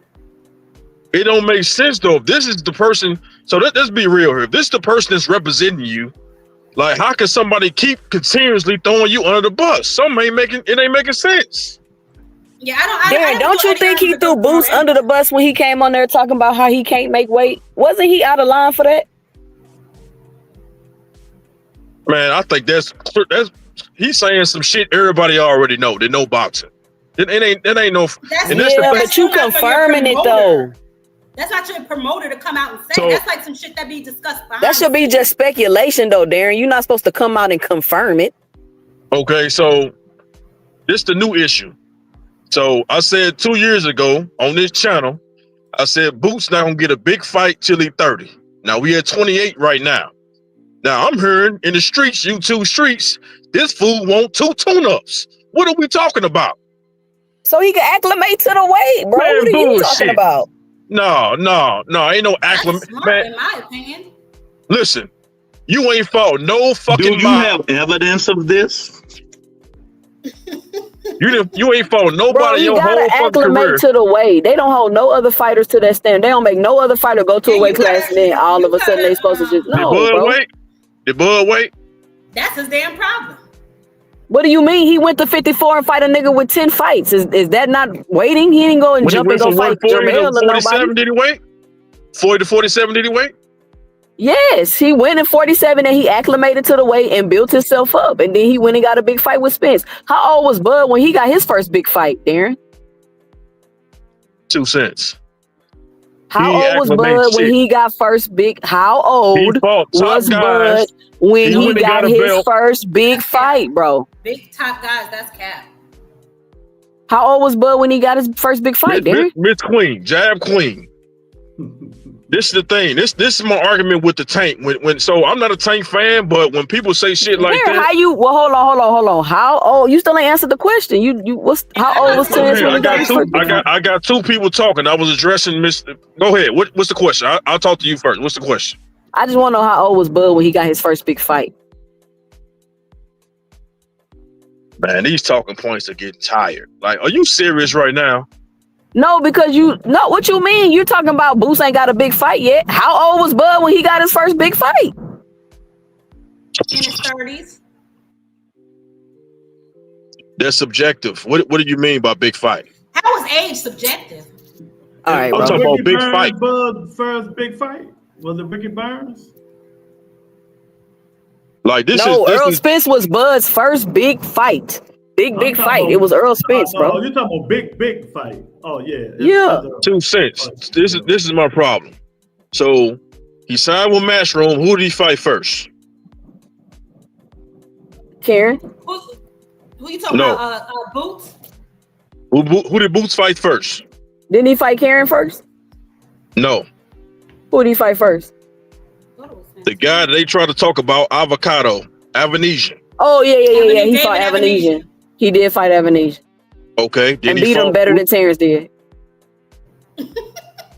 It don't make sense though. If this is the person, so let's be real here. If this is the person that's representing you, like how can somebody keep continuously throwing you under the bus? It ain't making sense. Yeah, I don't you think he threw Boots under the bus when he came on there talking about how he can't make weight? Wasn't he out of line for that? Man, I think that's he's saying some shit everybody already know. They know boxing. It ain't no. But you confirming it though. That's not your promoter to come out and say. That's like some shit that be discussed behind. That should be just speculation though, Darren. You're not supposed to come out and confirm it. Okay, so this the new issue. So I said 2 years ago on this channel, I said Boots not gonna get a big fight till he 30. Now we at 28 right now. Now I'm hearing in the streets, YouTube streets, this fool want 2 tune-ups. What are we talking about? So he can acclimate to the weight, bro. Man, what are you talking about? No, ain't no acclimate. Man, in my opinion. Listen, you ain't fought no fucking. Do you have evidence of this? You ain't fought nobody your whole fucking career. Acclimate to the weight. They don't hold no other fighters to that standard. They don't make no other fighter go to a weight class and then all of a sudden they supposed to just no, bro. The Bud weight. That's his damn problem. What do you mean? He went to 54 and fight a nigga with 10 fights. Is that not waiting? He didn't go and jump and go fight Jermell or nobody. Did he wait? 40 to 47 did he wait? Yes, he went in 47 and he acclimated to the weight and built himself up. And then he went and got a big fight with Spence. How old was Bud when he got his first big fight, Darren? 2 cents. How old was Bud when he got first big? How old was Bud when he got his first big fight, bro? Big top guys, that's cap. How old was Bud when he got his first big fight, Darren? Miss Queen, Jab Queen. This is the thing. This is my argument with the Tank. So I'm not a Tank fan, but when people say shit like that, how you? Well, hold on. How old? You still ain't answered the question. How old was Terrence when he got his first? I got 2 people talking. I was addressing Mr. Go ahead. What's the question? I'll talk to you first. What's the question? I just want to know how old was Bud when he got his first big fight. Man, these talking points are getting tired. Like, are you serious right now? No, because what you mean? You're talking about Boots ain't got a big fight yet. How old was Bud when he got his first big fight? In his 30s. That's subjective. What do you mean by big fight? How is age subjective? All right, I'm talking about big fight. Bud's first big fight was it Ricky Burns? Like this Earl Spence was Bud's first big fight. Big fight. It was Earl Spence, bro. Oh, you're talking about big fight. Oh yeah. Yeah. 2 cents. This is my problem. So he signed with Matchroom. Who did he fight first? Karen. Who you talking about? Boots? Who did Boots fight first? Didn't he fight Karen first? No. Who did he fight first? The guy that they tried to talk about, Avanesian. Oh yeah. He fought Avanesian. He did fight Avanesian. Okay. And beat him better than Terrence did.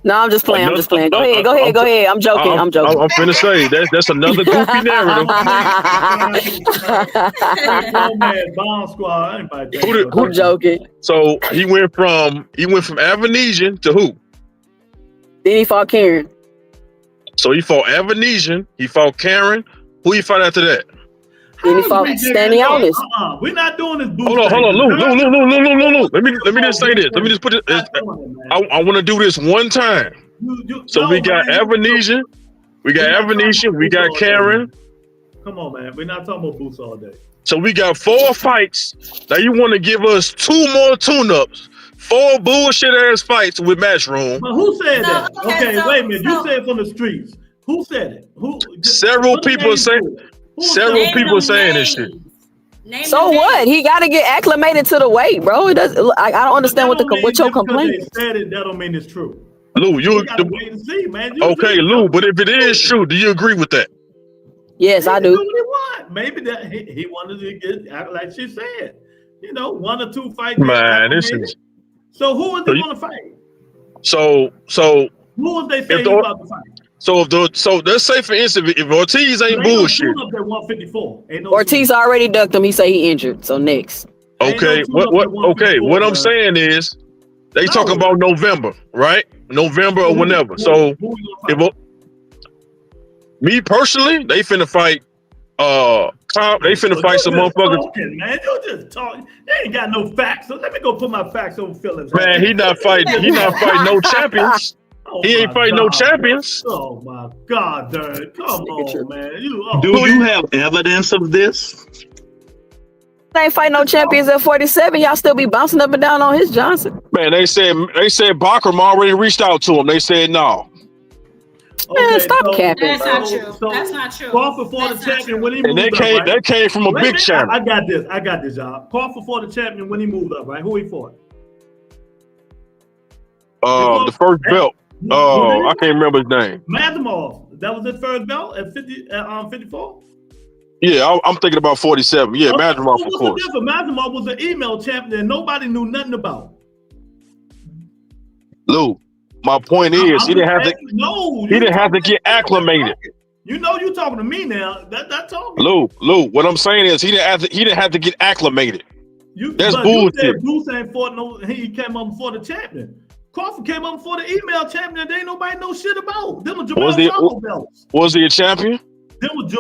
No, I'm just playing. Go ahead. I'm joking. I'm finna say that's another goofy narrative. I'm joking. So he went from Avanesian to who? Then he fought Karen. So he fought Avanesian. He fought Karen. Who he fought after that? Then he fought Stanionis. We're not doing this. Hold on, Lou. Let me just say this. Let me just put it. I want to do this one time. So we got Avanesian, we got Karen. Come on, man. We're not talking about Boots all day. So we got 4 fights. Now you want to give us 2 more tune-ups, 4 bullshit ass fights with Matchroom. But who said that? Okay, wait a minute. You said it from the streets. Who said it? Several people saying this shit. So what? He got to get acclimated to the weight, bro. It does. I don't understand what your complaint is. They said it. That don't mean it's true. Lou, you gotta wait and see, man. Okay, Lou, but if it is true, do you agree with that? Yes, I do do. what he want. Maybe that he wanted to get, like she said, 1 or 2 fights. Man, this is so who is he going to fight? So who was they say he about to fight? So let's say for instance, if Ortiz ain't bullshit. Up there 154. Ortiz already ducked him. He say he injured. So next. Okay, what I'm saying is they talking about November, right? November or whenever. So if me personally, they finna fight they finna fight some motherfuckers. Man, you just talking. They ain't got no facts. So let me go put my facts over feelings. Man, he not fighting no champions. He ain't fighting no champions. Oh my God, dude. Come on, man. Do you have evidence of this? Ain't fight no champions at 47. Y'all still be bouncing up and down on his Johnson. Man, they said Bachram already reached out to him. They said no. Man, stop capping. That's not true. That's not true. Crawford for the champion when he moved up, right? That came from a big champion. I got this, y'all. Crawford for the champion when he moved up, right? Who he fought? The first belt. I can't remember his name. Mazamov. That was his first belt at 54? Yeah, I'm thinking about 47. Yeah, Mazamov, of course. Mazamov was an email champion that nobody knew nothing about. Lou, my point is he didn't have to get acclimated. You talking to me now. That's all. Lou, what I'm saying is he didn't have to get acclimated. That's bullshit. Bruce ain't fought he came up before the champion. Crawford came up before the email champion that ain't nobody know shit about. Them was Jamel belts. Was he a champion?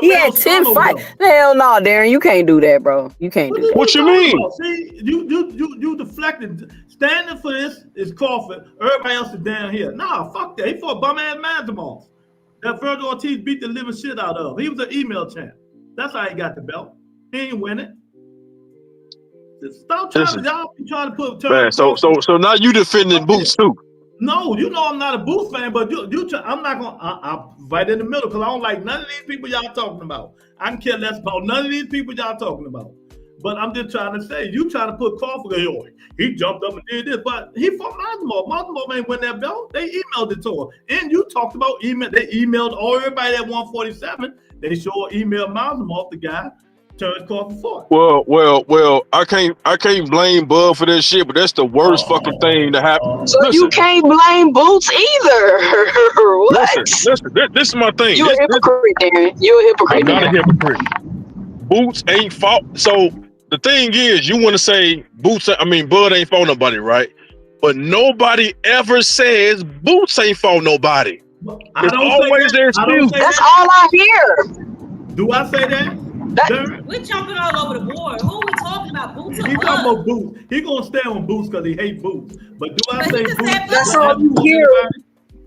He had 10 fights. Hell no, Darren. You can't do that, bro. You can't do that. What you mean? See, you deflected. Standing for this is Crawford. Everybody else is down here. Nah, fuck that. He fought bum ass Mazamov. That Virgil Ortiz beat the living shit out of. He was an email champ. That's how he got the belt. He ain't win it. Stop trying to put. Man, so now you defending Boots too. No, I'm not a Boots fan, but I'm not gonna. I'm right in the middle because I don't like none of these people y'all talking about. I can care less about none of these people y'all talking about. But I'm just trying to say, you trying to put Crawford, he jumped up and did this, but he fought Mazamov. Mazamov ain't win that belt. They emailed it to him, and you talked about email. They emailed everybody at 147. They sure emailed Mazamov, the guy. Crawford fought. Well, I can't blame Bud for that shit, but that's the worst fucking thing to happen. So you can't blame Boots either. What? Listen, this is my thing. You're a hypocrite, Darren. You're a hypocrite. I'm not a hypocrite. Boots ain't fought. So the thing is, you want to say Bud ain't fought nobody, right? But nobody ever says Boots ain't fought nobody. It's always their excuse. That's all I hear. Do I say that? We're jumping all over the board. Who are we talking about? Boots? He talking about Boots. He gonna stay on Boots because he hate Boots. But do I say Boots? That's all you hear.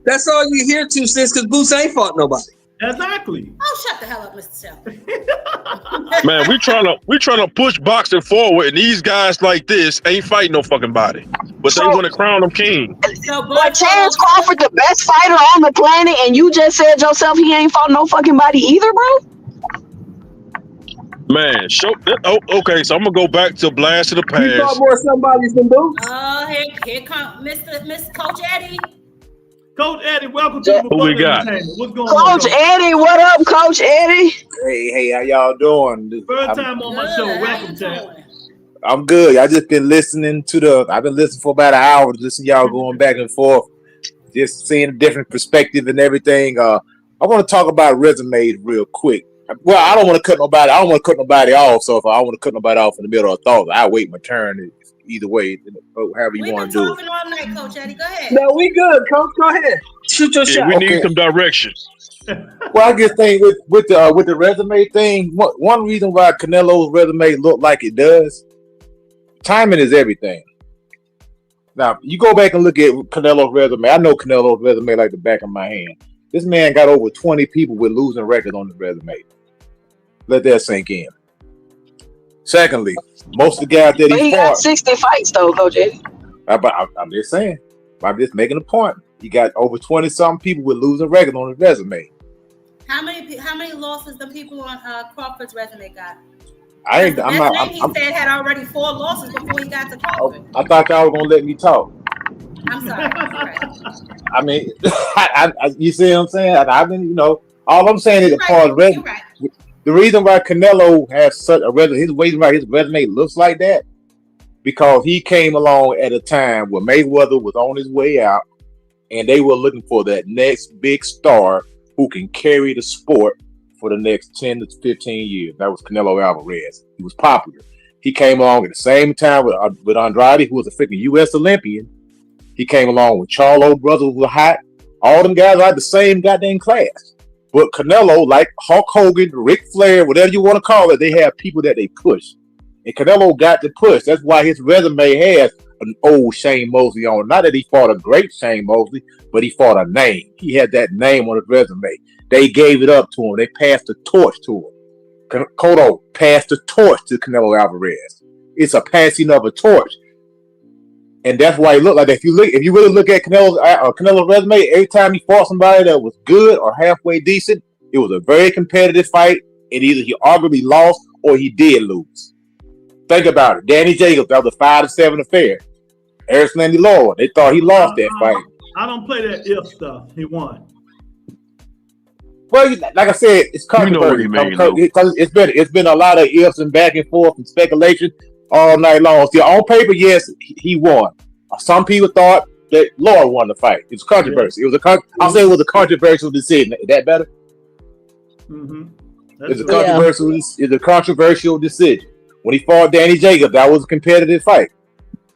That's all you hear too, sis, because Boots ain't fought nobody. Exactly. Oh, shut the hell up, Mr. Shelton. Man, we trying to push boxing forward, and these guys like this ain't fighting no fucking body. But they want to crown them king. But Terrence Crawford, the best fighter on the planet, and you just said yourself he ain't fought no fucking body either, bro? Man, okay, so I'm gonna go back to Blast of the Past. You fought more somebody than Boots? Oh, here comes Mr. Coach Eddie. Coach Eddie, welcome to the Who we got? What's going on? Coach Eddie, what up, Coach Eddie? Hey, how y'all doing? First time on my show. Welcome, champ. I'm good. I just been listening I've been listening for about an hour, listening to y'all going back and forth, just seeing a different perspective and everything. I want to talk about resumes real quick. Well, I don't want to cut nobody. I don't want to cut nobody off. So if I want to cut nobody off in the middle of thoughts, I wait my turn. Either way, however you want to do it. We've been talking all night, Coach Eddie. Go ahead. No, we good, Coach. Go ahead. Shoot your shot. We need some direction. Well, I just think with the resume thing, one reason why Canelo's resume look like it does, timing is everything. Now, you go back and look at Canelo's resume. I know Canelo's resume like the back of my hand. This man got over 20 people with losing records on his resume. Let that sink in. Secondly, most of the guys that he got 60 fights though, Coach Eddie. I'm just saying. I'm just making a point. He got over 20-something people with losing records on his resume. How many losses the people on Crawford's resume got? He said had already 4 losses before he got to Crawford. I thought y'all were gonna let me talk. I'm sorry. I mean, you see what I'm saying? I've been, all I'm saying is as far as The reason why Canelo has such a resume, his resume looks like that, because he came along at a time where Mayweather was on his way out, and they were looking for that next big star who can carry the sport for the next 10 to 15 years. That was Canelo Alvarez. He was popular. He came along at the same time with Andrade, who was a freaking U.S. Olympian. He came along with Charlo brothers, who were hot. All them guys are the same goddamn class. But Canelo, like Hulk Hogan, Ric Flair, whatever you want to call it, they have people that they push. And Canelo got the push. That's why his resume has an old Shane Mosley on it. Not that he fought a great Shane Mosley, but he fought a name. He had that name on his resume. They gave it up to him. They passed the torch to him. Cotto passed the torch to Canelo Alvarez. It's a passing of a torch. And that's why he looked like that. If you really look at Canelo's resume, every time he fought somebody that was good or halfway decent, it was a very competitive fight, and either he arguably lost or he did lose. Think about it. Danny Jacobs, that was a 5-7 affair. Eric Landy Lord, they thought he lost that fight. I don't play that if stuff. He won. Well, like I said, it's controversy. It's been a lot of ifs and back and forth and speculation all night long. See, on paper, yes, he won. Some people thought that Lord won the fight. It's controversy. Yeah. I'll say it was a controversial decision. Is that better? Mm-hmm. It's a controversial decision. When he fought Danny Jacobs, that was a competitive fight.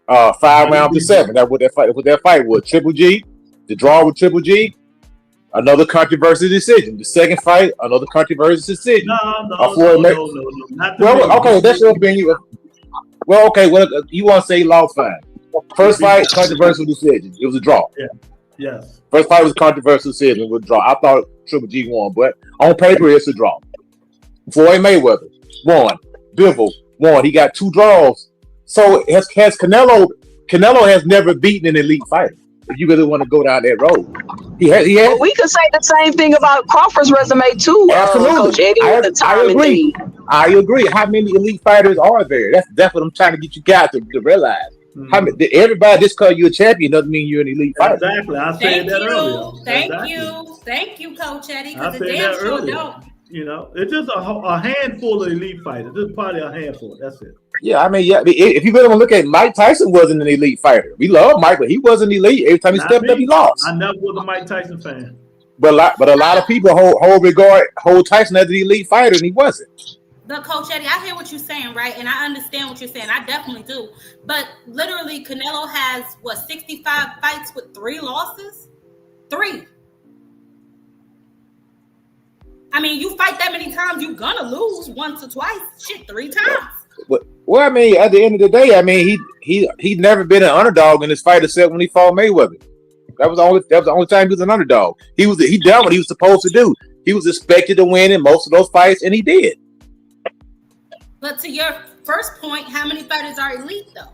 5 rounds to 7. That's what that fight was. Triple G, the draw with Triple G, another controversial decision. The second fight, another controversial decision. No. Well, okay, that's your opinion. Well, okay, you want to say lost, fine. First fight, controversial decision. It was a draw. Yeah. Yes. First fight was a controversial decision. It was a draw. I thought Triple G won, but on paper, it's a draw. Floyd Mayweather won. Bivol won. He got 2 draws. So has Canelo has never beaten an elite fighter. If you really want to go down that road, he has. Well, we could say the same thing about Crawford's resume too. Absolutely, Coach Eddie, I agree. How many elite fighters are there? That's what I'm trying to get you guys to realize. Mm-hmm. How many, everybody just because you're a champion doesn't mean you're an elite fighter. Exactly, I said that earlier. Thank you, Coach Eddie. Because the damn damn sure don't. You know, it's just a handful of elite fighters. Just probably a handful. That's it. Yeah, I mean, if you really want to look at it, Mike Tyson wasn't an elite fighter. We love Mike, but he wasn't elite. Every time he stepped up, he lost. I never was a Mike Tyson fan. But a lot of people hold Tyson as an elite fighter, and he wasn't. But Coach Eddie, I hear what you're saying, right? And I understand what you're saying. I definitely do. But literally, Canelo has 65 fights with 3 losses? 3. I mean, you fight that many times, you're gonna lose once or twice. Shit, 3 times. Well, I mean, at the end of the day, I mean, he'd never been an underdog in this fight except when he fought Mayweather. That was the only time he was an underdog. He done what he was supposed to do. He was expected to win in most of those fights, and he did. But to your first point, how many fighters are elite though?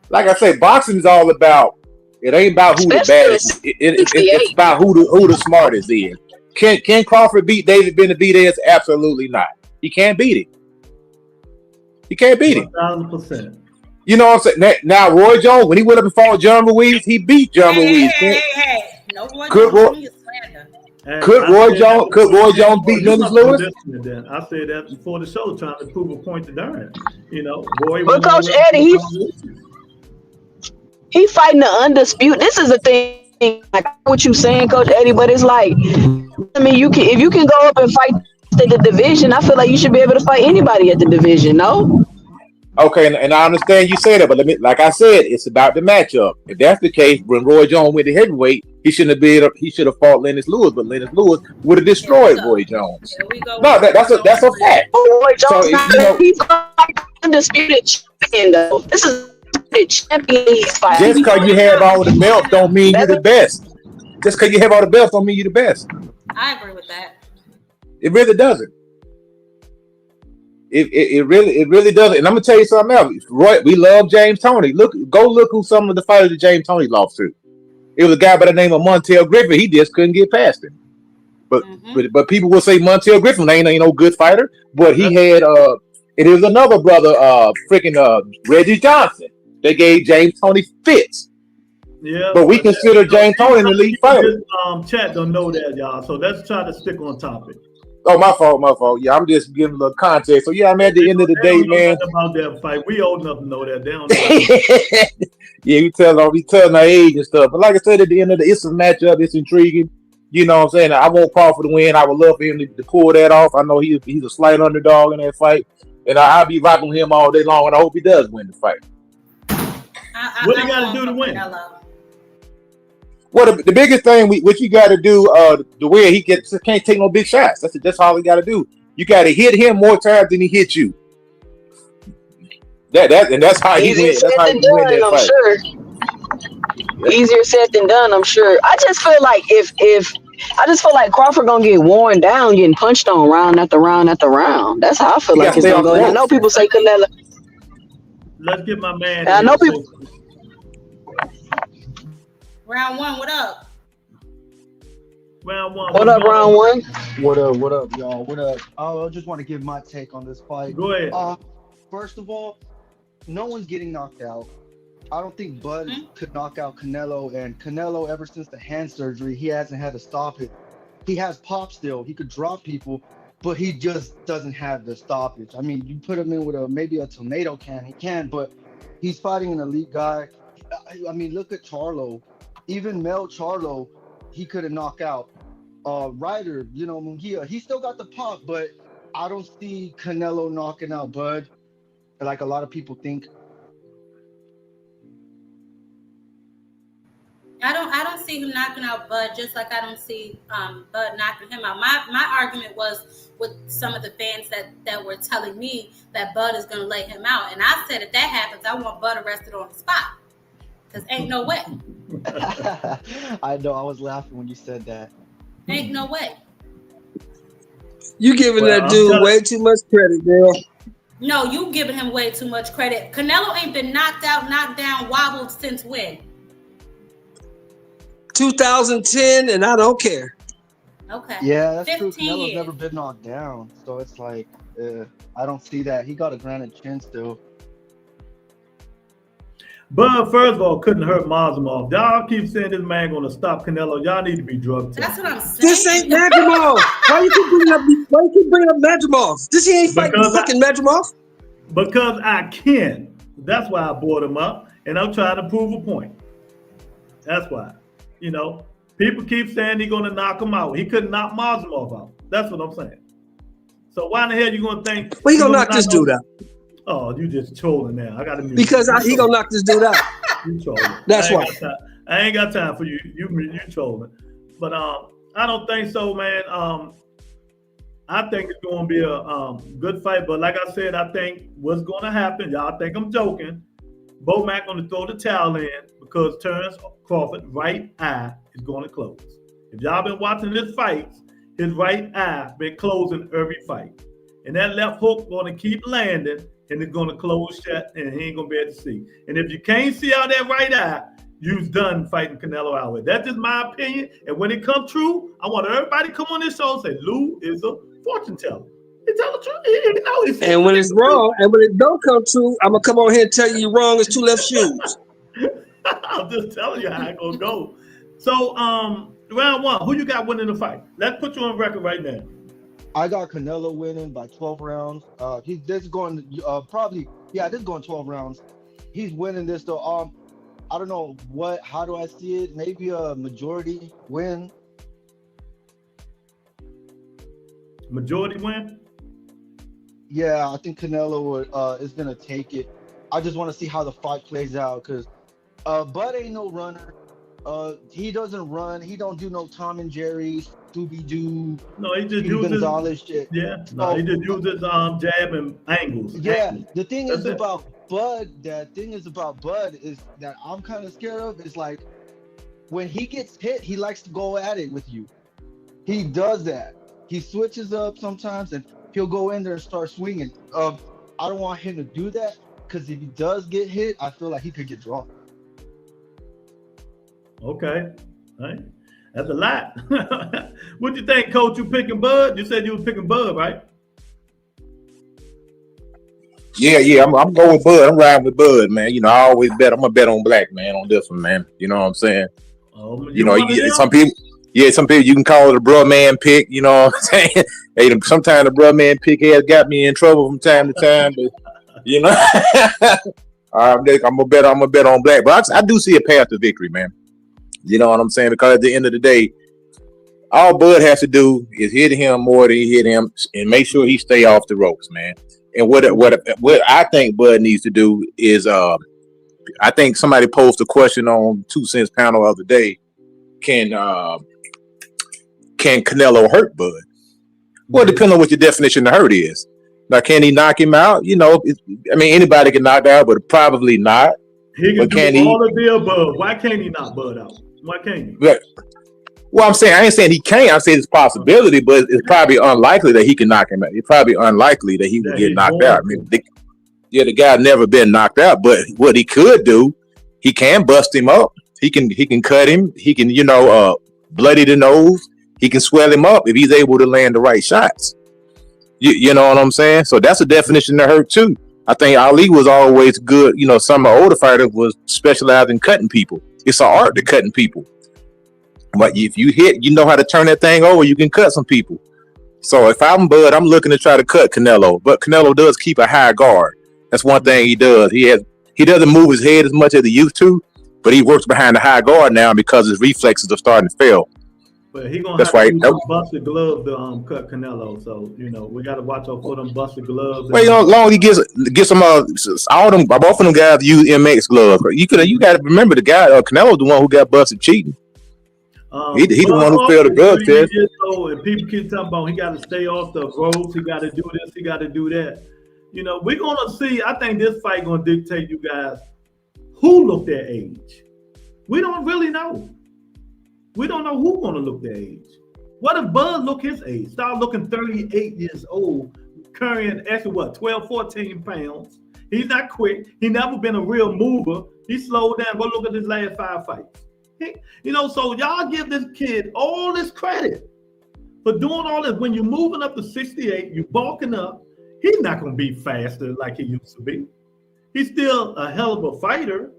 Like I said, boxing is all about. It ain't about who the baddest. It's about who the smartest is. Can Crawford beat David Benavidez? Absolutely not. He can't beat him. He can't beat him. 1,000%. You know what I'm saying? Now, Roy Jones, when he went up and fought John Ruiz, he beat John Ruiz. Hey. No, could Roy Jones beat Lennox Lewis? I said that before the show, trying to prove a point to Darren. You know, Roy. But Coach Eddie, he fighting the undisputed. This is the thing, like what you saying, Coach Eddie. But it's like, I mean, if you can go up and fight at the division, I feel like you should be able to fight anybody at the division. No. Okay, and I understand you say that, but like I said, it's about the matchup. If that's the case, when Roy Jones went to heavyweight, he should have fought Lennox Lewis, but Lennox Lewis would have destroyed Roy Jones. No, that's a fact. Roy Jones, he's undisputed champion though. This is the champion he's fighting. Just because you have all the belts don't mean you're the best. Just because you have all the belts don't mean you're the best. I agree with that. It really doesn't. It really doesn't. And I'm gonna tell you something else. Roy, we love James Toney. Go look who some of the fighters that James Toney lost to. It was a guy by the name of Montel Griffin. He just couldn't get past him. But people will say Montel Griffin ain't no good fighter. But he had it was another brother, Reggie Johnson. They gave James Toney fits. Yeah, but we consider James Toney an elite fighter. Chat don't know that, y'all. So let's try to stick on topic. Oh, my fault. Yeah, I'm just giving a little context. So yeah, I'm at the end of the day, man. About that fight, we old enough to know that. They don't know. Yeah, we telling our age and stuff. But like I said, at the end of it's a matchup. It's intriguing. You know what I'm saying? I want Crawford to win. I would love for him to pull that off. I know he's a slight underdog in that fight, and I'll be rocking with him all day long. And I hope he does win the fight. What do you got to do to win? Well, the biggest thing what you got to do the way he can't take no big shots. That's all he got to do. You got to hit him more times than he hits you. That's how he wins. That's how he win that fight. Sure. Easier said than done, I'm sure. I just feel like if Crawford gonna get worn down, getting punched on round after round after round. That's how I feel like it's gonna go. And I know people say Canelo. Let's get my man. I know people. Round one, what up? Round one. What up, round one? What up, y'all? What up? I just want to give my take on this fight. Go ahead. First of all, no one's getting knocked out. I don't think Bud could knock out Canelo, and Canelo, ever since the hand surgery, he hasn't had to stop it. He has pop still. He could drop people, but he just doesn't have the stoppage. I mean, you put him in with maybe a tomato can, he can, but he's fighting an elite guy. I mean, look at Charlo. Even Mel Charlo, he couldn't knock out. Ryder, Munguia, he still got the pop, but I don't see Canelo knocking out Bud like a lot of people think. I don't see him knocking out Bud, just like I don't see Bud knocking him out. My argument was with some of the fans that were telling me that Bud is going to lay him out. And I said if that happens, I want Bud arrested on the spot. Because ain't no way. I know, I was laughing when you said that. Ain't no way. You giving that dude way too much credit, girl. No, you giving him way too much credit. Canelo ain't been knocked out, knocked down, wobbled since when? 2010, and I don't care. Okay. Yeah, that's true. 15 Canelo's years. never been knocked down, so it's like I don't see that. He got a granted chin still. Bud, first of all, couldn't hurt Mazemov. Y'all keep saying this man gonna stop Canelo. Y'all need to be drug tested. That's what I'm saying. This ain't Madrimov. Why you keep bringing up Madrimov? This ain't fighting fucking Madrimov. Because I can. That's why I brought him up, and I'm trying to prove a point. That's why. People keep saying he's gonna knock him out. He couldn't knock Mazemov out. That's what I'm saying. So why in the hell you gonna think? Well, he gonna knock this dude out. Oh, you just trolling now. I got to mute. Because he gonna knock this dude out. You trolling. That's why. I ain't got time for you. You trolling. But I don't think so, man. I think it's gonna be a good fight. But like I said, I think what's gonna happen. Y'all think I'm joking. Bomac gonna throw the towel in because Terrence Crawford right eye is gonna close. If y'all been watching this fight, his right eye been closing every fight, and that left hook gonna keep landing. And it's gonna close shut, and he ain't gonna be able to see. And if you can't see out that right eye, you've done fighting Canelo Alvarez. That's just my opinion. And when it comes true, I want everybody to come on this show and say Lou is a fortune teller. He tell the truth. And when it's wrong, and when it don't come true, I'm gonna come on here and tell you you're wrong. It's two left shoes. I'm just telling you how it's gonna go. So, round one, who you got winning the fight? Let's put you on record right now. I got Canelo winning by 12 rounds. This is going 12 rounds. He's winning this though. I don't know how do I see it? Maybe a majority win. Majority win? Yeah, I think Canelo is gonna take it. I just want to see how the fight plays out because Bud ain't no runner. He doesn't run. He don't do no Tom and Jerry, Scooby-Doo. No, he just uses Gonzalez shit. Yeah, no, he just uses jab and angles. Yeah, the thing is about Bud is that I'm kind of scared of is like when he gets hit, he likes to go at it with you. He does that. He switches up sometimes and he'll go in there and start swinging. I don't want him to do that because if he does get hit, I feel like he could get dropped. Okay, all right. That's a lot. What you think, Coach? You picking Bud? You said you was picking Bud, right? Yeah. I'm going with Bud. I'm riding with Bud, man. I always bet. I'm gonna bet on black, man, on this one, man. You know what I'm saying? Oh, some people. Yeah, some people you can call it a bruh man pick. You know what I'm saying? Hey, sometimes the bruh man pick has got me in trouble from time to time, but you know, I'm gonna bet on black. But I do see a path to victory, man. You know what I'm saying? Because at the end of the day, all Bud has to do is hit him more than he hit him, and make sure he stay off the ropes, man. And what I think Bud needs to do is, I think somebody posed a question on 2 Cents panel the other day. Can Canelo hurt Bud? Well, depending on what your definition of hurt is. Now, can he knock him out? You know, I mean, anybody can knock out, but probably not. He can do all of the above. Why can't he knock Bud out? Why can't he? Well, I'm saying I ain't saying he can't. I'm saying it's a possibility, but it's probably unlikely that he can knock him out. It's probably unlikely that he will get knocked out. I mean, the guy's never been knocked out, but what he could do, he can bust him up. He can cut him. He can, bloody the nose. He can swell him up if he's able to land the right shots. You know what I'm saying? So that's a definition of hurt too. I think Ali was always good. You know, some of the older fighters was specialized in cutting people. It's an art to cutting people. But if you hit, you know how to turn that thing over. You can cut some people. So if I'm Bud, I'm looking to try to cut Canelo. But Canelo does keep a high guard. That's one thing he does. He doesn't move his head as much as he used to, but he works behind the high guard now because his reflexes are starting to fail. But he gonna have to busted gloves to cut Canelo. So we got to watch out for them busted gloves. Well, long he gets some all them both of them guys use MX gloves. You got to remember the guy Canelo, the one who got busted cheating. He the one who failed the drug test. And people keep talking about he got to stay off the ropes. He got to do this. He got to do that. We're gonna see. I think this fight gonna dictate you guys who look their age. We don't really know. We don't know who's gonna look their age. What if Bud look his age? Start looking 38 years old, carrying extra 12, 14 pounds. He's not quick. He never been a real mover. He slowed down. Go look at his last 5 fights. So y'all give this kid all this credit for doing all this. When you're moving up to 68, you bulking up. He's not going to be faster like he used to be. He's still a hell of a fighter,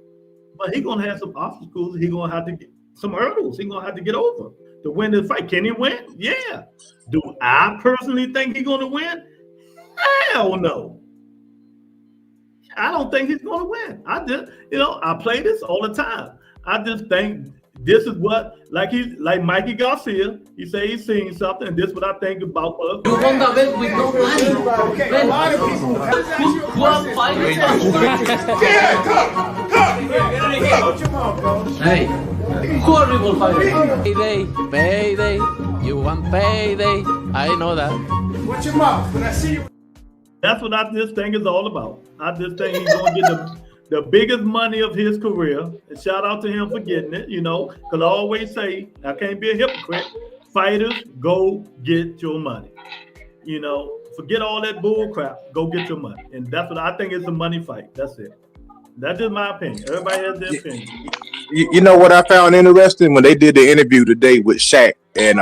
but he's going to have some obstacles. He's going to have to get some hurdles. He's going to have to get over to win this fight. Can he win? Yeah. Do I personally think he's going to win? Hell no. I don't think he's going to win. I just, I play this all the time. I just think this is what, like Mikey Garcia, he say he's seen something, and this is what I think about us. You won the bet with no money. Okay, a lot of people. Who are fighting? Hey, who are people fighting? Payday. You want payday. I know that. Watch your mouth when I see you. That's what this thing is all about. I just think he's going to get the biggest money of his career. And shout out to him for getting it, because I always say, I can't be a hypocrite. Fighters, go get your money. Forget all that bull crap. Go get your money. And that's what I think is a money fight. That's it. That's just my opinion. Everybody has their opinion. You know what I found interesting? When they did the interview today with Shaq and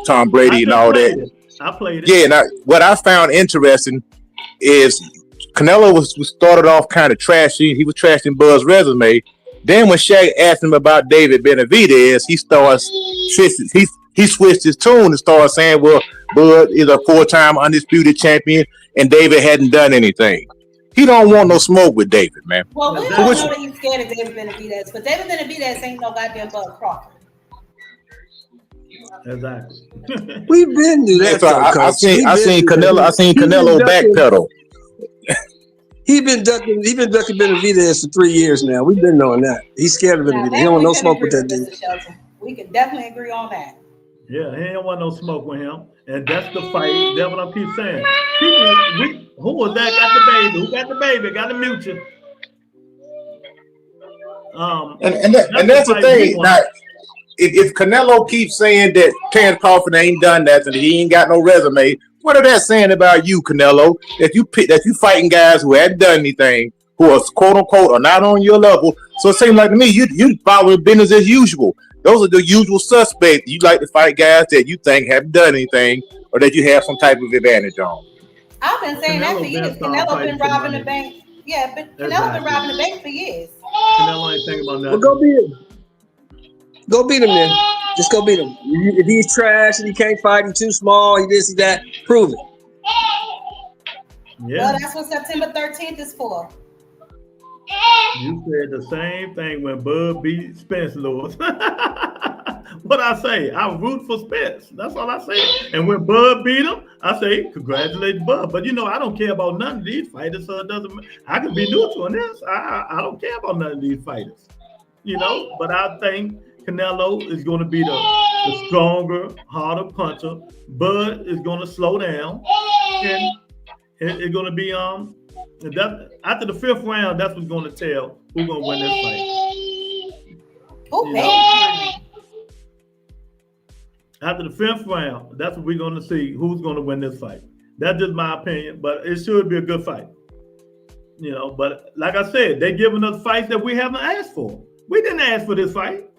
Tom Brady and all that. I played it. Yeah, and what I found interesting is Canelo was started off kind of trashy. He was trashing Bud's resume. Then when Shaq asked him about David Benavidez, he switched his tune and started saying, well, Bud is a 4-time undisputed champion and David hadn't done anything. He don't want no smoke with David, man. Well, we don't know that he's scared of David Benavidez, but David Benavidez ain't no goddamn Bud Crawford. Exactly. We've been to that. So I seen Canelo backpedal. He been ducking Benavidez for 3 years now. We've been knowing that. He's scared of Benavidez. He don't want no smoke with that dude. We can definitely agree on that. Yeah, he don't want no smoke with him. And that's the fight. That's what I keep saying. Who was that got the baby? Who got the baby? Got to mute you. And that's the thing. Now, if Canelo keeps saying that Terrence Crawford ain't done nothing, he ain't got no resume, what are that saying about you, Canelo? That you fighting guys who hadn't done anything, who are quote unquote are not on your level. So it seems like to me you following business as usual. Those are the usual suspects. You like to fight guys that you think haven't done anything or that you have some type of advantage on. I've been saying that for years. Canelo been robbing the bank. Yeah, but Canelo been robbing the bank for years. Canelo ain't thinking about nothing. Well, go beat him then. Just go beat him. If he's trash and he can't fight, he's too small, he this, he that, prove it. Yeah. Well, that's what September 13th is for. You said the same thing when Bud beat Spence, Lewis. What I say? I root for Spence. That's all I say. And when Bud beat him, I say, congratulate Bud. But you know, I don't care about none of these fighters, so it doesn't matter. I can be neutral on this. I don't care about none of these fighters. You know, but I think Canelo is going to be the stronger, harder puncher. Bud is going to slow down. And it's going to be after the 5th round, that's what's going to tell who's going to win this fight. Okay. After the 5th round, that's what we're going to see who's going to win this fight. That's just my opinion, but it should be a good fight. You know, but like I said, they're giving us fights that we haven't asked for. We didn't ask for this fight.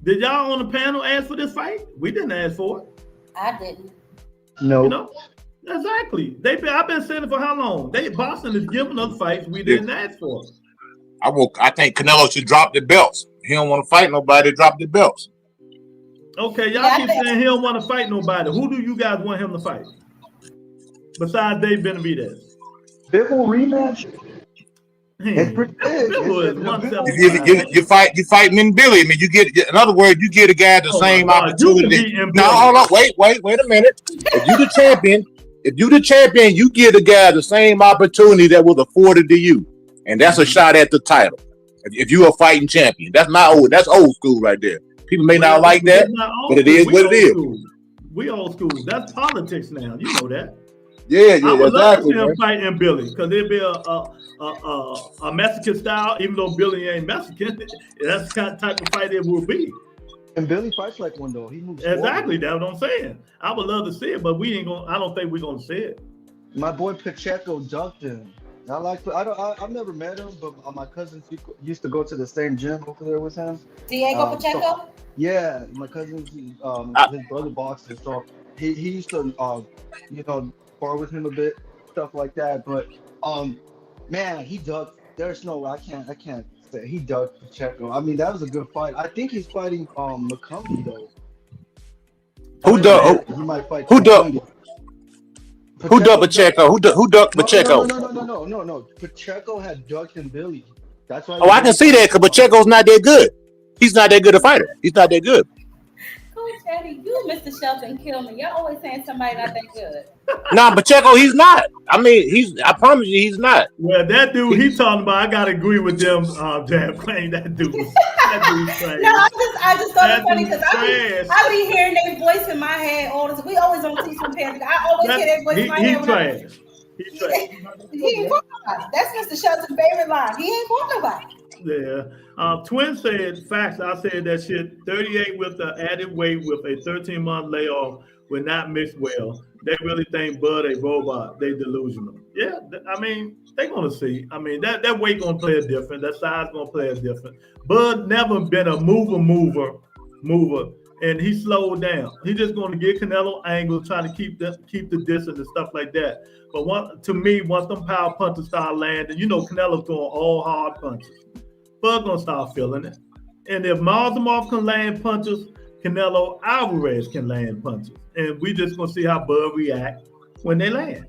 Did y'all on the panel ask for this fight? We didn't ask for it. I didn't. No. You know? Exactly. I've been saying it for how long? Boston is giving us fights we didn't ask for. I think Canelo should drop the belts. He don't want to fight nobody. Drop the belts. Okay, y'all keep saying he don't want to fight nobody. Who do you guys want him to fight? Besides Dave Benavidez. Bivol rematch. It's pretty big. You fight Min Billy. I mean, you get, in other words, you get a guy the same opportunity. Now, hold on, wait a minute. If you the champion, you give a guy the same opportunity that was afforded to you, and that's a shot at the title. If you're a fighting champion, that's old school right there. People may not like that, but it is what it is. We old school. That's politics now. You know that. Yeah, I would love to see exactly. him fighting Billy because it'd be a Mexican style, even though Billy ain't Mexican. That's the kind of type of fight it will be. And Billy fights like one though. He moves Exactly, forward. that's what I'm saying. I would love to see it, but we ain't gonna. I don't think we're gonna see it. My boy Pacheco ducked him. I've never met him, but my cousins used to go to the same gym over there with him. Diego Pacheco? Yeah, my cousin, his brother boxes, so he used to spar with him a bit, stuff like that. But man, he ducked. There's no, I can't say he ducked Pacheco. I mean, that was a good fight. I think he's fighting McCombie though. Who ducked? He might fight. Who ducked? Who ducked Pacheco? Who ducked Pacheco? No. Pacheco had ducked and Billy. That's why. Oh, I can see that because Pacheco's not that good. He's not that good a fighter. He's not that good. Coach Eddie, you Mr. Shelton kill me. Y'all always saying somebody not that good. Nah, Pacheco, he's not. I mean, I promise you, he's not. Well, that dude he's talking about, I gotta agree with them. Jam playing that dude. That dude's trash. No, I just thought it funny because I be hearing their voice in my head all the time. We always on T some pants. I always hear their voice in my head. He's trash. He ain't fought nobody. That's Mr. Shelton's favorite line. He ain't fought nobody. Yeah. Twin said facts. I said that shit. 38 with the added weight with a 13-month layoff would not mix well. They really think Bud a robot. They delusional. Yeah, I mean, they gonna see. I mean, that weight gonna play a different. That size gonna play a different. Bud never been a mover, and he slowed down. He just gonna get Canelo angles, trying to keep the distance and stuff like that. But once them power punches start landing, Canelo's throwing all hard punches. Bud gonna start feeling it. And if Marzamov can land punches, Canelo Alvarez can land punches. And we just gonna see how Bud react when they land.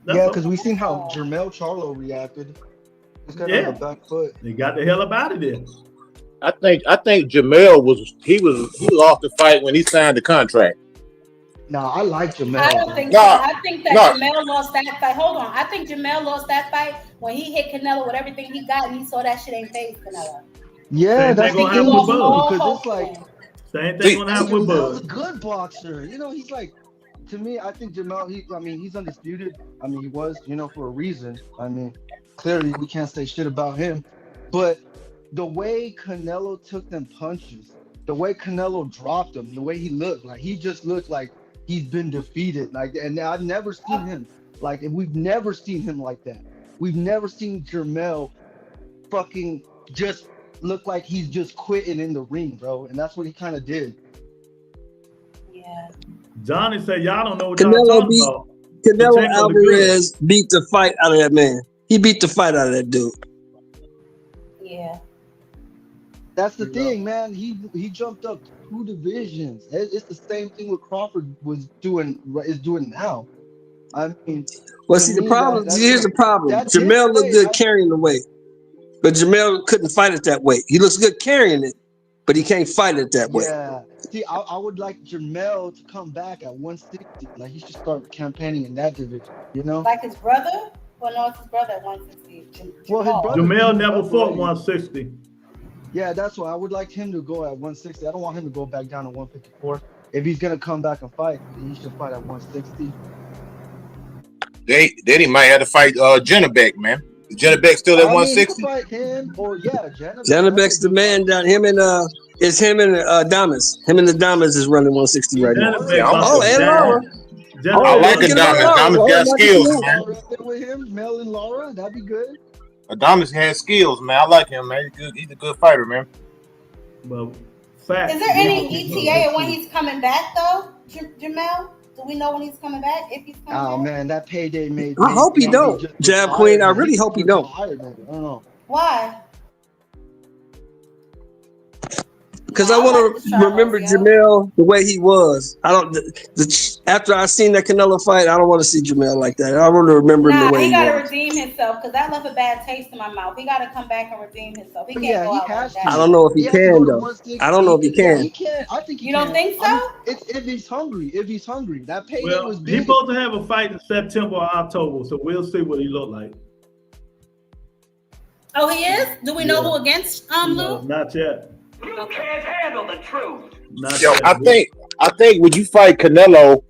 Yeah, because we seen how Jermell Charlo reacted. He's got on the back foot. They got the hell up out of there. I think Jermell was off the fight when he signed the contract. No, I like Jermell. I don't think so. I think that Jermell lost that fight. Hold on. I think Jermell lost that fight when he hit Canelo with everything he got and he saw that shit ain't phased Canelo. Yeah, that's the thing with Bud, because it's like same thing gonna happen with Bud. He's a good boxer. He's like, to me, I think Jermell, he's undisputed. I mean, he was, for a reason. I mean, clearly we can't say shit about him. But the way Canelo took them punches, the way Canelo dropped him, the way he looked, like he just looked like he's been defeated. Like, and I've never seen him we've never seen him like that. We've never seen Jermell fucking just look like he's just quitting in the ring, bro. And that's what he kind of did. Yeah. Johnny said, y'all don't know what y'all talking about. Canelo Alvarez beat the fight out of that man. He beat the fight out of that dude. Yeah. That's the thing, man. He jumped up 2 divisions. It's the same thing what Crawford is doing now. I mean, Well, to see, the me, problem, here's the problem. that's his Jamel looked weight. good carrying the weight, but Jamel couldn't fight it that weight. He looks good carrying it, but he can't fight it that way. Yeah. See, I would like Jamel to come back at 160. Like, he should start campaigning in that division, you know? Like his brother? Well, no, it's his brother at 160. Well, his brother Jamel never fought 160. Yeah, that's why I would like him to go at 160. I don't want him to go back down to 154. If he's gonna come back and fight, he should fight at 160. Then he might have to fight Jennebeck, man. Is Jennebeck still at 160? He could fight him, or Jennebeck's the man down. It's him and Adamas. Him and Adamas is running 160 right now. Oh, and Laura. I like Adamas. Adamas got skills, man. With him, Mel and Laura, that'd be good. Adamas has skills, man. I like him, man. He's a good fighter, man. Well, Is there any ETA when he's coming back, though, Jamel? Do we know when he's coming back? If he's coming back? Oh man, that payday made. I hope he don't, Jab Queen. I really hope he don't. I don't know. Why? Because I want to remember Jamel the way he was. I don't. After I seen that Canelo fight, I don't want to see Jamel like that. I want to remember him the way he he got to was. redeem himself because that left a bad taste in my mouth. He got to come back and redeem himself. He can't go out like that. I don't know if he can though. I don't know if he can. He can. I think he You can. don't think so? I mean, if he's hungry, that payday Well, was he's big. supposed to have a fight in September or October, so we'll see what he look like. Oh, he is? Do we know who against No, Lou? not yet. You can't handle the truth. Not Yo, yet. I think when you fight Canelo,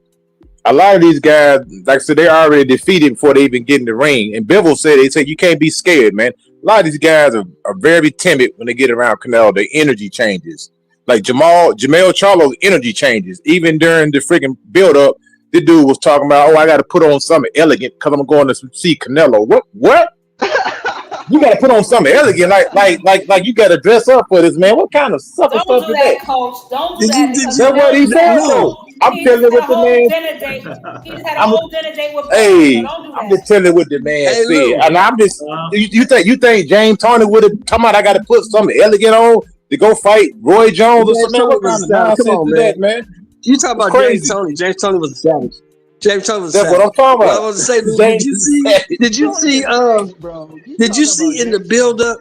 a lot of these guys, like I said, they're already defeated before they even get in the ring. And Bivol said, you can't be scared, man. A lot of these guys are very timid when they get around Canelo. Their energy changes. Like Jamel Charlo's energy changes. Even during the freaking build-up, this dude was talking about, I got to put on something elegant because I'm going to see Canelo. What? You got to put on something elegant, like you got to dress up for this, man. What kind of sucker Don't stuff do is that, that? Coach. Don't do that. That's what he said. No, I'm telling you what the man. He just had a whole dinner date with Hey, so don't do that. I'm just telling you what the man Hey, said, Lou. and I'm just. You think James Tony would have come out? I got to put something elegant on to go fight Roy Jones or something. What kind of nonsense is that, man? You talk about crazy. James Tony. James Tony was a savage. James Tony was a That's savage. what I'm talking about. Well, I was to say, Lou, did you see in the build up?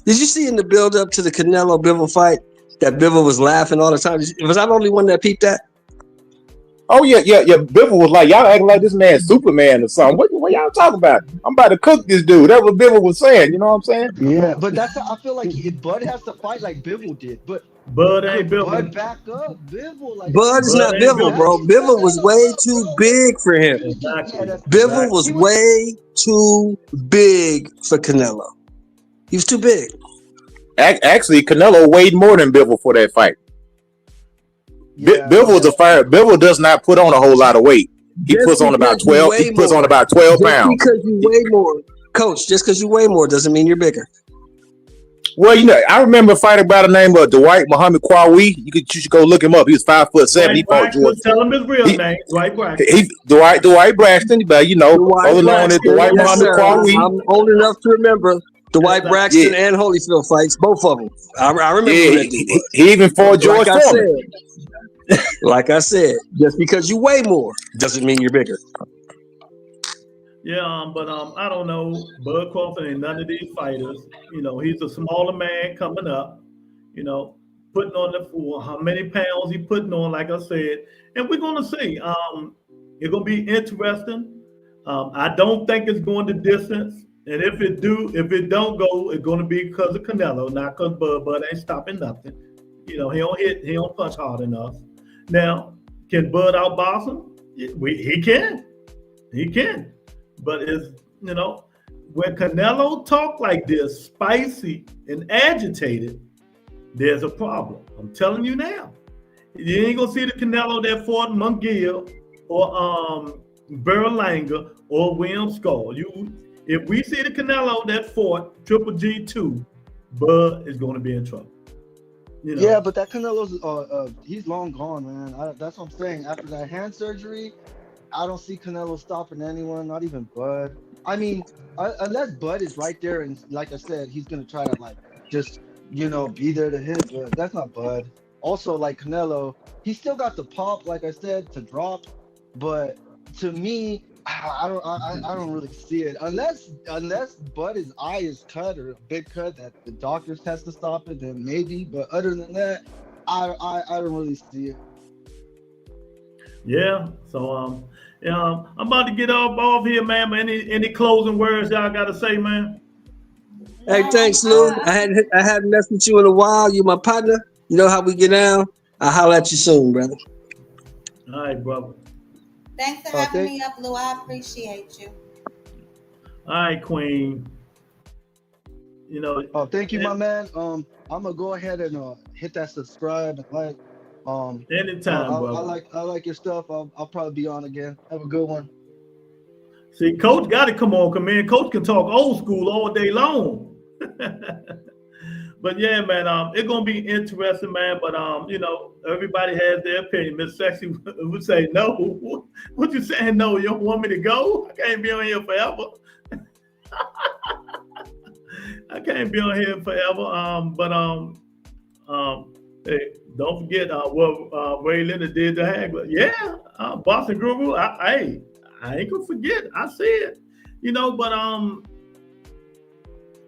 Did you see in the build up to the Canelo Bivol fight that Bivol was laughing all the time? Was I the only one that peeped that? Oh yeah. Bivol was like, y'all acting like this man's Superman or something. What y'all talking about? I'm about to cook this dude. That's what Bivol was saying. You know what I'm saying? Yeah, but I feel like Bud has to fight like Bivol did. But Bud ain't Bivol. Bud back up. Bivol like Bud is not Bivol, bro. Bivol was way too big for him. Bivol was way too big for Canelo. He was too big. Actually, Canelo weighed more than Bivol for that fight. Bivol was a fighter. Bivol does not put on a whole lot of weight. He puts on about 12. He puts on about 12 pounds. Just because you weigh more, Coach. Just because you weigh more doesn't mean you're bigger. Well, I remember a fighter by the name of Dwight Muhammad Kwawi. You should go look him up. He was 5'7". He fought George. Tell him his real name. Dwight Braxton. Dwight Braxton, but other known as Dwight Muhammad Kwawi. I'm old enough to remember Dwight Braxton and Holyfield fights, both of them. I remember that. He even fought George Foreman. Like I said, just because you weigh more doesn't mean you're bigger. Yeah, but I don't know. Bud Crawford ain't none of these fighters. He's a smaller man coming up. Putting on how many pounds he putting on, like I said, and we're gonna see. It's gonna be interesting. I don't think it's going the distance, and if it don't go, it's gonna be because of Canelo, not because Bud ain't stopping nothing. He don't punch hard enough. Now, can Bud outbox him? He can. But when Canelo talk like this, spicy and agitated, there's a problem. I'm telling you now. You ain't gonna see the Canelo that fought Munguia or Berlanga or William Skull. If we see the Canelo that fought Triple G2, Bud is gonna be in trouble. Yeah, but that Canelo's he's long gone, man. That's what I'm saying. After that hand surgery, I don't see Canelo stopping anyone, not even Bud. I mean, unless Bud is right there, and like I said, he's gonna try to just be there to hit, but that's not Bud. Also, like Canelo, he still got the pop, like I said, to drop, but to me, I don't really see it unless Bud's eye is cut or a big cut that the doctors has to stop it, then maybe. But other than that, I don't really see it. Yeah. So I'm about to get off here, man. Any closing words y'all got to say, man? Hey, thanks, Lou. I hadn't messed with you in a while. You my partner. You know how we get down. I'll holler at you soon, brother. All right, brother. Thanks for having me up, Lou. I appreciate you. All right, Queen. Thank you, my man. I'm gonna go ahead and hit that subscribe and like. Anytime, brother. I like your stuff. I'll probably be on again. Have a good one. See, Coach got to come on, in. Coach can talk old school all day long. But yeah, man, it's gonna be interesting, man. But everybody has their opinion. Miss Sexy would say no. What you saying? No, you don't want me to go? I can't be on here forever. I can't be on here forever. Hey, don't forget what Ray Leonard did to Hagler. Yeah, Boston Guru. I ain't gonna forget. I see it. But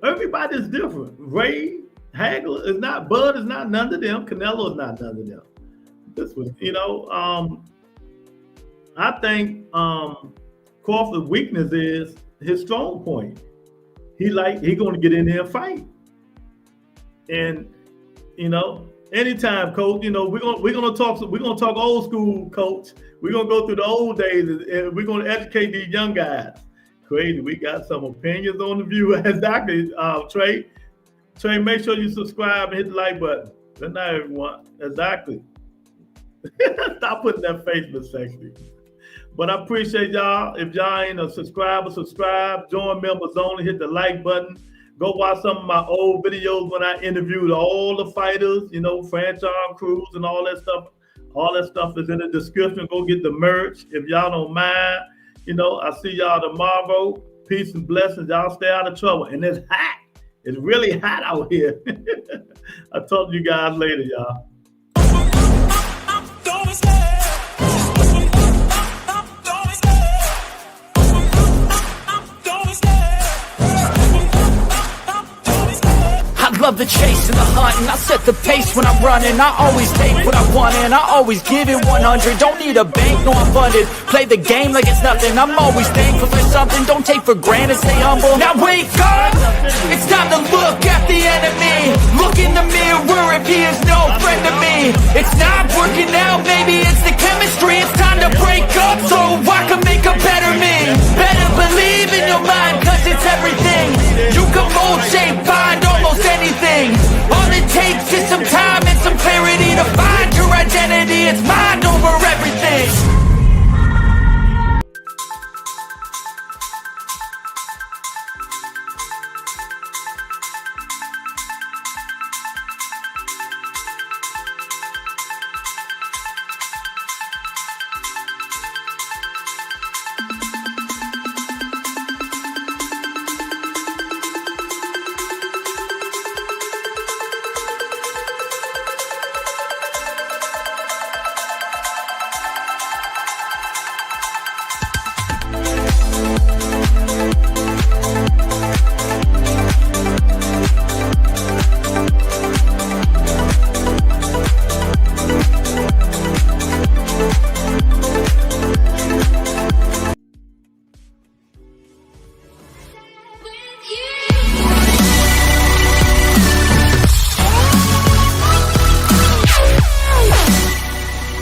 everybody's different. Ray, Hagler is not. Bud is not none of them. Canelo is not none of them. This was, I think Crawford's weakness is his strong point. He gonna get in there and fight. And anytime, Coach, we're gonna talk old school, Coach. We're gonna go through the old days and we're gonna educate these young guys. Crazy, we got some opinions on the view. Exactly, Trey. Trey, make sure you subscribe and hit the like button. Good night, everyone. Exactly. Stop putting that Facebook sexy. But I appreciate y'all. If y'all ain't a subscriber, subscribe. Join members only. Hit the like button. Go watch some of my old videos when I interviewed all the fighters, franchise crews and all that stuff. All that stuff is in the description. Go get the merch if y'all don't mind. I see y'all tomorrow. Peace and blessings. Y'all stay out of trouble. And it's hot. It's really hot out here. I'll talk to you guys later, y'all. I love the chase and the hunt, and I set the pace when I'm running. I always take what I want and I always give it 100. Don't need a bank, no I'm funded. Play the game like it's nothing. I'm always thankful for something. Don't take for granted, stay humble. Now wake up, it's time to look at the enemy. Look in the mirror if he is no friend to me. It's not working out, maybe it's the chemistry. It's time to break up so I can make a better me.